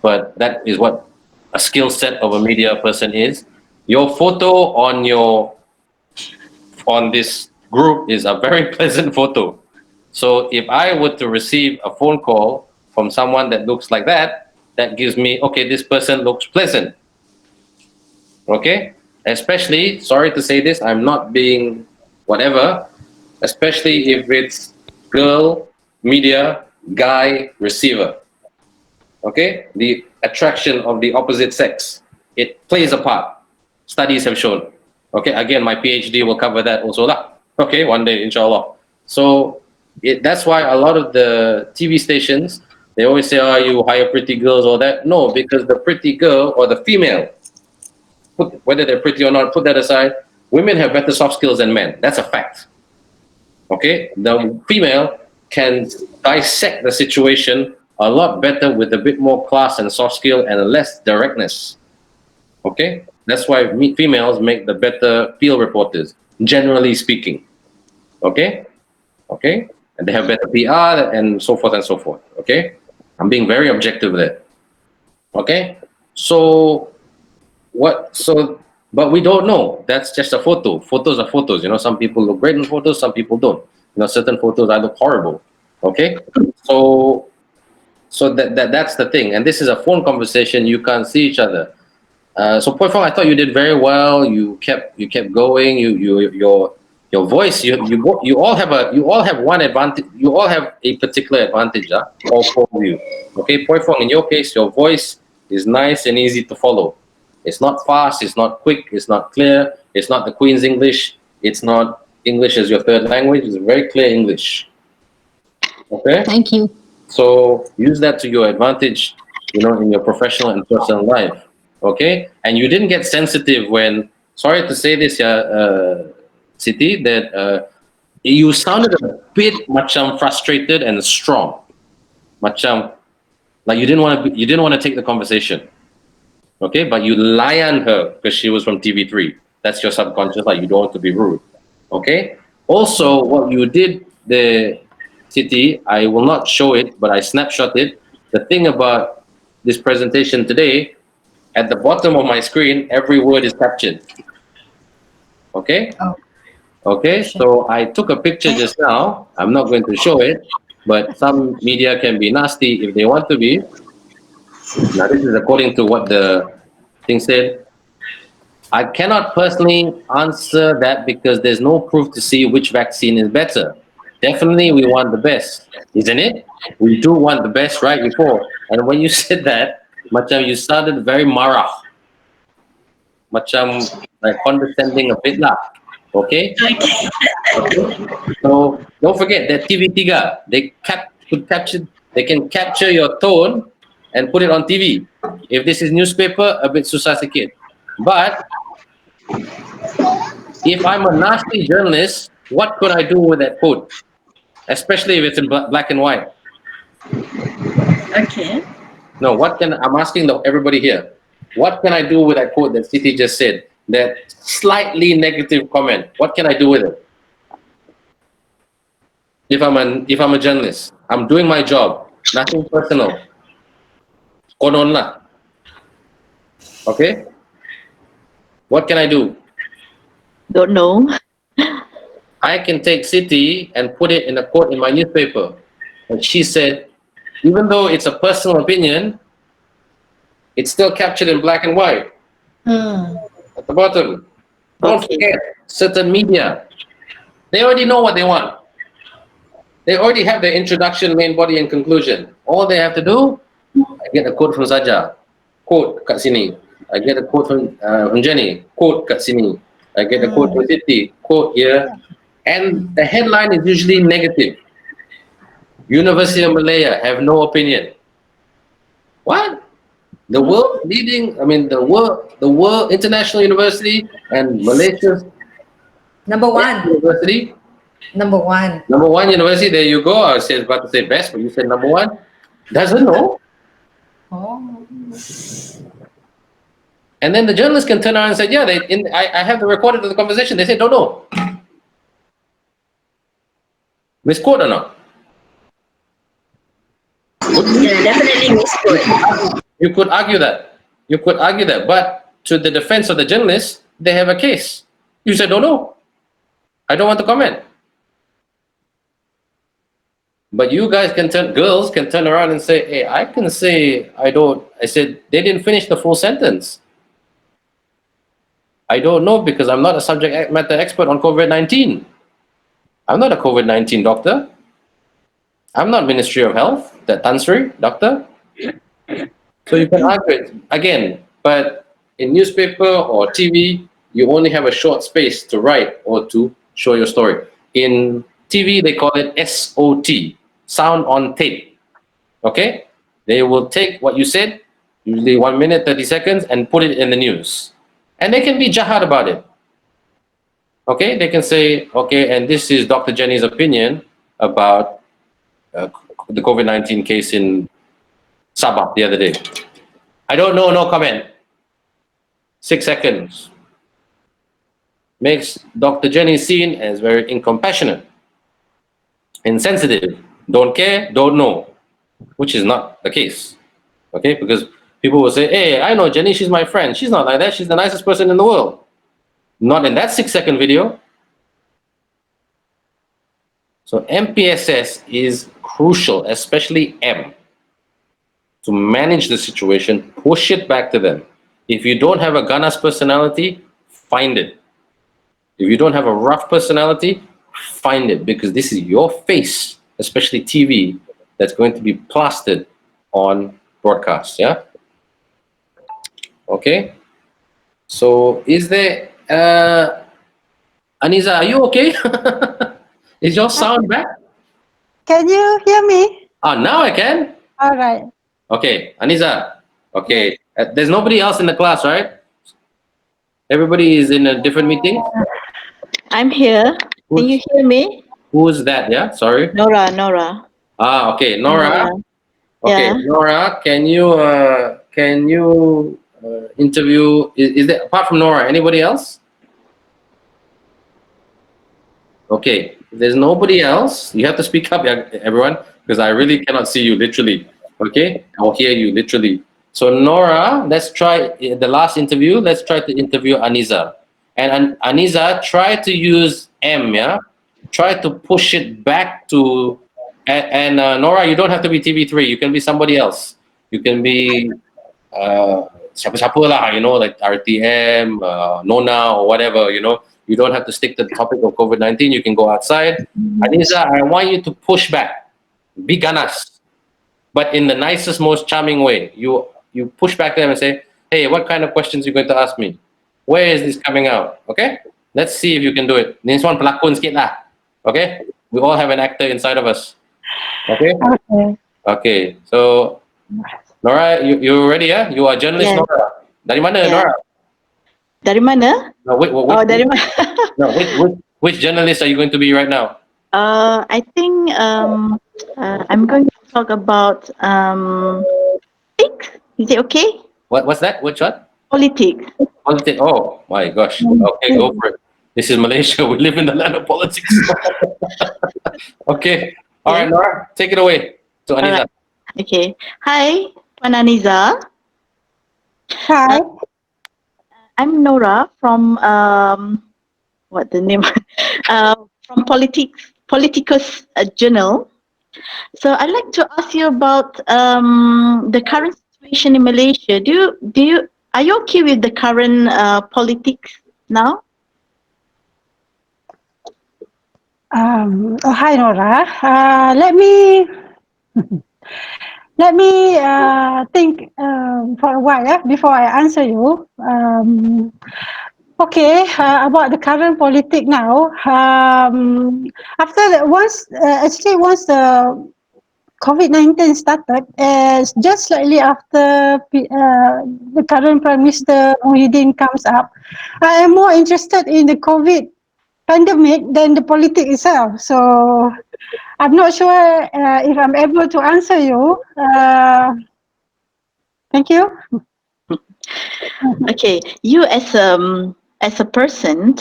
Speaker 3: but that is what a skill set of a media person is. Your photo on this group is a very pleasant photo. So if I were to receive a phone call from someone that looks like that gives me, okay, this person looks pleasant. Okay? Especially, sorry to say this, I'm not being whatever, especially if it's girl, media, guy, receiver. Okay? The attraction of the opposite sex, it plays a part. Studies have shown. Okay, again, my PhD will cover that also lah. Okay, one day, inshallah. So that's why a lot of the TV stations, they always say, oh, you hire pretty girls or that. No, because the pretty girl or the female, whether they're pretty or not, put that aside, women have better soft skills than men. That's a fact. Okay, the female can dissect the situation a lot better with a bit more class and soft skill and less directness. Okay, that's why females make the better field reporters, generally speaking. Okay, and they have better PR and so forth and so forth. Okay, I'm being very objective there. Okay, but we don't know. That's just a photo. Photos are photos. Some people look great in photos, some people don't. Certain photos I look horrible. Okay, so that's the thing. And this is a phone conversation. You can't see each other. So Poi Fong, I thought you did very well. You kept going. Your voice. You all have one advantage. You all have a particular advantage. All four of you. Okay, Poi Fong, in your case, your voice is nice and easy to follow. It's not fast. It's not quick. It's not clear. It's not the Queen's English. It's not English as your third language. It's very clear English. Okay.
Speaker 13: Thank you.
Speaker 3: So use that to your advantage. In your professional and personal life. Okay, and you didn't get sensitive when, sorry to say this, Siti, that you sounded a bit macam frustrated and strong, macam like you didn't want to take the conversation. Okay, but you layan her because she was from TV3. That's your subconscious, like you don't want to be rude. Okay. Also, what you did, Siti, I will not show it, but I snapshotted the thing about this presentation today. At the bottom of my screen, every word is captured. Okay? Okay, so I took a picture just now. I'm not going to show it, but some media can be nasty if they want to be. Now, this is according to what the thing said. I cannot personally answer that because there's no proof to see which vaccine is better. Definitely we want the best, isn't it? We do want the best right before. And when you said that, macam you sounded very marah. Macam like condescending a bit lah. Okay? Okay? So don't forget that TV3, they can capture your tone and put it on TV. If this is newspaper, a bit susah sikit. But if I'm a nasty journalist, what could I do with that quote? Especially if it's in black and white.
Speaker 2: Okay.
Speaker 3: No, I'm asking everybody here, what can I do with that quote that Siti just said? That slightly negative comment. What can I do with it? If I'm a journalist, I'm doing my job, nothing personal. Konon lah. Okay? What can I do?
Speaker 2: Don't know.
Speaker 3: I can take Siti and put it in a quote in my newspaper. And she said, even though it's a personal opinion, it's still captured in black and white. At the bottom. Don't forget, certain media, they already know what they want. They already have their introduction, main body, and conclusion. All they have to do, I get a quote from Saja, quote kat sini. I get a quote from Jenny, quote kat sini. I get a quote from Siti, quote here. And the headline is usually negative. University of Malaya have no opinion. What? The world leading, the world international university and Malaysia's
Speaker 8: Number one.
Speaker 3: university.
Speaker 8: Number one.
Speaker 3: Number one university, there you go. I was about to say best, but you said number one. Doesn't know.
Speaker 8: Oh.
Speaker 3: And then the journalist can turn around and say, yeah, I have the recorded of the conversation. They say, don't know. Misquote or not?
Speaker 11: Yeah, definitely misquote.
Speaker 3: You could argue that. You could argue that. But to the defense of the journalist, they have a case. You said, don't know. I don't want to comment. But you guys girls can turn around and say, hey, I can say, I said, they didn't finish the full sentence. I don't know because I'm not a subject matter expert on COVID-19. I'm not a COVID-19 doctor. I'm not Ministry of Health, that Tan Sri, doctor. So you can argue it again, but in newspaper or TV, you only have a short space to write or to show your story. In TV, they call it SOT, sound on tape. Okay? They will take what you said, usually 1 minute, 30 seconds, and put it in the news. And they can be jahat about it. Okay? They can say, okay, and this is Dr. Jenny's opinion about the COVID-19 case in Sabah the other day. I don't know, no comment. 6 seconds. Makes Dr. Jenny seen as very incompassionate, insensitive, don't care, don't know, which is not the case. Okay, because people will say, hey, I know Jenny, she's my friend. She's not like that. She's the nicest person in the world. Not in that 6-second video. So MPSS is crucial, especially M, to manage the situation, push it back to them. If you don't have a ganas personality, find it. If you don't have a rough personality, find it, because this is your face, especially TV, that's going to be plastered on broadcast, yeah? Okay? So is there, Aniza, are you okay? Is your sound back?
Speaker 14: Can you hear me?
Speaker 3: Ah, now I can.
Speaker 14: All right.
Speaker 3: Okay, Aniza. Okay, there's nobody else in the class, right? Everybody is in a different meeting?
Speaker 2: I'm here. Can you hear me?
Speaker 3: Who's that? Yeah, sorry.
Speaker 2: Nora.
Speaker 3: Ah, okay, Nora. Okay,
Speaker 2: Yeah.
Speaker 3: Nora, can you interview? Is there, apart from Nora, anybody else? Okay, if there's nobody else, you have to speak up, yeah, everyone, because I really cannot see you literally. Okay, I'll hear you literally. So Nora, let's try the last interview. Let's try to interview Aniza. And Aniza, try to use M, yeah? Try to push it back to, and Nora, you don't have to be TV3. You can be somebody else. You can be siapa-siapa lah, you know, like RTM, Nona or whatever, you know. You don't have to stick to the topic of COVID-19. You can go outside. Aniza, I want you to push back. Be ganas, but in the nicest, most charming way. You push back them and say, hey, what kind of questions are you going to ask me? Where is this coming out? Okay? Let's see if you can do it. This one pelakon sikit lah. Okay? We all have an actor inside of us. Okay?
Speaker 14: Okay.
Speaker 3: Okay. So, Nora, you ready, yeah? You are journalist,
Speaker 2: Yes.
Speaker 3: Nora. Dari mana,
Speaker 2: Yeah.
Speaker 3: Nora?
Speaker 2: Dari mana?
Speaker 3: No,
Speaker 2: Dari mana?
Speaker 3: no, which journalist are you going to be right now?
Speaker 2: I think I'm going to talk about politics. Is it okay?
Speaker 3: What's that? Which one?
Speaker 2: Politics.
Speaker 3: Politics. Oh my gosh. Okay, go for it. This is Malaysia. We live in the land of politics. Okay. All right, Nora, take it away to Aniza.
Speaker 2: Alright. Okay. Hi, Puan Aniza.
Speaker 14: Hi.
Speaker 2: I'm Nora from what the name? From Politicus Journal. So I'd like to ask you about the current situation in Malaysia. Are you okay with the current politics now?
Speaker 14: Hi, Nora. Let me think for a while before I answer you. Okay, about the current politics now. After that, once the COVID-19 started, just slightly after the current Prime Minister Muhyiddin comes up, I am more interested in the COVID pandemic than the politics itself. So I'm not sure if I'm able to answer you. Thank you.
Speaker 2: Okay, you as a person,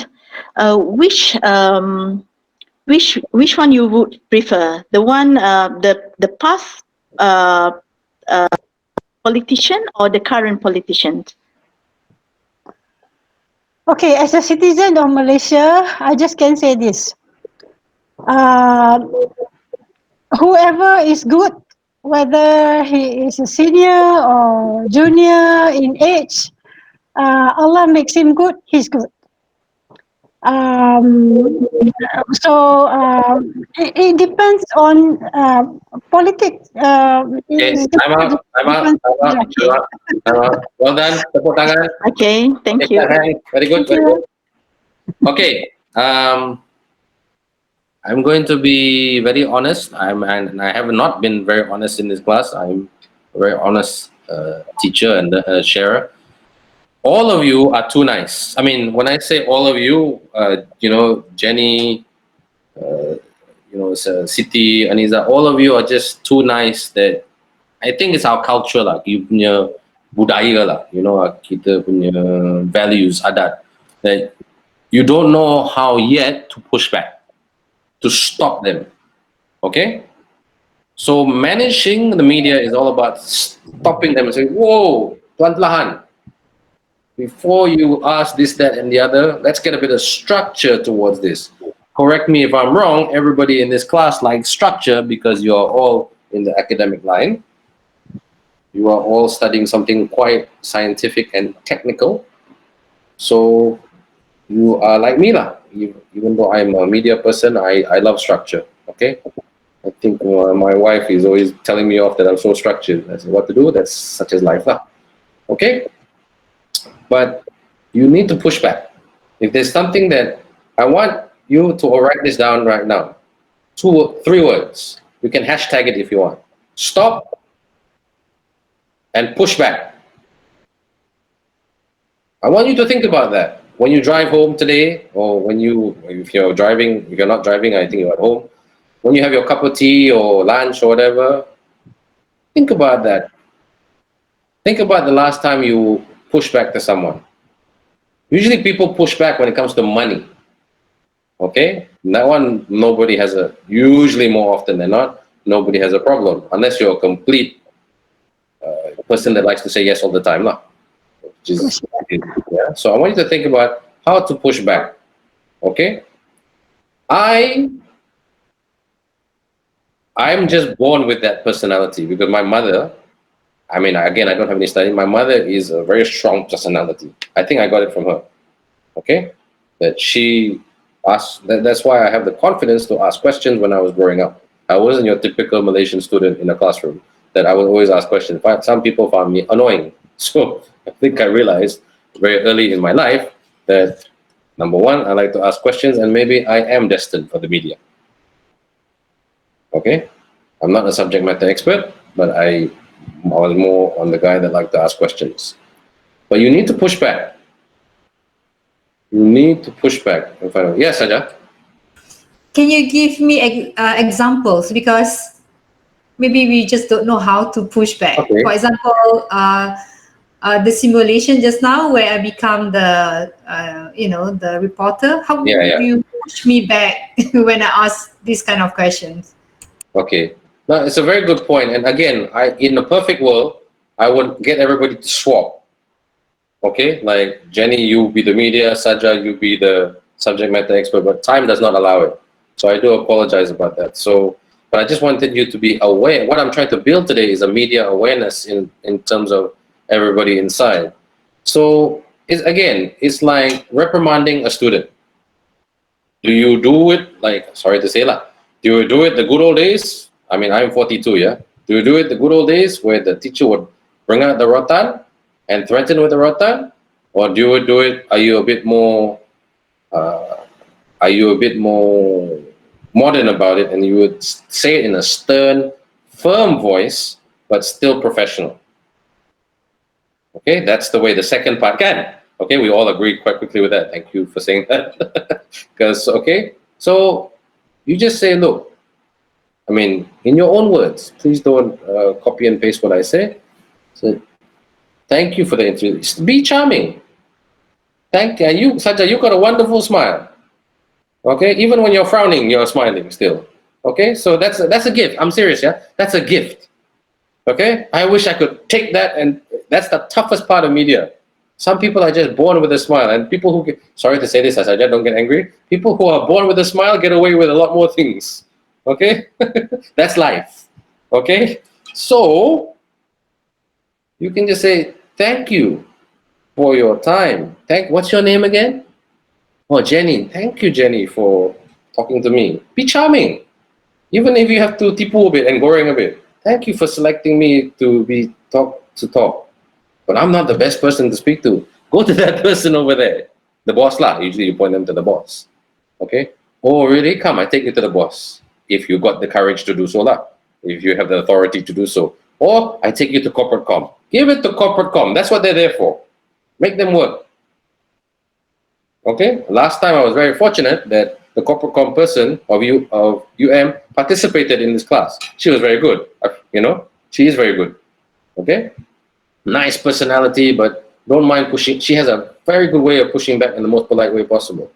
Speaker 2: which one you would prefer? The one the past politician or the current politician?
Speaker 14: Okay, as a citizen of Malaysia, I just can say this. Whoever is good, whether he is a senior or junior in age, Allah makes him good, he's good. It depends on politics.
Speaker 3: Okay, time out. Well done. Tepuk tangan.
Speaker 2: Okay, thank you.
Speaker 3: Very good. Very good. Okay. I'm going to be very honest. And I have not been very honest in this class. I'm a very honest teacher and sharer. All of you are too nice. I mean, when I say all of you, Jenny, Siti, Aniza, all of you are just too nice that I think it's our culture lah. Kita punya budaya lah. Kita punya values, adat. That you don't know how yet to push back, to stop them. Okay? So managing the media is all about stopping them and saying, whoa, pelan-pelan. Before you ask this, that, and the other, let's get a bit of structure towards this. Correct me if I'm wrong, everybody in this class likes structure because you're all in the academic line. You are all studying something quite scientific and technical. So you are like me lah. Even though I'm a media person, I love structure, okay? I think my wife is always telling me off that I'm so structured. I said, what to do? That's such as life lah. Okay? But you need to push back. If there's something that I want you to write this down right now. 3 words. You can hashtag it if you want. Stop and push back. I want you to think about that. When you drive home today, or if you're driving, if you're not driving, I think you're at home. When you have your cup of tea or lunch or whatever, think about that. Think about the last time you pushed back to someone. Usually people push back when it comes to money. Okay? That one, nobody has usually more often than not, nobody has a problem. Unless you're a complete person that likes to say yes all the time. Yeah. So I want you to think about how to push back. Okay? I'm just born with that personality because my mother, I mean, again, I don't have any study. My mother is a very strong personality. I think I got it from her. Okay? that she asked. That's why I have the confidence to ask questions when I was growing up. I wasn't your typical Malaysian student in a classroom that I would always ask questions. But some people found me annoying. So I think I realized very early in my life that, number one, I like to ask questions, and maybe I am destined for the media. Okay? I'm not a subject matter expert, but I was more on the guy that liked to ask questions. But you need to push back. You need to push back and find out. Yes, Saja?
Speaker 8: Can you give me examples? Because maybe we just don't know how to push back.
Speaker 3: Okay.
Speaker 8: For example, the simulation just now where I become the, the reporter. How would you push me back when I ask these kind of questions?
Speaker 3: Okay. Now, it's a very good point. And again, in a perfect world, I would get everybody to swap. Okay? Like, Jenny, you be the media, Saja, you be the subject matter expert, but time does not allow it. So I do apologize about that. So, but I just wanted you to be aware. What I'm trying to build today is a media awareness in terms of everybody inside. So, it's like reprimanding a student. Do you do it like, sorry to say lah, do you do it the good old days? I mean, I'm 42, yeah? Do you do it the good old days where the teacher would bring out the rotan and threaten with the rotan? Or do you do it, are you a bit more modern about it, and you would say it in a stern, firm voice, but still professional? Okay, that's the way. The second part can. Okay, we all agree quite quickly with that. Thank you for saying that. Because, okay, so you just say, look, I mean, in your own words, please don't copy and paste what I say. So, thank you for the interview. Be charming. Thank you. Saja, you got a wonderful smile. Okay, even when you're frowning, you're smiling still. Okay, so that's a gift. I'm serious, yeah? That's a gift. Okay, I wish I could take that, and that's the toughest part of media. Some people are just born with a smile, and people who sorry to say this, Saja, don't get angry. People who are born with a smile get away with a lot more things. Okay, that's life. Okay, so you can just say thank you for your time. What's your name again? Oh, Jenny. Thank you, Jenny, for talking to me. Be charming, even if you have to tipu a bit and goreng a bit. Thank you for selecting me to talk. But I'm not the best person to speak to. Go to that person over there, the boss lah. Usually you point them to the boss. Okay. Oh, really? Come, I take you to the boss. If you got the courage to do so lah. If you have the authority to do so. Or I take you to corporate com. Give it to corporate com. That's what they're there for. Make them work. Okay. Last time I was very fortunate that the corporate com person of UM participated in this class. She was very good. She is very good. Okay. Nice personality, but don't mind pushing. She has a very good way of pushing back in the most polite way possible.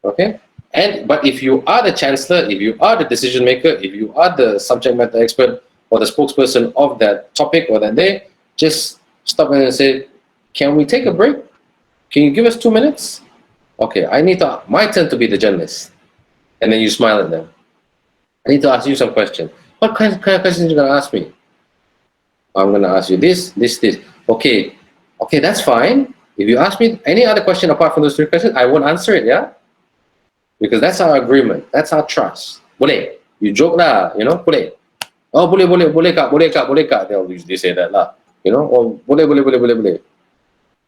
Speaker 3: Okay. But if you are the chancellor, if you are the decision maker, if you are the subject matter expert or the spokesperson of that topic or that day, just stop and say, can we take a break? Can you give us 2 minutes? Okay, my turn to be the journalist. And then you smile at them. I need to ask you some questions. What kind of questions are you going to ask me? I'm going to ask you this. Okay, that's fine. If you ask me any other question apart from those 3 questions, I won't answer it, yeah? Because that's our agreement. That's our trust. Boleh. You joke lah, boleh. Oh, boleh kak. They'll usually say that lah. Oh, boleh.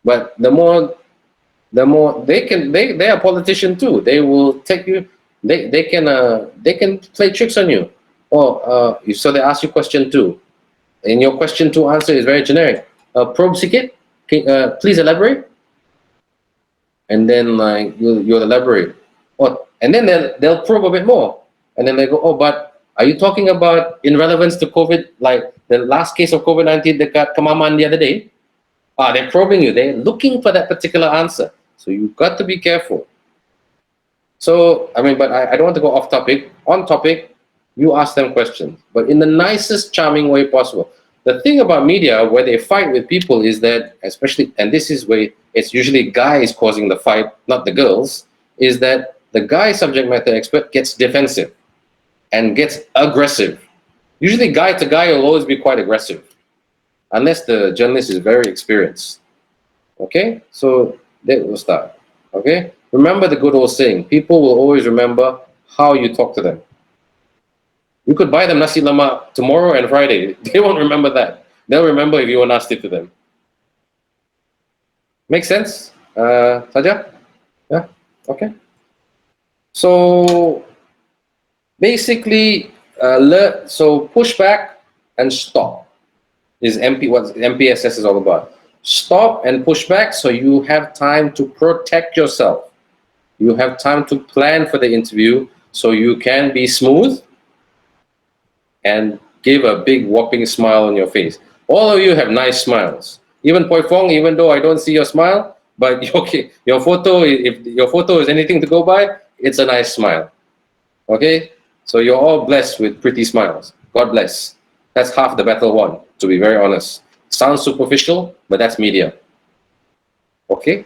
Speaker 3: But the more they are politicians too. They will take you. They can play tricks on you. Or so they ask you question 2, and your question 2 answer is very generic. Probe sikit. Please elaborate. And then you'll elaborate. And then they'll probe a bit more. And then they go, oh, but are you talking about in relevance to COVID, like the last case of COVID-19 dekat Kemaman the other day? They're probing you. They're looking for that particular answer. So you've got to be careful. So, but I don't want to go off topic. On topic, you ask them questions, but in the nicest, charming way possible. The thing about media, where they fight with people, is that, especially, and this is where it's usually guys causing the fight, not the girls, is that the guy subject matter expert gets defensive and gets aggressive. Usually guy to guy will always be quite aggressive, unless the journalist is very experienced. Okay, so that will start. Okay? Remember the good old saying, people will always remember how you talk to them. You could buy them nasi lemak tomorrow and Friday. They won't remember that. They'll remember if you were nasty to them. Make sense? Saja? Yeah? Okay. So basically, so push back and stop is what MPSS is all about. Stop and push back so you have time to protect yourself. You have time to plan for the interview so you can be smooth and give a big whopping smile on your face. All of you have nice smiles. Even Poi Fong, even though I don't see your smile, but okay, your photo, if your photo is anything to go by, it's a nice smile. Okay? So you're all blessed with pretty smiles. God bless. That's half the battle won, to be very honest. Sounds superficial, but that's media. Okay?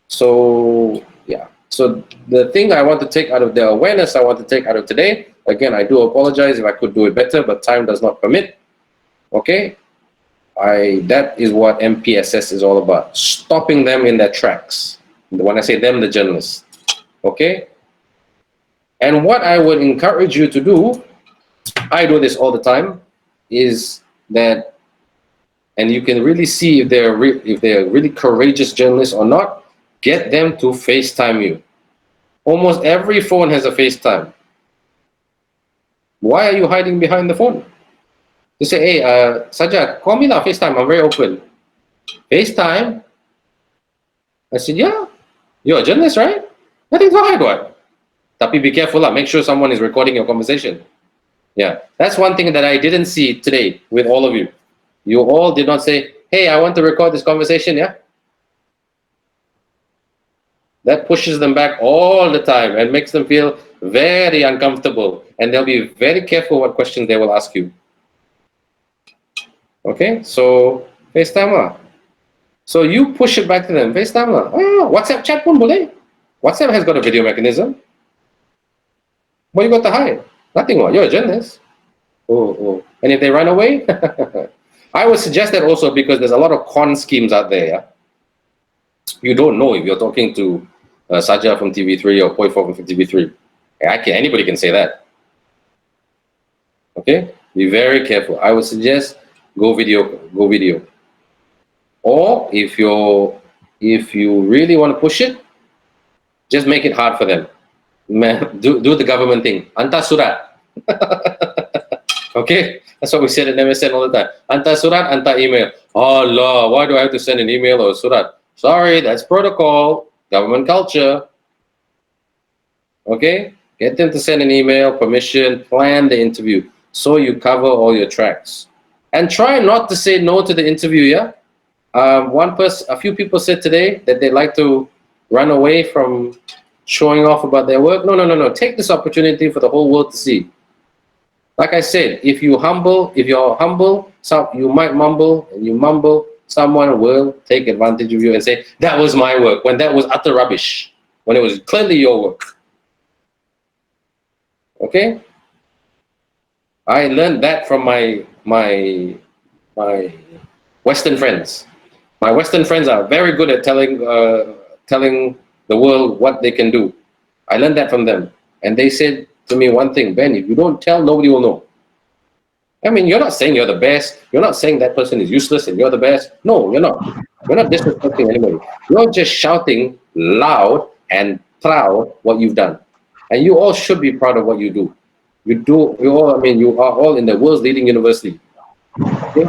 Speaker 3: So, yeah. So the thing I want to take out of the awareness I want to take out of today, again, I do apologize if I could do it better, but time does not permit. Okay? That is what MPSS is all about. Stopping them in their tracks. When I say them, the journalists. Okay? And what I would encourage you to do, I do this all the time, is that, and you can really see if they're really courageous journalists or not, get them to FaceTime you. Almost every phone has a FaceTime. Why are you hiding behind the phone? You say, hey, Saja, call me now, FaceTime, I'm very open. FaceTime? I said, yeah, you're a journalist, right? Nothing to hide, what? Tapi be careful, make sure someone is recording your conversation. Yeah, that's one thing that I didn't see today with all of you. You all did not say, hey, I want to record this conversation, yeah? That pushes them back all the time and makes them feel very uncomfortable. And they'll be very careful what questions they will ask you. Okay, so FaceTime lah. So you push it back to them, FaceTime lah. Oh, WhatsApp chat pun boleh. WhatsApp has got a video mechanism. What you got to hide? Nothing. What? You're a journalist. Oh. And if they run away, I would suggest that also because there's a lot of con schemes out there. Yeah? You don't know if you're talking to Saja from TV3 or Poi from TV3. Anybody can say that. Okay? Be very careful. I would suggest go video. Or if you really want to push it, just make it hard for them. Do the government thing. Hantar surat. Okay? That's what we said in MSN all the time. Hantar surat, hantar email. Allah, why do I have to send an email or a surat? Sorry, that's protocol. Government culture. Okay? Get them to send an email, permission, plan the interview. So you cover all your tracks. And try not to say no to the interview, yeah? A few people said today that they like to run away from showing off about their work. No. Take this opportunity for the whole world to see. Like I said, if you're humble, you might mumble, and you mumble, someone will take advantage of you and say, that was my work, when that was utter rubbish, when it was clearly your work. Okay? I learned that from my Western friends. My Western friends are very good at telling the world what they can do. I learned that from them. And they said to me one thing, Ben, if you don't tell, nobody will know. I mean, you're not saying you're the best. You're not saying that person is useless and you're the best. No, you're not. You're not disrespecting anybody. You're just shouting loud and proud what you've done. And you all should be proud of what you do. You are all in the world's leading university. Okay?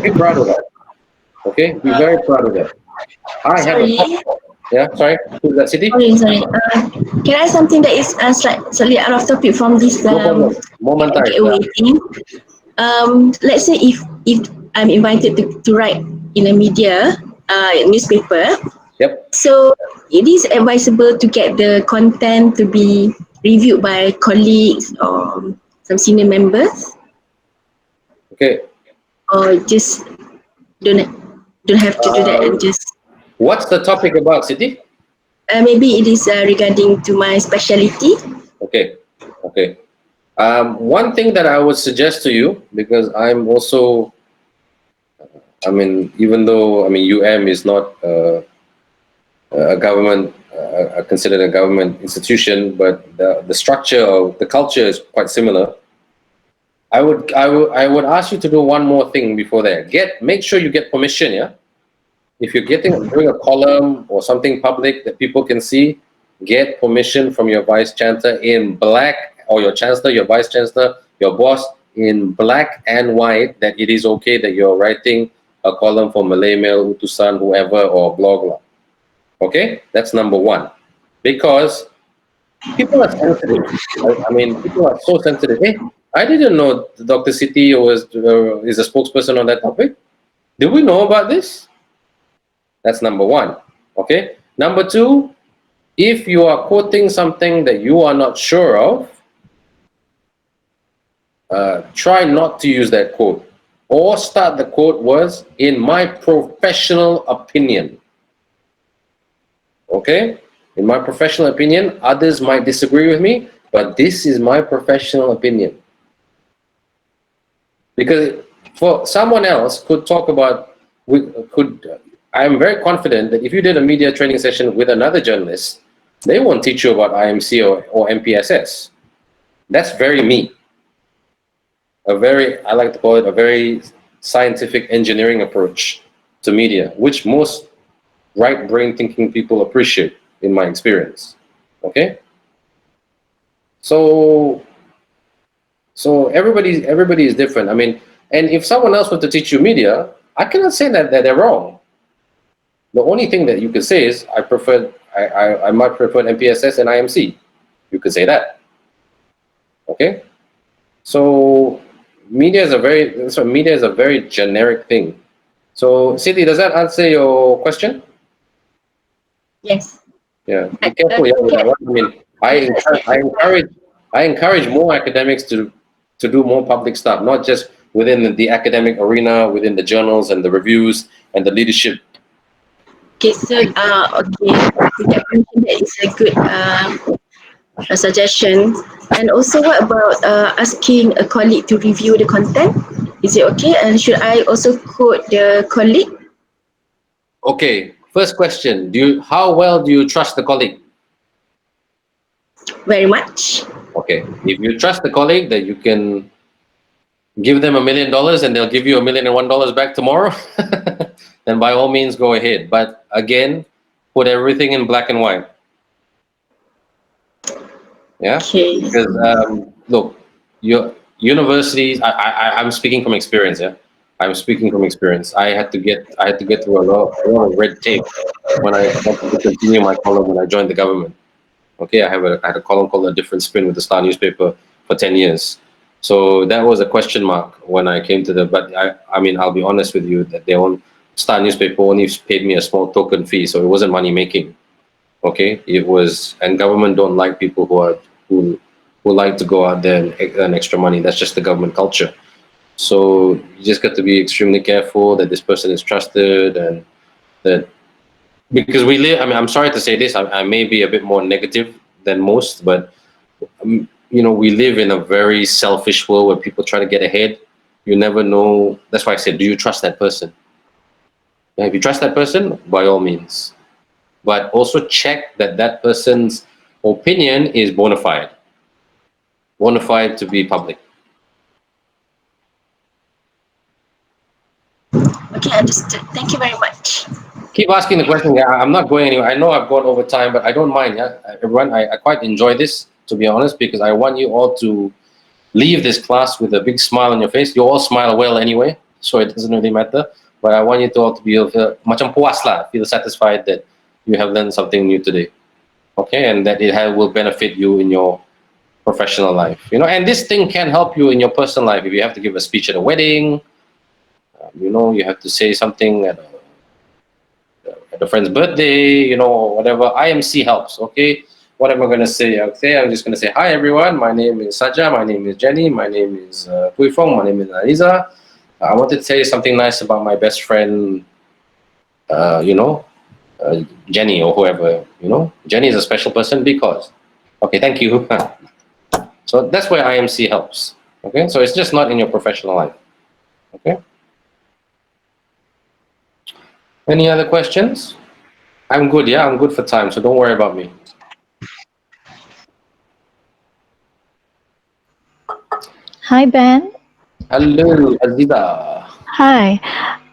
Speaker 3: Be proud of that. Okay? Be very proud of that. Sorry. Who's that, Siti?
Speaker 11: Sorry. Can I add something that is slightly out of topic from this getaway thing? Let's say if I'm invited to write in a media, newspaper.
Speaker 3: Yep.
Speaker 11: So it is advisable to get the content to be reviewed by colleagues or some senior members.
Speaker 3: Okay.
Speaker 11: Or just don't have to do that and just.
Speaker 3: What's the topic about, Siti?
Speaker 11: Maybe it is regarding to my specialty.
Speaker 3: Okay. One thing that I would suggest to you, because I'm also, even though UM is not a government considered a government institution, but the structure of the culture is quite similar. I would ask you to do one more thing before that. Make sure you get permission. Yeah, if you're doing a column or something public that people can see, get permission from your vice chancellor in black, or your chancellor, your vice chancellor, your boss in black and white, that it is okay that you're writing a column for Malay Mail, Utusan, whoever, or blog. Okay, that's number one, because people are sensitive. I mean, people are so sensitive. Hey, I didn't know Dr. Siti is a spokesperson on that topic. Did we know about this? That's number one. Okay. Number two, if you are quoting something that you are not sure of, try not to use that quote, or start the quote was, in my professional opinion. Okay. In my professional opinion, others might disagree with me, but this is my professional opinion. Because for someone else could talk about, I'm very confident that if you did a media training session with another journalist, they won't teach you about IMC or MPSS. That's very me. I like to call it a very scientific engineering approach to media, which most right brain thinking people appreciate, in my experience. Okay? So everybody is different. I mean, and if someone else were to teach you media, I cannot say that they're wrong. The only thing that you could say is I might prefer MPSS and IMC. You could say that. Okay? So media is a very generic thing. So Siti, does that answer your question?
Speaker 11: Yes.
Speaker 3: Yeah. Be careful with that one. I mean, I encourage more academics to do more public stuff, not just within the academic arena, within the journals and the reviews and the leadership.
Speaker 11: Okay, so that is a good a suggestion. And also, what about asking a colleague to review the content? Is it okay? And should I also quote the colleague?
Speaker 3: Okay. First question: how well do you trust the colleague?
Speaker 11: Very much.
Speaker 3: Okay. If you trust the colleague that you can give them $1 million and they'll give you $1,001 back tomorrow, then by all means go ahead. But again, put everything in black and white. Yeah.
Speaker 11: Okay.
Speaker 3: Because look, your universities. I'm speaking from experience. Yeah. I'm speaking from experience. I had to get through a lot of red tape when I wanted to continue my column when I joined the government. Okay, I had a column called A Different Spin with the Star newspaper for 10 years. So that was a question mark when I came to but I mean, I'll be honest with you that Star newspaper only paid me a small token fee, so it wasn't money making. Okay, it was, and government don't like people who like to go out there and earn extra money. That's just the government culture. So you just got to be extremely careful that this person is trusted, and that, because we live, I mean, I'm sorry to say this, I may be a bit more negative than most, but we live in a very selfish world where people try to get ahead. You never know. That's why I said, do you trust that person? If you trust that person, by all means. But also check that person's opinion is bona fide to be public.
Speaker 11: Okay, understood. Thank you very much.
Speaker 3: Keep asking the question. Yeah, I'm not going anywhere. I know I've gone over time, but I don't mind. Yeah, everyone, I quite enjoy this, to be honest, because I want you all to leave this class with a big smile on your face. You all smile well anyway, so it doesn't really matter. But I want you to all to be macam puas lah, feel satisfied that you have learned something new today. Okay, and that will benefit you in your professional life. And this thing can help you in your personal life. If you have to give a speech at a wedding, you have to say something at a friend's birthday, whatever. IMC helps. Okay, what am I going to say? Okay, I'm just going to say, hi everyone, my name is Saja, my name is Jenny, my name is Pui Fong, my name is Aliza. I wanted to say something nice about my best friend, Jenny, or whoever. Jenny is a special person because. Okay, thank you. So that's where IMC helps. Okay, so it's just not in your professional life. Okay. Any other questions? I'm good, yeah, I'm good for time, so don't worry about me.
Speaker 15: Hi, Ben.
Speaker 3: Hello, Aziza.
Speaker 15: Hi.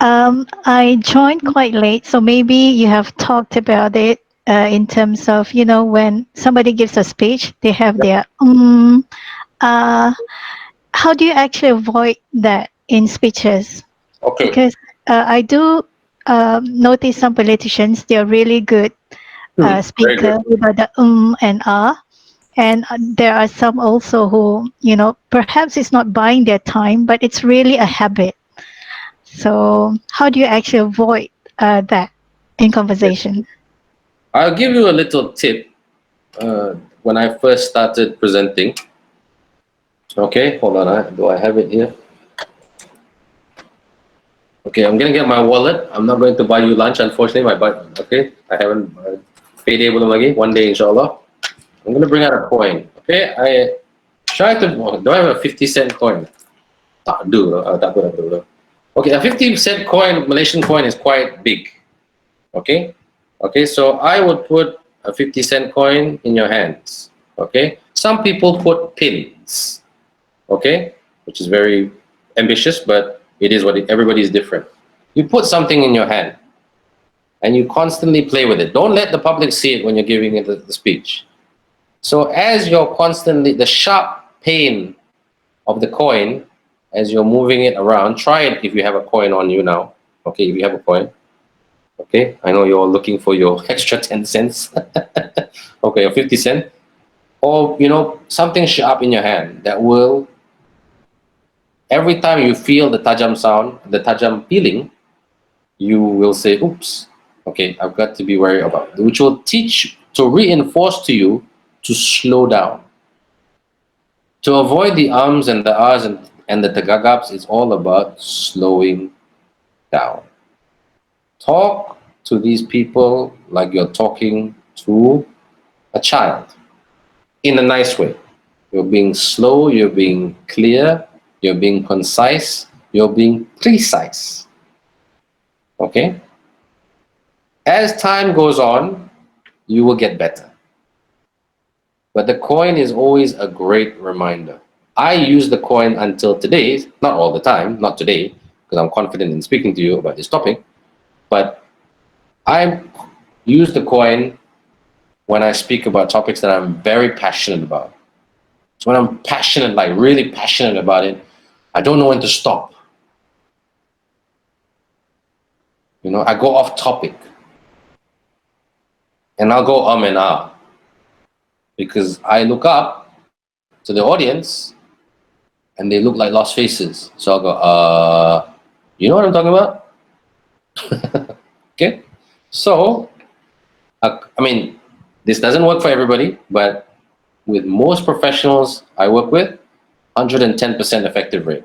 Speaker 15: I joined quite late, so maybe you have talked about it in terms of, when somebody gives a speech, they have their uh, how do you actually avoid that in speeches?
Speaker 3: Okay.
Speaker 15: Because I do notice some politicians, they're really good
Speaker 3: Very good.
Speaker 15: speaker without the and and there are some also who, perhaps it's not buying their time, but it's really a habit. So how do you actually avoid that in conversation?
Speaker 3: I'll give you a little tip. When I first started presenting, okay, hold on, do I have it here? Okay, I'm gonna get my wallet. I'm not going to buy you lunch, unfortunately. Okay, I haven't paid able lagi. One day, inshallah. I'm gonna bring out a coin. Okay, I try to. Do I have a 50-cent coin? Tak ada, tak ada. Okay, a 50-cent coin, Malaysian coin, is quite big. Okay, okay, so I would put a 50-cent coin in your hands. Okay, some people put pins. Okay, which is very ambitious, but it is what everybody is different. You put something in your hand and you constantly play with it. Don't let the public see it when you're giving it the speech. So as you're constantly, the sharp pain of the coin, as you're moving it around, try it if you have a coin on you now. Okay, if you have a coin. Okay, I know you're looking for your extra 10 cents. Okay, or 50 cents. Or, something sharp in your hand that will, every time you feel the tajam sound, the tajam feeling, you will say, oops, okay, I've got to be worried about it, which will teach, to reinforce to you to slow down. To avoid the ums and the ahs and the tagagabs, it's all about slowing down. Talk to these people like you're talking to a child in a nice way. You're being slow, you're being clear, you're being concise, you're being precise. Okay? As time goes on, you will get better. But the coin is always a great reminder. I use the coin until today, not all the time, not today, because I'm confident in speaking to you about this topic, but I use the coin when I speak about topics that I'm very passionate about. So when I'm passionate, like really passionate about it, I don't know when to stop. I go off topic. And I'll go and ah. Because I look up to the audience and they look like lost faces. So I'll go, you know what I'm talking about? Okay? So, this doesn't work for everybody, but with most professionals I work with, 110% effective rate.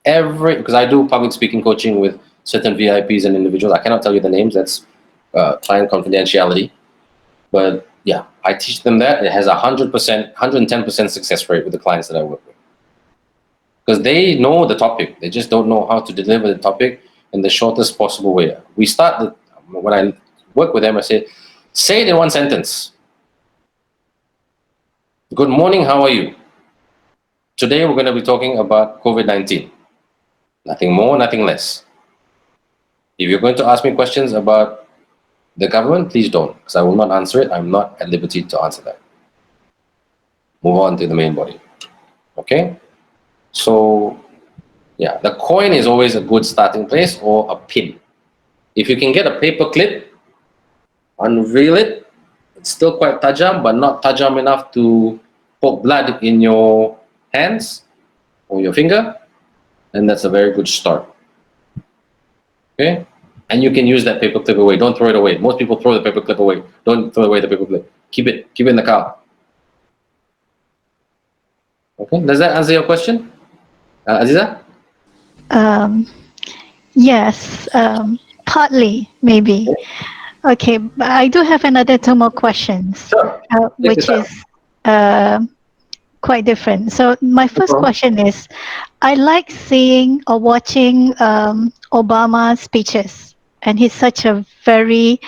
Speaker 3: Because I do public speaking coaching with certain VIPs and individuals. I cannot tell you the names, that's client confidentiality. But yeah, I teach them that. It has 100%, 110% success rate with the clients that I work with. Because they know the topic, they just don't know how to deliver the topic in the shortest possible way. When I work with them, I say it in one sentence. Good morning, how are you? Today we're going to be talking about COVID-19. Nothing more, nothing less. If you're going to ask me questions about the government, please don't, because I will not answer it. I'm not at liberty to answer that. Move on to the main body. Okay? So, yeah, the coin is always a good starting place, or a pin. If you can get a paper clip, unveil it, it's still quite tajam, but not tajam enough to poke blood in your hands or your finger, then that's a very good start. Okay? And you can use that paper clip away. Don't throw it away. Most people throw the paper clip away. Don't throw away the paper clip. Keep it in the car. Okay? Does that answer your question, Aziza?
Speaker 15: Yes, partly maybe. Okay, but I do have another two more questions,
Speaker 3: Sure.
Speaker 15: which is quite different. So my first question is, I like seeing or watching Obama speeches. and he's such a very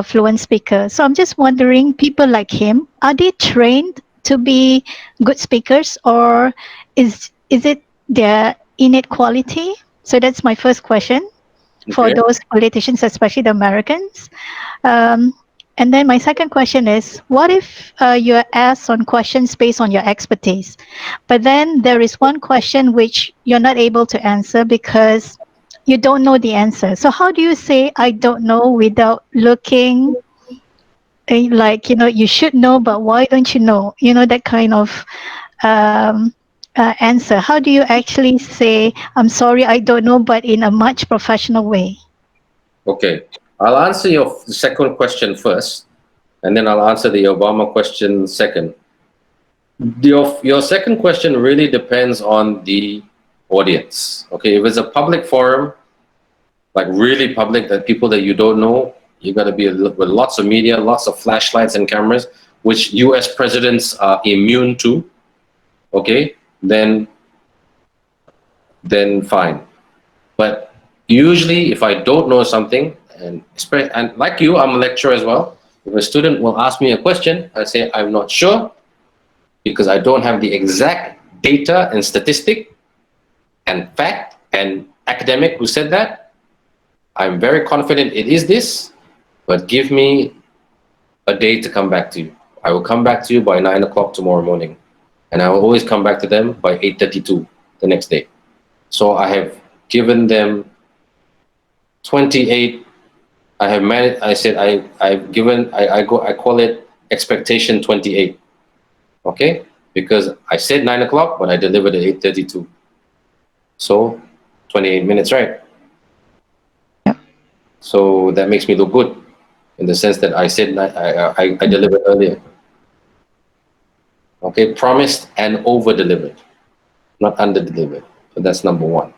Speaker 15: fluent speaker. So I'm just wondering, people like him, are they trained to be good speakers, or is it their innate quality? So that's my first question for
Speaker 3: Okay.
Speaker 15: those politicians, especially the Americans. And then my second question is, what if you're asked on questions based on your expertise, but then there is one question which you're not able to answer because you don't know the answer. So how do you say, I don't know, without looking like, you should know, but why don't you know? That kind of answer. How do you actually say, I'm sorry, I don't know, but in a much professional way?
Speaker 3: Okay. I'll answer your second question first, and then I'll answer the Obama question second. Your second question really depends on the audience. Okay, if it's a public forum, like really public, that people that you don't know, you got to be with lots of media, lots of flashlights and cameras, which US presidents are immune to. Okay, then fine. But usually, if I don't know something, and like you, I'm a lecturer as well. If a student will ask me a question, I say I'm not sure because I don't have the exact data and statistic and fact and academic who said that. I'm very confident it is this, but give me a day to come back to you. I will come back to you by 9 o'clock tomorrow morning, and I will always come back to them by 8:32 the next day. So I have given them 28. I have managed. I said I've given. I call it expectation 28. Okay, because I said 9 o'clock, but I delivered at 8:32. So 28 minutes, right? So that makes me look good, in the sense that I said I delivered earlier. Okay, promised and over-delivered, not under-delivered. So that's number one.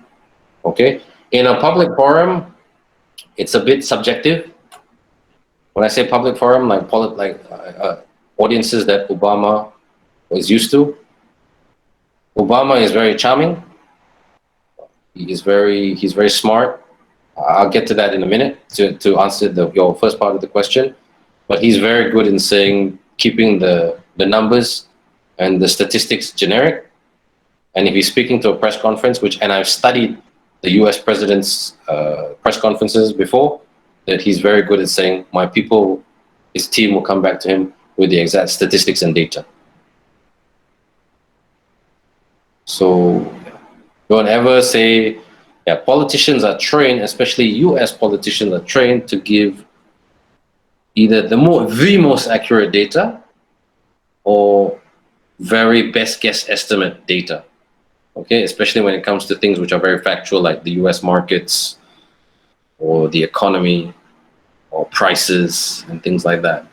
Speaker 3: Okay, in a public forum, it's a bit subjective. When I say public forum, like audiences that Obama was used to. Obama is very charming. He's very smart. I'll get to that in a minute to answer your first part of the question. But he's very good in keeping the numbers and the statistics generic. And if he's speaking to a press conference, and I've studied the US president's press conferences before, that he's very good at saying, my people, his team will come back to him with the exact statistics and data. So don't ever say, yeah, politicians are trained, especially US politicians are trained to give either the most accurate data or very best guess estimate data. Okay, especially when it comes to things which are very factual, like the US markets or the economy or prices and things like that.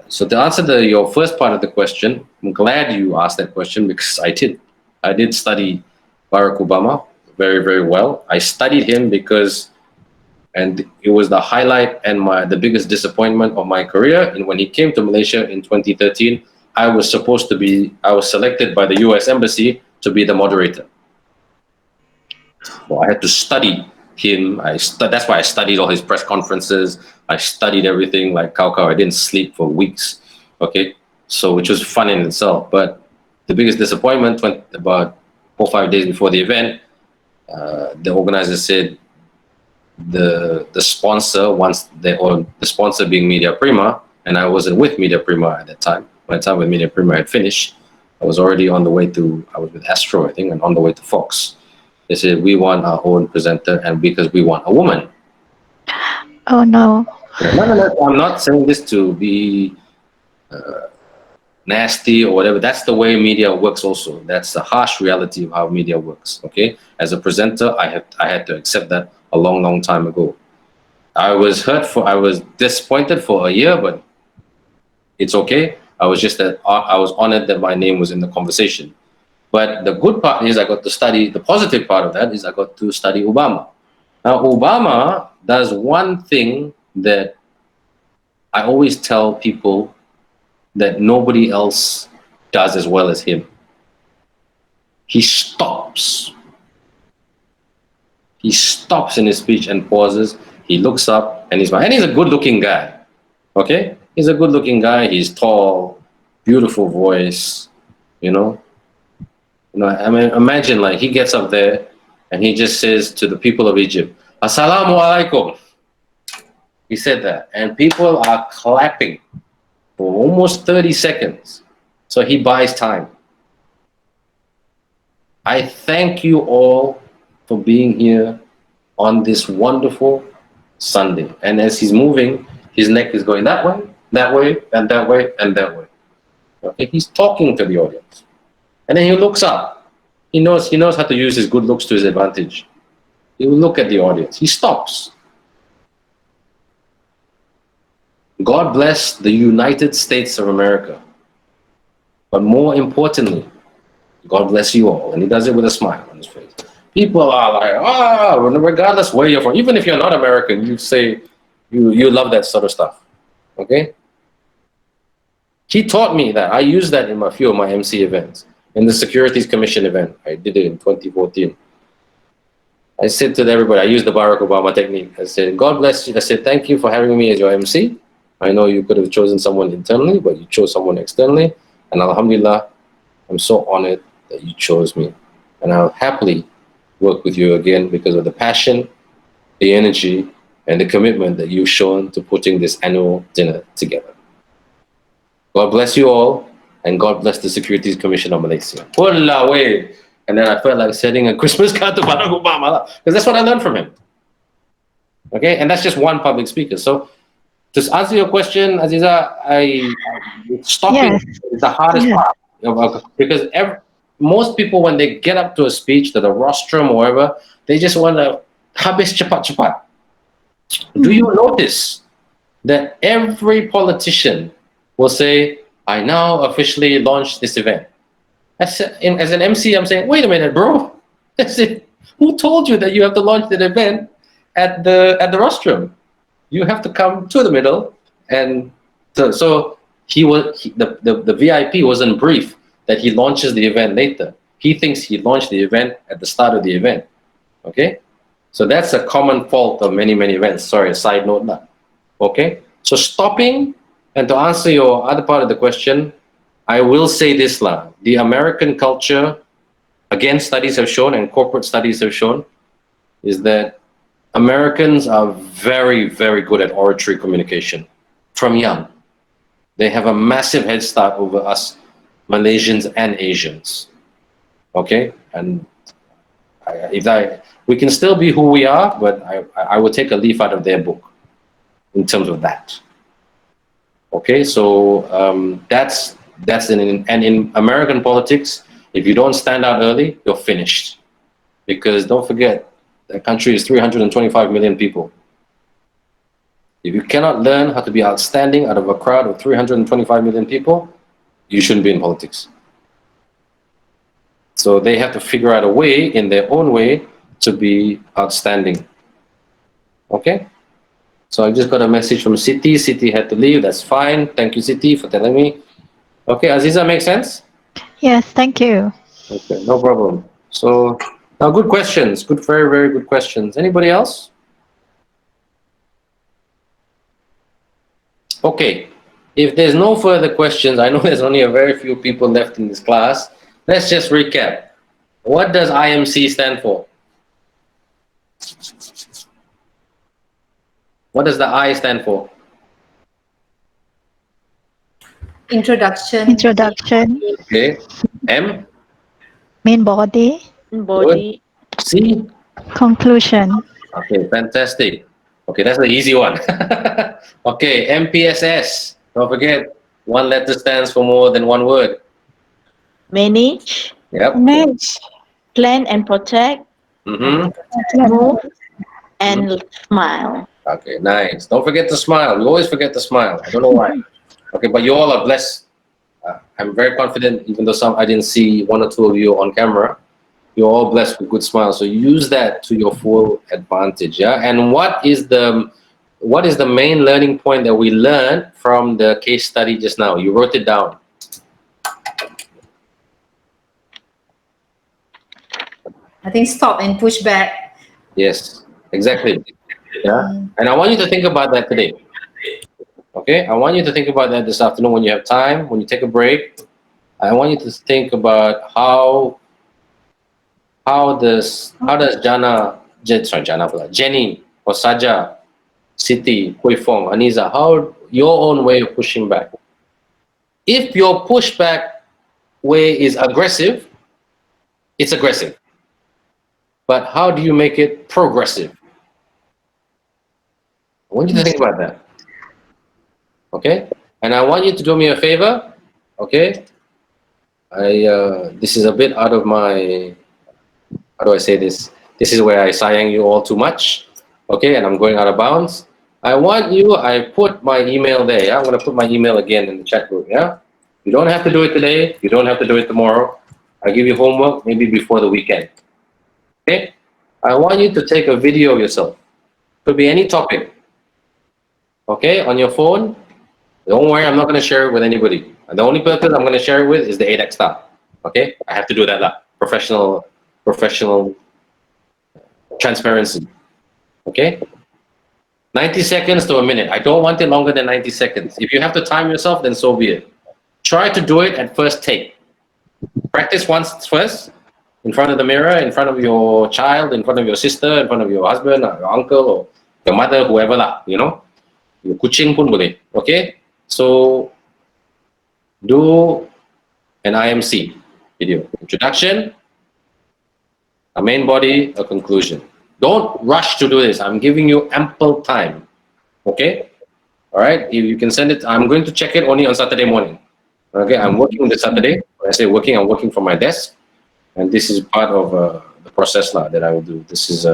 Speaker 3: So to answer your first part of the question, I'm glad you asked that question, because I did study Barack Obama very, very well. I studied him and it was the highlight and the biggest disappointment of my career. And when he came to Malaysia in 2013, I was selected by the US Embassy to be the moderator. So I had to study him. That's why I studied all his press conferences. I studied everything like cow. I didn't sleep for weeks. Okay, so which was fun in itself. But the biggest disappointment, about 4 or 5 days before the event, the organizer said the sponsor the sponsor being Media Prima, and I wasn't with Media Prima at that time. By the time with Media Prima had finished, I was already on the way I was with Astro, I think, and on the way to Fox. They said, we want our own presenter, and because we want a woman.
Speaker 15: Oh no.
Speaker 3: No, I'm not saying this to be nasty or whatever. That's the way media works also. That's the harsh reality of how media works, okay? As a presenter, I had to accept that a long, long time ago. I was disappointed for a year, but it's okay. I was honored that my name was in the conversation. But the good part is I got to study, the positive part of that is I got to study Obama. Now, Obama does one thing that I always tell people that nobody else does as well as him. He stops. He stops in his speech and pauses He looks up and he's a good-looking guy. Okay, he's a good-looking guy. He's tall, beautiful voice. I mean, imagine like he gets up there and he just says to the people of Egypt, "Assalamu alaikum." He said that, and people are clapping for almost 30 seconds. So he buys time. I thank you all for being here on this wonderful Sunday. And as he's moving, his neck is going that way, and that way, and that way. Okay, he's talking to the audience. And then he looks up. He knows how to use his good looks to his advantage. He will look at the audience. He stops. God bless the United States of America. But more importantly, God bless you all. And he does it with a smile on his face. People are like, regardless where you're from, even if you're not American, you say you love that sort of stuff. Okay? He taught me that. I use that in a few of my MC events. In the Securities Commission event, I did it in 2014. I said to everybody, I used the Barack Obama technique. I said, God bless you. I said, thank you for having me as your MC. I know you could have chosen someone internally, but you chose someone externally. And alhamdulillah, I'm so honored that you chose me. And I'll happily work with you again because of the passion, the energy, and the commitment that you've shown to putting this annual dinner together. God bless you all, and God bless the Securities Commission of Malaysia. Wallah way. And then I felt like sending a Christmas card to Barack Obama, because that's what I learned from him. Okay, and that's just one public speaker. So to answer your question, Aziza, stopping is the hardest part. Because most people, when they get up to a speech, to the rostrum or wherever, they just want to habis cepat-cepat. Do you notice that every politician will say, I now officially launch this event? As an MC, I'm saying, wait a minute, bro. I said, who told you that you have to launch the event at the rostrum? You have to come to the middle, and so the VIP wasn't briefed that he launches the event later. He thinks he launched the event at the start of the event. Okay, so that's a common fault of many events. Sorry, a side note now. Okay, so stopping, and to answer your other part of the question, I will say this lah: the American culture, again, studies have shown, and corporate studies have shown, is that Americans are very, very good at oratory communication from young. They have a massive head start over us Malaysians and Asians. Okay, and we can still be who we are, but I will take a leaf out of their book in terms of that. Okay, so that's in American politics. If you don't stand out early, you're finished, because don't forget, the country is 325 million people. If you cannot learn how to be outstanding out of a crowd of 325 million people, you shouldn't be in politics. So they have to figure out a way, in their own way, to be outstanding. Okay? So I just got a message from Siti. Siti had to leave. That's fine. Thank you, Siti, for telling me. Okay, Aziza, make sense?
Speaker 15: Yes, thank you.
Speaker 3: Okay, no problem. So now, good questions. Good, very, very good questions. Anybody else? Okay, if there's no further questions, I know there's only a very few people left in this class. Let's just recap. What does IMC stand for? What does the I stand for?
Speaker 8: Introduction.
Speaker 15: Introduction.
Speaker 3: Okay. M?
Speaker 15: Main body.
Speaker 2: Body.
Speaker 3: C?
Speaker 15: Conclusion.
Speaker 3: Okay, fantastic. Okay, that's the easy one. Okay, MPSS. Don't forget, one letter stands for more than one word.
Speaker 2: Manage.
Speaker 3: Yep.
Speaker 14: Manage.
Speaker 2: Plan and protect.
Speaker 3: Mm-hmm.
Speaker 2: Move and smile.
Speaker 3: Okay, nice. Don't forget to smile. We always forget to smile. I don't know why. Okay, but you all are blessed. I'm very confident, even though I didn't see one or two of you on camera. You're all blessed with good smiles. So use that to your full advantage. Yeah. And what is the main learning point that we learned from the case study just now? You wrote it down.
Speaker 8: I think stop and push back.
Speaker 3: Yes, exactly. Yeah, and I want you to think about that today. Okay, I want you to think about that this afternoon when you have time, when you take a break. I want you to think about how does Jenny or Saja, Siti, Hui Fong, Aniza, how your own way of pushing back. If your pushback way is aggressive, it's aggressive. But how do you make it progressive? I want you to think about that. Okay? And I want you to do me a favor. Okay? This is a bit out of my, how do I say this? This is where I sayang you all too much. Okay? And I'm going out of bounds. I put my email there. Yeah? I'm going to put my email again in the chat group. Yeah? You don't have to do it today. You don't have to do it tomorrow. I'll give you homework maybe before the weekend. Okay? I want you to take a video of yourself. Could be any topic. Okay? On your phone. Don't worry, I'm not going to share it with anybody. The only person I'm going to share it with is the ADEC staff. Okay? I have to do that. Professional transparency. Okay? 90 seconds to a minute. I don't want it longer than 90 seconds. If you have to time yourself, then so be it. Try to do it at first take. Practice once first, in front of the mirror, in front of your child, in front of your sister, in front of your husband, or your uncle, or your mother, whoever lah, you know. Your kucing pun boleh. Okay? So, do an IMC video. Introduction, a main body, a conclusion. Don't rush to do this. I'm giving you ample time. Okay? Alright? You can send it. I'm going to check it only on Saturday morning. Okay? I'm working this Saturday. When I say working, I'm working from my desk. And this is part of the process now that I will do. This is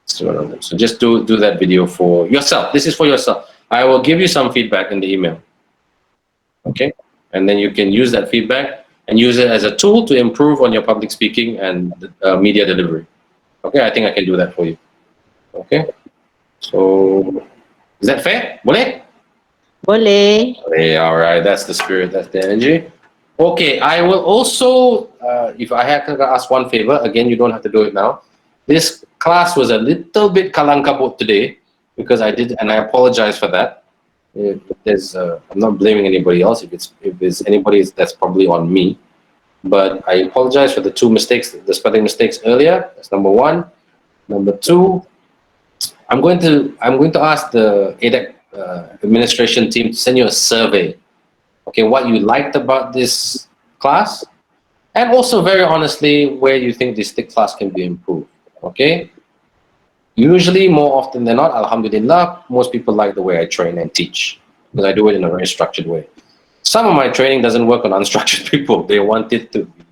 Speaker 3: so just do that video for yourself. This is for yourself. I will give you some feedback in the email. Okay? And then you can use that feedback and use it as a tool to improve on your public speaking and media delivery. Okay? I think I can do that for you. Okay? So, is that fair? Boleh?
Speaker 2: Boleh.
Speaker 3: Boleh. All right. That's the spirit. That's the energy. Okay. I will also, if I had to ask one favor, again, you don't have to do it now. This class was a little bit kalang kabut today because I did, and I apologize for that. If there's, I'm not blaming anybody else. If there's anybody, that's probably on me. But I apologize for the two mistakes, the spelling mistakes earlier. That's number one. Number two, I'm going to ask the ADEC administration team to send you a survey. Okay, what you liked about this class, and also very honestly, where you think this class can be improved. Okay. Usually, more often than not, alhamdulillah, most people like the way I train and teach because I do it in a very structured way. Some of my training doesn't work on unstructured people. They want it to be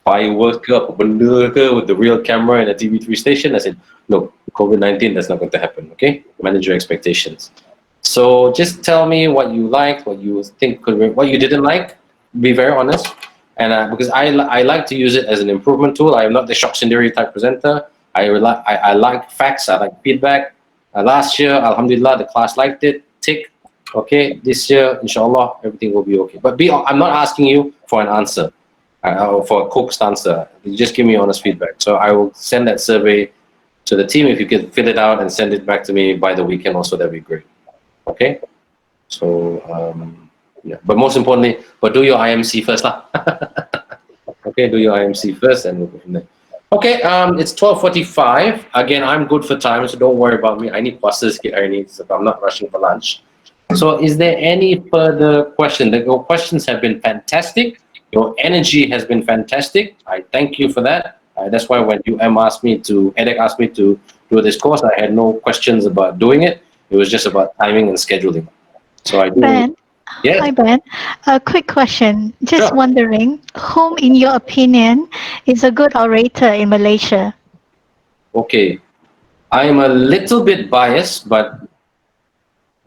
Speaker 3: fireworks with the real camera and a TV3 station. I said, no, COVID-19, that's not going to happen. Okay, manage your expectations. So just tell me what you liked, what you think could, what you didn't like. Be very honest, and because I like to use it as an improvement tool. I am not the shock scenario type presenter. I like facts. I like feedback. Last year, alhamdulillah, the class liked it. Tick. Okay, this year, inshallah, everything will be okay. But I'm not asking you for an answer, or for a coaxed answer. You just give me honest feedback. So I will send that survey to the team. If you could fill it out and send it back to me by the weekend, also that'd be great. Okay. So yeah, but most importantly, do your IMC first, lah. Okay, do your IMC first, and we'll go from there. Okay, it's 12:45. Again, I'm good for time, so don't worry about me. I need buses here. I'm not rushing for lunch. So is there any further question? Your questions have been fantastic. Your energy has been fantastic. I thank you for that. That's why when EDEC asked me to do this course, I had no questions about doing it. It was just about timing and scheduling. So I do.
Speaker 15: Ben,
Speaker 3: yeah.
Speaker 15: Hi, Ben. A quick question. Just
Speaker 3: Sure.
Speaker 15: wondering, whom, in your opinion, is a good orator in Malaysia?
Speaker 3: Okay. I'm a little bit biased, but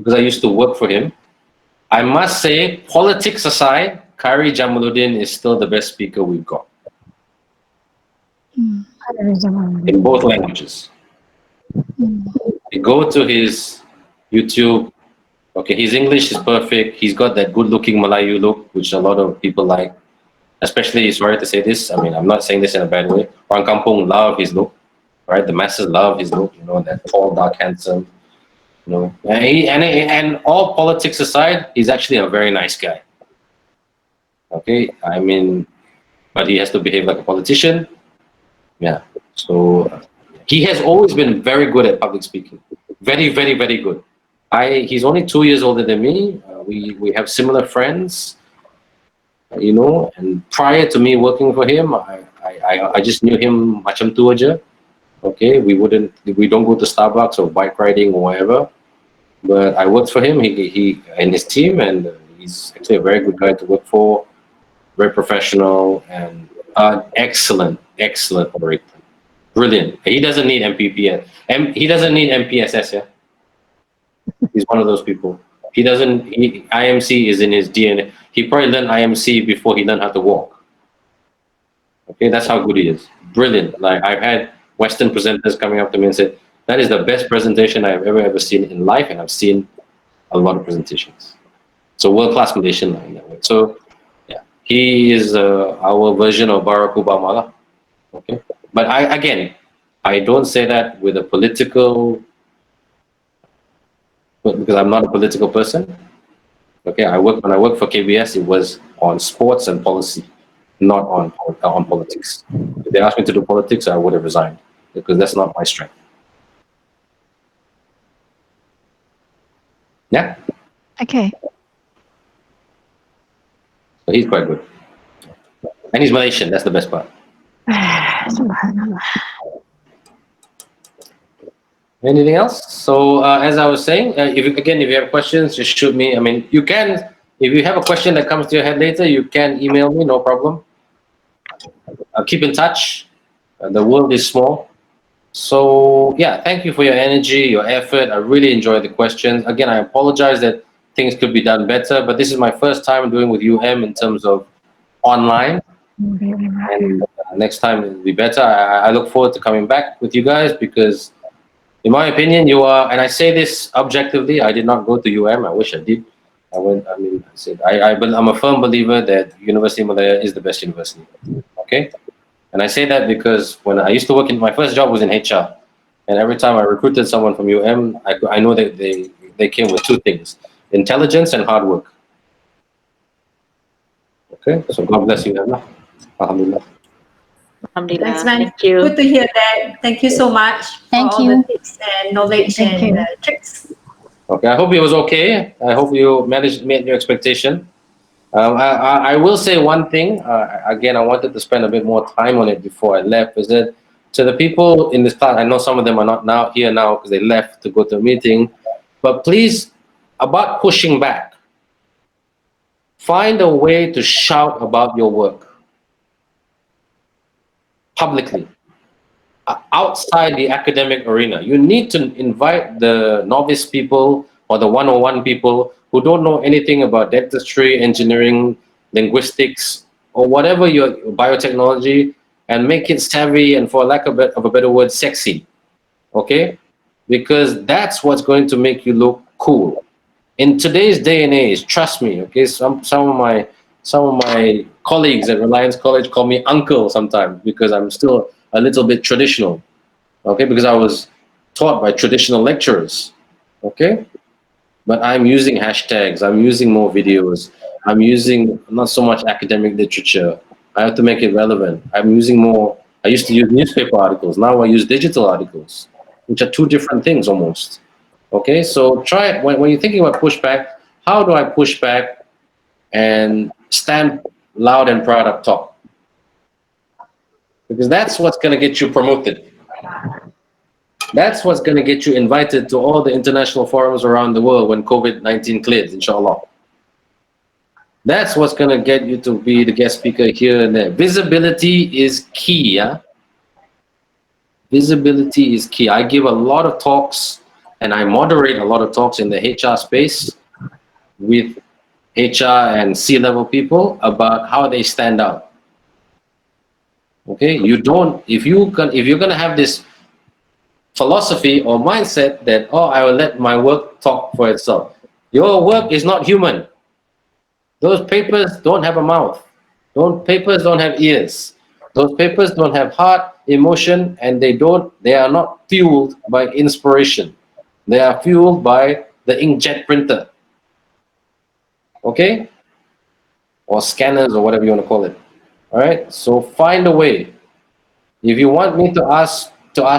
Speaker 3: because I used to work for him, I must say, politics aside, Khairi Jamaluddin is still the best speaker we've got. In both languages. You go to his YouTube. Okay, his English is perfect. He's got that good-looking Malayu look, which a lot of people like. Especially, sorry to say this, I mean, I'm not saying this in a bad way. Orang Kampung love his look. right? The masses love his look, that tall, dark, handsome, and all politics aside, he's actually a very nice guy. Okay, I mean, but he has to behave like a politician. Yeah. So he has always been very good at public speaking. Very, very, very good. He's only 2 years older than me. We have similar friends, and prior to me working for him, I just knew him macam tu aja. Okay, we don't go to Starbucks or bike riding or whatever. But I worked for him, he and his team, and he's actually a very good guy to work for. Very professional and excellent operator. Brilliant. He doesn't need MPPS. He doesn't need MPSS. Yeah, he's one of those people. He doesn't. IMC is in his DNA. He probably learned IMC before he learned how to walk. Okay, that's how good he is. Brilliant. Like, I've had Western presenters coming up to me and said, "That is the best presentation I've ever seen in life," and I've seen a lot of presentations. So world-class Malaysian in that way. So yeah, he is our version of Barack Obama lah. Okay, but I don't say that with a political, because I'm not a political person. Okay, when I worked for KBS, it was on sports and policy, not on politics. If they asked me to do politics, I would have resigned, because that's not my strength. Yeah.
Speaker 15: Okay.
Speaker 3: So he's quite good, and he's Malaysian. That's the best part.
Speaker 15: Subhanallah.
Speaker 3: Anything else? So as I was saying, if you have questions, just shoot me. I mean, you can, if you have a question that comes to your head later, you can email me, no problem. Keep in touch. The world is small. So yeah, thank you for your energy, your effort. I really enjoyed the questions. Again, I apologize that things could be done better, but this is my first time doing with UM in terms of online. And next time it'll be better. I look forward to coming back with you guys, because in my opinion, you are, and I say this objectively, I did not go to UM. I wish I did. I'm a firm believer that University of Malaya is the best university. Okay? And I say that because when I used to work my first job was in HR. And every time I recruited someone from UM, I know that they came with two things: intelligence and hard work. Okay? So God bless you, Emma. Alhamdulillah.
Speaker 2: Alhamdulillah.
Speaker 8: Thanks, man.
Speaker 2: Thank you.
Speaker 8: Good to hear that. Thank you so much
Speaker 13: Thank
Speaker 8: for all
Speaker 13: you.
Speaker 8: the tips and knowledge and tricks.
Speaker 3: Okay, I hope it was okay. I hope you met your expectation. I will say one thing. Again, I wanted to spend a bit more time on it before I left. Is that to the people in this class? I know some of them are not here now because they left to go to a meeting. But please, about pushing back, find a way to shout about your work publicly, outside the academic arena. You need to invite the novice people or the 101 people who don't know anything about dentistry, engineering, linguistics, or whatever your biotechnology, and make it savvy and, for lack of a better word, sexy. Okay? Because that's what's going to make you look cool. In today's day and age, trust me, okay, some of my colleagues at Reliance College call me uncle sometimes, because I'm still a little bit traditional, okay, because I was taught by traditional lecturers, okay? But I'm using hashtags, I'm using more videos, I'm using not so much academic literature. I have to make it relevant. I used to use newspaper articles, now I use digital articles, which are two different things almost. Okay, so try it. When you're thinking about pushback, how do I push back and stand loud and proud up top? Because that's what's going to get you promoted. That's what's going to get you invited to all the international forums around the world when COVID-19 clears, inshallah. That's what's going to get you to be the guest speaker here and there. Visibility is key, yeah? Visibility is key. I give a lot of talks and I moderate a lot of talks in the HR space with HR and C-level people about how they stand out. Okay, if you're gonna have this philosophy or mindset that, oh, I will let my work talk for itself. Your work is not human. Those papers don't have a mouth. Those papers don't have ears. Those papers don't have heart. emotion, and they are not fueled by inspiration. They are fueled by the inkjet printer. Okay? Or scanners, or whatever you want to call it. All right? So find a way. If you want me to ask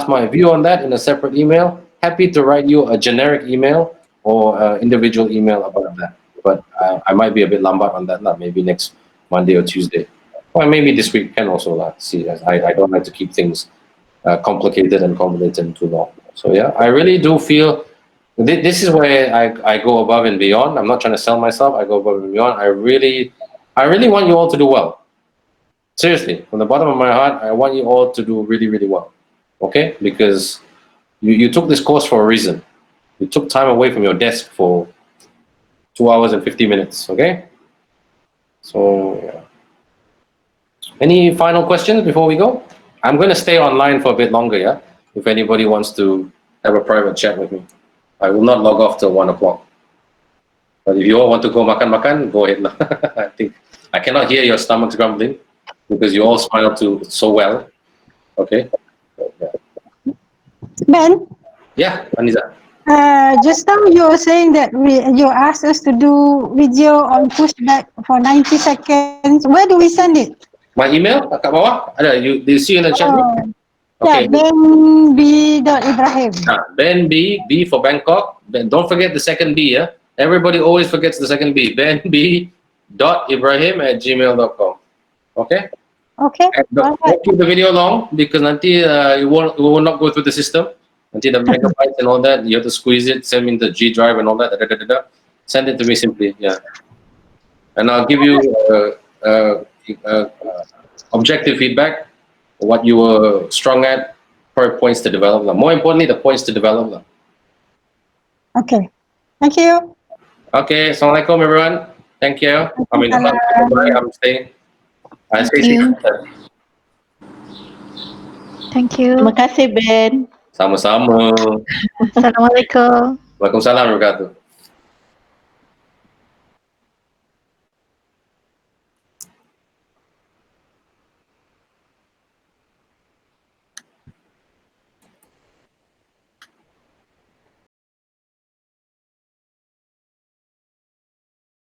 Speaker 3: my view on that in a separate email, happy to write you a generic email or individual email about that. But I might be a bit lambat on that, maybe next Monday or Tuesday. Or maybe this week can also see. I don't like to keep things complicated and convoluted too long. So yeah, I really do feel this is where I go above and beyond. I'm not trying to sell myself. I go above and beyond. I really want you all to do well. Seriously, from the bottom of my heart, I want you all to do really, really well. Okay? Because you took this course for a reason. You took time away from your desk for 2 hours and 50 minutes. Okay? So, yeah. Any final questions before we go? I'm going to stay online for a bit longer, yeah? If anybody wants to have a private chat with me. I will not log off till 1 o'clock. But if you all want to go makan, go ahead. I think I cannot hear your stomachs grumbling because you all smile too so well. Okay?
Speaker 14: Ben,
Speaker 3: Yeah, Aniza.
Speaker 14: just now you were saying that you asked us to do video on pushback for 90 seconds. Where do we send it?
Speaker 3: My email kat bawah ada. Do you see in the chat room? Okay.
Speaker 14: Yeah, benb.ibrahim.
Speaker 3: Ben B for Bangkok. Then don't forget the second B. Yeah, everybody always forgets the second B. benb.ibrahim@gmail.com. Okay.
Speaker 14: Okay.
Speaker 3: Don't keep the video long because nanti it will not go through the system. Nanti the megabytes and all that, you have to squeeze it, send me the G drive and all that. Send it to me simply. Yeah, and I'll give you objective feedback. What you were strong at, points to develop. More importantly, the points to develop.
Speaker 14: Okay. Thank you.
Speaker 3: Okay. Assalamualaikum everyone. Thank you. I'm staying. I stay safe.
Speaker 15: Thank you.
Speaker 2: Terima kasih, Ben.
Speaker 3: Sama-sama.
Speaker 15: Assalamualaikum.
Speaker 3: Waalaikumsalam warahmatullahi wabarakatuh.